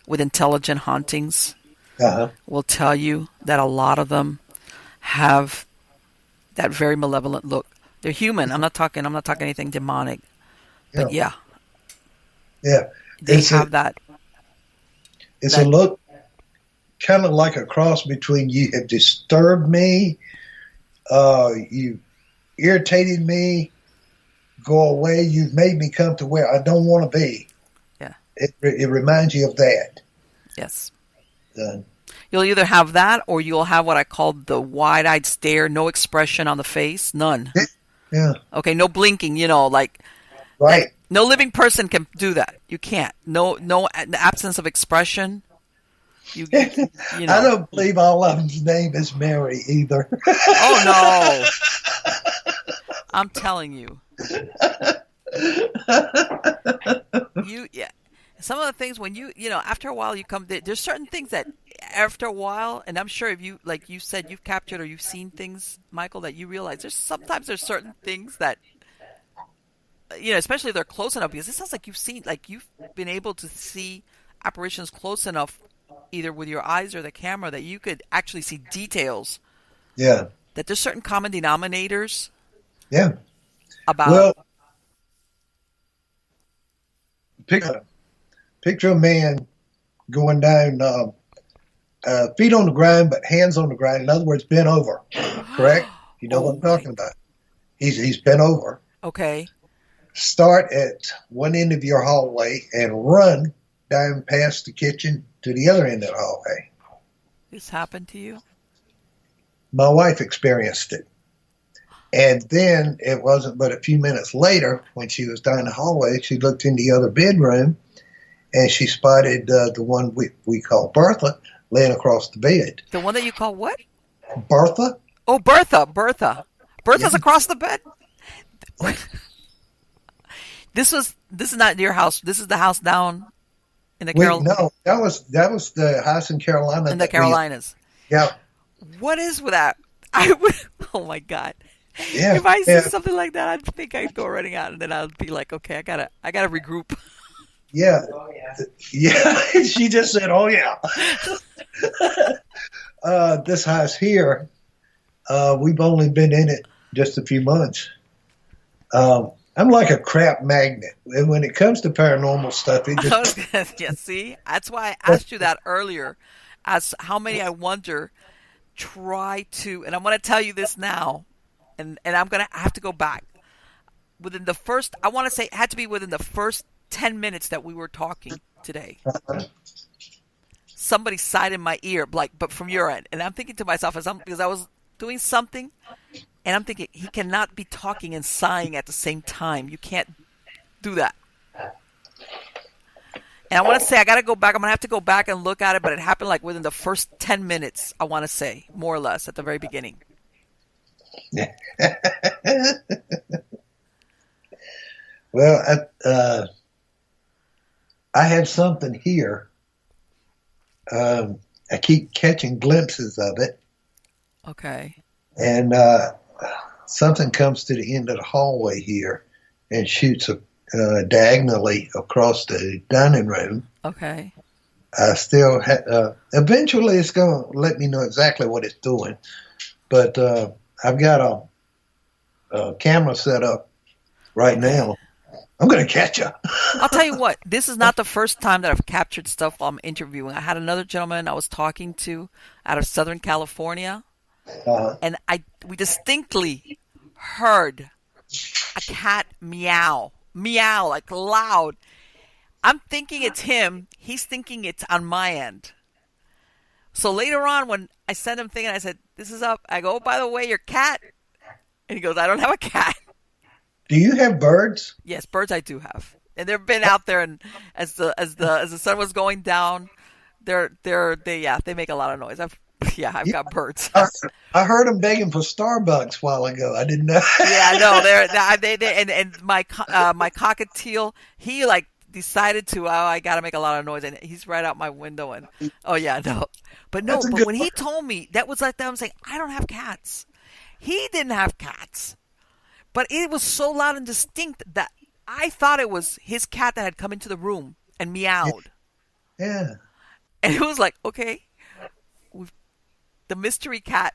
with intelligent hauntings Uh-huh. will tell you that a lot of them have that very malevolent look. They're human. I'm not talking anything demonic. Yeah, But yeah, yeah. they It's a have that it's a that look kind of like a cross between you have disturbed me, you irritated me, go away. You've made me come to where I don't want to be. yeah, It reminds you of that. yes. Uh, You'll either have that or you'll have what I call the wide-eyed stare, no expression on the face, none. yeah, Okay, no blinking, like that. right. No living person can do that. You can't. No, the absence of expression. You you I know. don't believe all of them's name is Mary either. Oh no, I'm telling you. Yeah. Some of the things when after a while you come there's certain things that after a while, and I'm sure if you like you said you've captured or you've seen things, Michael, that you realize there's certain things that especially if they're close enough, because it sounds like you've been able to see apparitions close enough either with your eyes or the camera that you could actually see details, Yeah, that there's certain common denominators yeah. about. Well, picture picture a man going down, feet on the ground but hands on the ground. In other words, bent over. Correct? You know what Oh I'm my. talking about. He's bent over. Okay. Start at one end of your hallway and run down past the kitchen to the other end of the hallway. This happened to you? My wife experienced it. And then it wasn't but a few minutes later, when she was down the hallway, she looked in the other bedroom and she spotted the one we call Bertha laying across the bed. The one that you call what? Bertha? Oh, Bertha. Bertha. Yeah. Bertha's across the bed. This is not your house. This is the house down in the No, that was the house in Carolina in the that we Carolinas. yeah What is with that? I would. Oh my God. yeah If I see yeah something like that, I'd think I'd go running out, and then I'd be like, okay, I gotta regroup. yeah yeah. She just said, "Oh yeah." This house here, we've only been in it just a few months. I'm like a crap magnet, and when it comes to paranormal stuff, it just Yeah, see, that's why I asked you that earlier, as how many I wonder try to, and I'm going to tell you this now, and I'm going to have to go back within the first. I want to say it had to be within the first 10 minutes that we were talking today. Somebody sighed in my ear, like, but from your end, and I'm thinking to myself because I was doing something. And I'm thinking, he cannot be talking and sighing at the same time. You can't do that. And I want to say, I got to go back. I'm going to have to go back and look at it, but it happened like within the first 10 minutes, I want to say, more or less, at the very beginning. well, I have something here. I keep catching glimpses of it, Okay. and something comes to the end of the hallway here and shoots diagonally across the dining room. Okay. I still eventually it's going to let me know exactly what it's doing, but I've got a camera set up right Okay. now. I'm going to catch you. I'll tell you what, this is not the first time that I've captured stuff while I'm interviewing. I had another gentleman I was talking to out of Southern California, Uh, and we distinctly heard a cat meow, meow, like loud. I'm thinking it's him. He's thinking it's on my end. So later on, when I sent him thinking, I said, "This is up." I go, "Oh, by the way, your cat." And he goes, "I don't have a cat." Do you have birds? Yes, birds I do have, and they've been out there. And as the sun was going down, they make a lot of noise. I've Yeah, got birds. I heard them begging for Starbucks a while ago. I didn't know. Yeah, no, they and my cockatiel, he like decided to, oh, I gotta make a lot of noise, and he's right out my window, and oh yeah, no, but no, That's a but good when one. he told me that was like that, I'm saying I don't have cats. He didn't have cats, but it was so loud and distinct that I thought it was his cat that had come into the room and meowed, Yeah. and it was like, okay, the mystery cat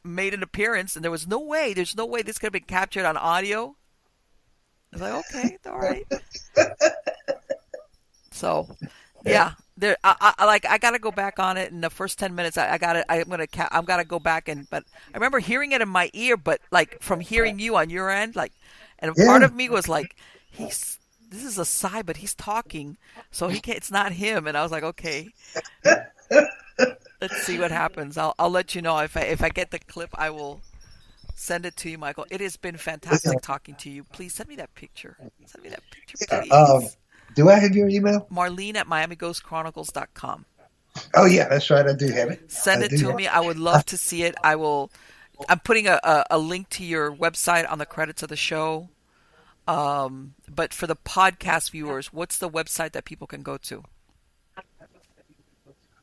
made an appearance, and there's no way this could have been captured on audio. I was like, okay, all right. So, yeah, there. I gotta go back on it in the first 10 minutes. I got it. I'm gotta go back but I remember hearing it in my ear, but like from hearing you on your end, like, and part Yeah. of me was like, he's. This is a sigh, but he's talking, so he can't. It's not him. And I was like, okay, let's see what happens. I'll let you know if I get the clip. I will send it to you, Michael. It has been fantastic talking to you. Please send me that picture. Send me that picture, Yeah. please. Do I have your email? Marlene at MiamiGhostChronicles.com. Oh yeah, that's right. I do have it. Send I it do to have me. I would love to see it. I'm putting a link to your website on the credits of the show. But for the podcast viewers, what's the website that people can go to?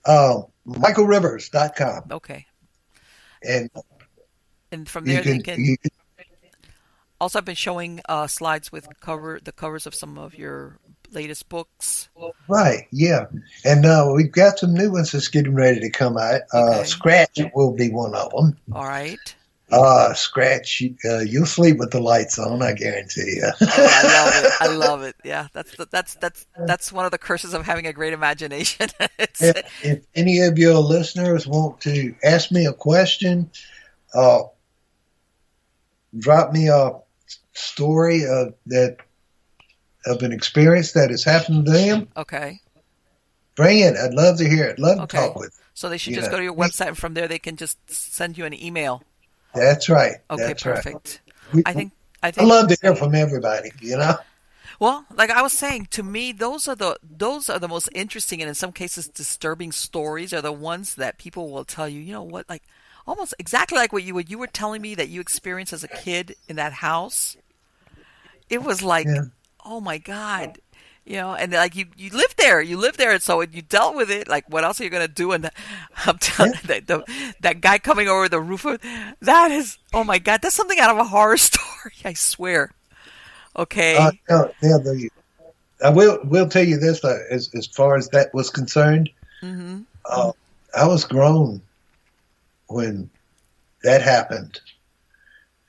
MicheallRivers.com. Okay. And And from you there they can, can. you can Also, I've been showing slides with the covers of some of your latest books. right, yeah. And we've got some new ones that's getting ready to come out. Okay. Scratch will be one of them. All right. Scratch, you'll sleep with the lights on, I guarantee you. Oh, I love it. I love it. Yeah, that's one of the curses of having a great imagination. It's, If any of your listeners want to ask me a question, uh, drop me a story of an experience that has happened to them. okay. Bring it. I'd love to hear it. Love to Okay. talk with So they should you. just Know. go to your website, and from there they can just send you an email. That's right. Okay, That's right. perfect. We, I think I I think love to hear from everybody. You know. well, like I was saying, to me those are the most interesting and in some cases disturbing stories are the ones that people will tell you, you know what, like almost exactly like what you were telling me that you experienced as a kid in that house. It was like, Yeah. oh my God. And like you live there, and so you dealt with it. Like, what else are you gonna do? And I'm telling Yeah. you, that guy coming over the roof, that is, oh my God, that's something out of a horror story. I swear. Okay. I will tell you this as far as that was concerned. Mm-hmm. Uh, I was grown when that happened.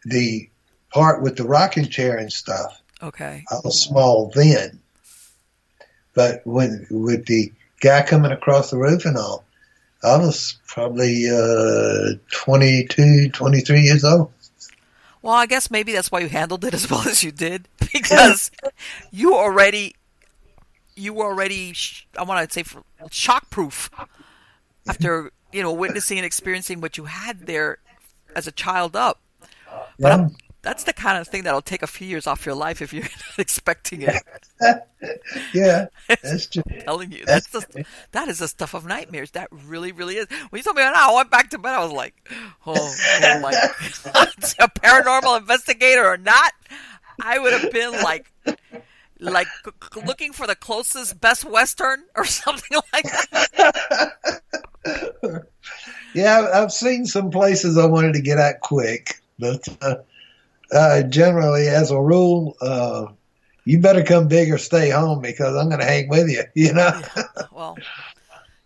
The part with the rocking chair and stuff. Okay. I was small then, but when with the guy coming across the roof and all, I was probably 22, 23 years old. Well, I guess maybe that's why you handled it as well as you did, because you already I want to say shock proof after witnessing and experiencing what you had there as a child up. But Yeah, that's the kind of thing that'll take a few years off your life if you're not expecting it. yeah, that's true. I'm telling you, That's that is the stuff of nightmares. That really, really is. When you told me, I went back to bed, I was like, oh my God. A paranormal investigator or not, I would have been like looking for the closest Best Western or something like that. yeah. I've seen some places I wanted to get out quick, but generally, as a rule, you better come big or stay home because I'm going to hang with you. You know. Yeah, well,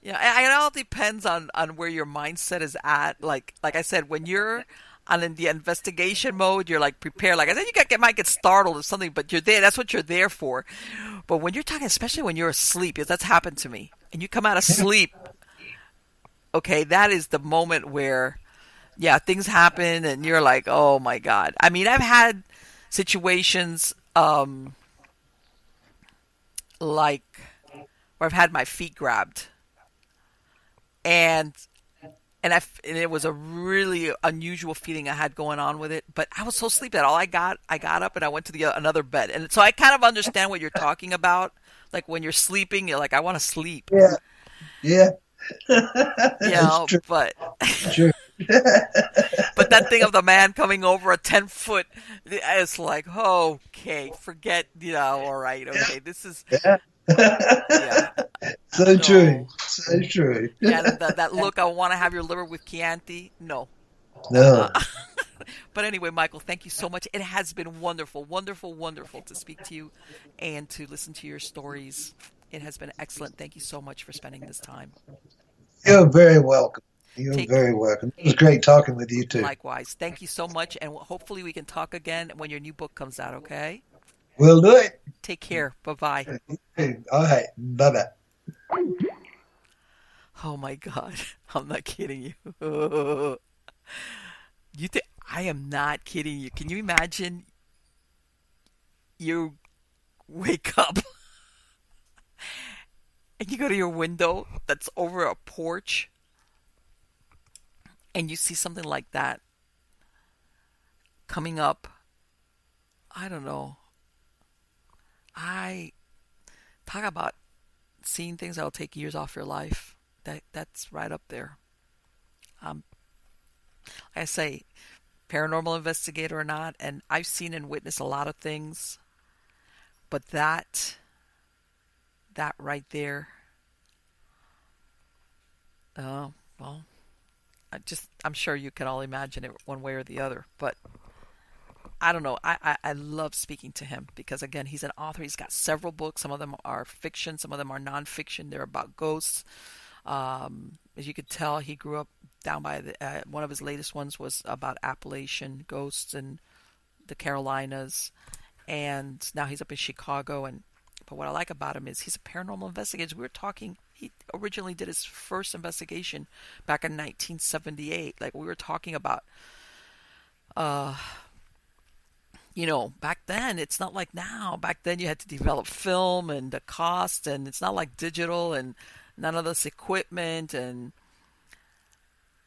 yeah, it all depends on where your mindset is at. Like I said, when you're in the investigation mode, you're like prepared. Like I said, might get startled or something, but you're there. That's what you're there for. But when you're talking, especially when you're asleep, because that's happened to me, and you come out of sleep, okay, that is the moment where Yeah, things happen and you're like, oh my God. I mean, I've had situations like where I've had my feet grabbed and and it was a really unusual feeling I had going on with it. But I was so sleepy that I got up and I went to the another bed, and so I kind of understand what you're talking about. Like when you're sleeping, you're like, I want to sleep, Yeah, yeah, you it's know. true, true. But that thing of the man coming over a 10 foot, it's like, okay, forget, all right, okay, this is, Yeah. yeah, So true, no, so true. yeah, that look, I want to have your liver with Chianti, no. Uh-uh. No, But anyway, Michael, thank you so much. It has been wonderful, wonderful, wonderful to speak to you and to listen to your stories. It has been excellent. Thank you so much for spending this time. you're very welcome. You're Take very welcome. It was great talking with you too. Likewise. Thank you so much, and hopefully we can talk again when your new book comes out. Okay? We'll do it. Take care. Bye bye. All right. Bye bye. Oh my God, I'm not kidding you. You think I am not kidding you? Can you imagine you wake up and you go to your window that's over a porch and you see something like that coming up? I don't know. I talk about seeing things that'll take years off your life. That's right up there. Um, like I say, paranormal investigator or not, and I've seen and witnessed a lot of things, but that right there, well, I'm sure you can all imagine it one way or the other, but I don't know. I love speaking to him because, again, he's an author. He's got several books. Some of them are fiction, some of them are nonfiction. They're about ghosts. As you could tell, he grew up down by one of his latest ones was about Appalachian ghosts in the Carolinas, and now he's up in Chicago. And but what I like about him is he's a paranormal investigator. We were talking. He originally did his first investigation back in 1978. Like we were talking about, uh, back then it's not like now. Back then you had to develop film and the cost, and it's not like digital and none of this equipment. And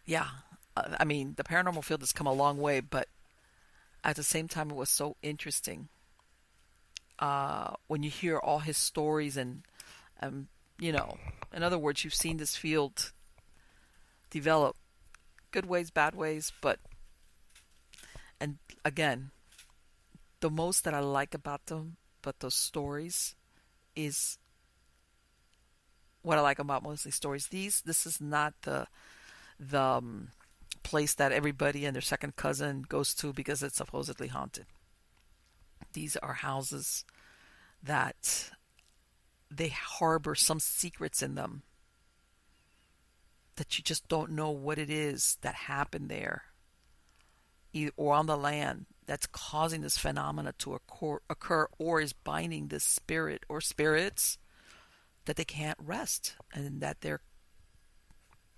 yeah, I mean, the paranormal field has come a long way, but at the same time, it was so interesting when you hear all his stories and, um, in other words, you've seen this field develop good ways, bad ways, but, and again, the most that I like about them, but those stories, is what I like about mostly stories. This is not the place that everybody and their second cousin goes to because it's supposedly haunted. These are houses that they harbor some secrets in them that you just don't know what it is that happened there, or on the land, that's causing this phenomena to occur, or is binding this spirit or spirits that they can't rest, and that they're,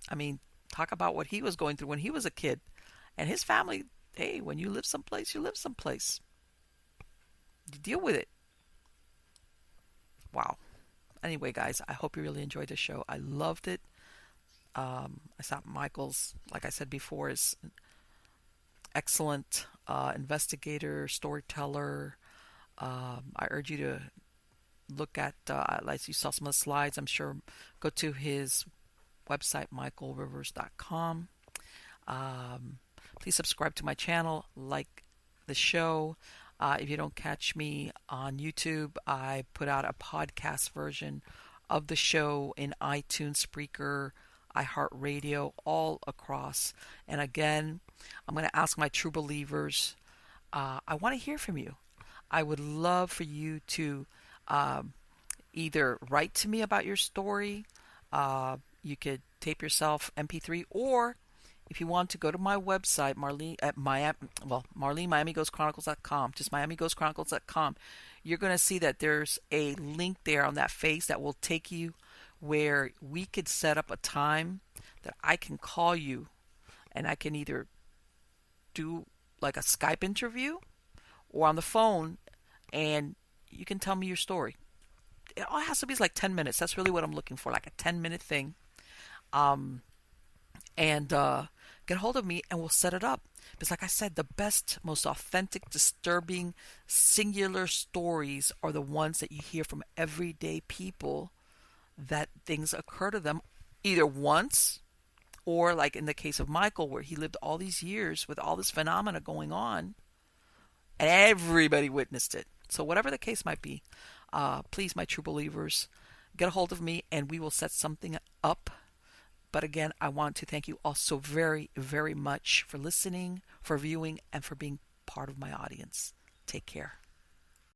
I mean, talk about what he was going through when he was a kid and his family. Hey, when you live someplace, you live someplace. You deal with it. Wow. Anyway, guys, I hope you really enjoyed the show. I loved it. I thought Michael's, like I said before, is an excellent investigator, storyteller. I urge you to look at, like you saw some of the slides, I'm sure, go to his website, micheallrivers.com. Please subscribe to my channel, like the show. If you don't catch me on YouTube, I put out a podcast version of the show in iTunes, Spreaker, iHeartRadio, all across. And again, I'm going to ask my true believers, I want to hear from you. I would love for you to either write to me about your story. You could tape yourself MP3, or if you want to go to my website, Marlene at MarleneMiamiGhostChronicles.com, just MiamiGhostChronicles.com, you're going to see that there's a link there on that face that will take you where we could set up a time that I can call you, and I can either do like a Skype interview or on the phone, and you can tell me your story. It all has to be like 10 minutes. That's really what I'm looking for, like a 10-minute thing. Um, and get a hold of me and we'll set it up. Because, like I said, the best, most authentic, disturbing, singular stories are the ones that you hear from everyday people that things occur to them either once or, like in the case of Micheall, where he lived all these years with all this phenomena going on and everybody witnessed it. So, whatever the case might be, please, my true believers, get a hold of me and we will set something up. But again, I want to thank you all so very, very much for listening, for viewing, and for being part of my audience. Take care.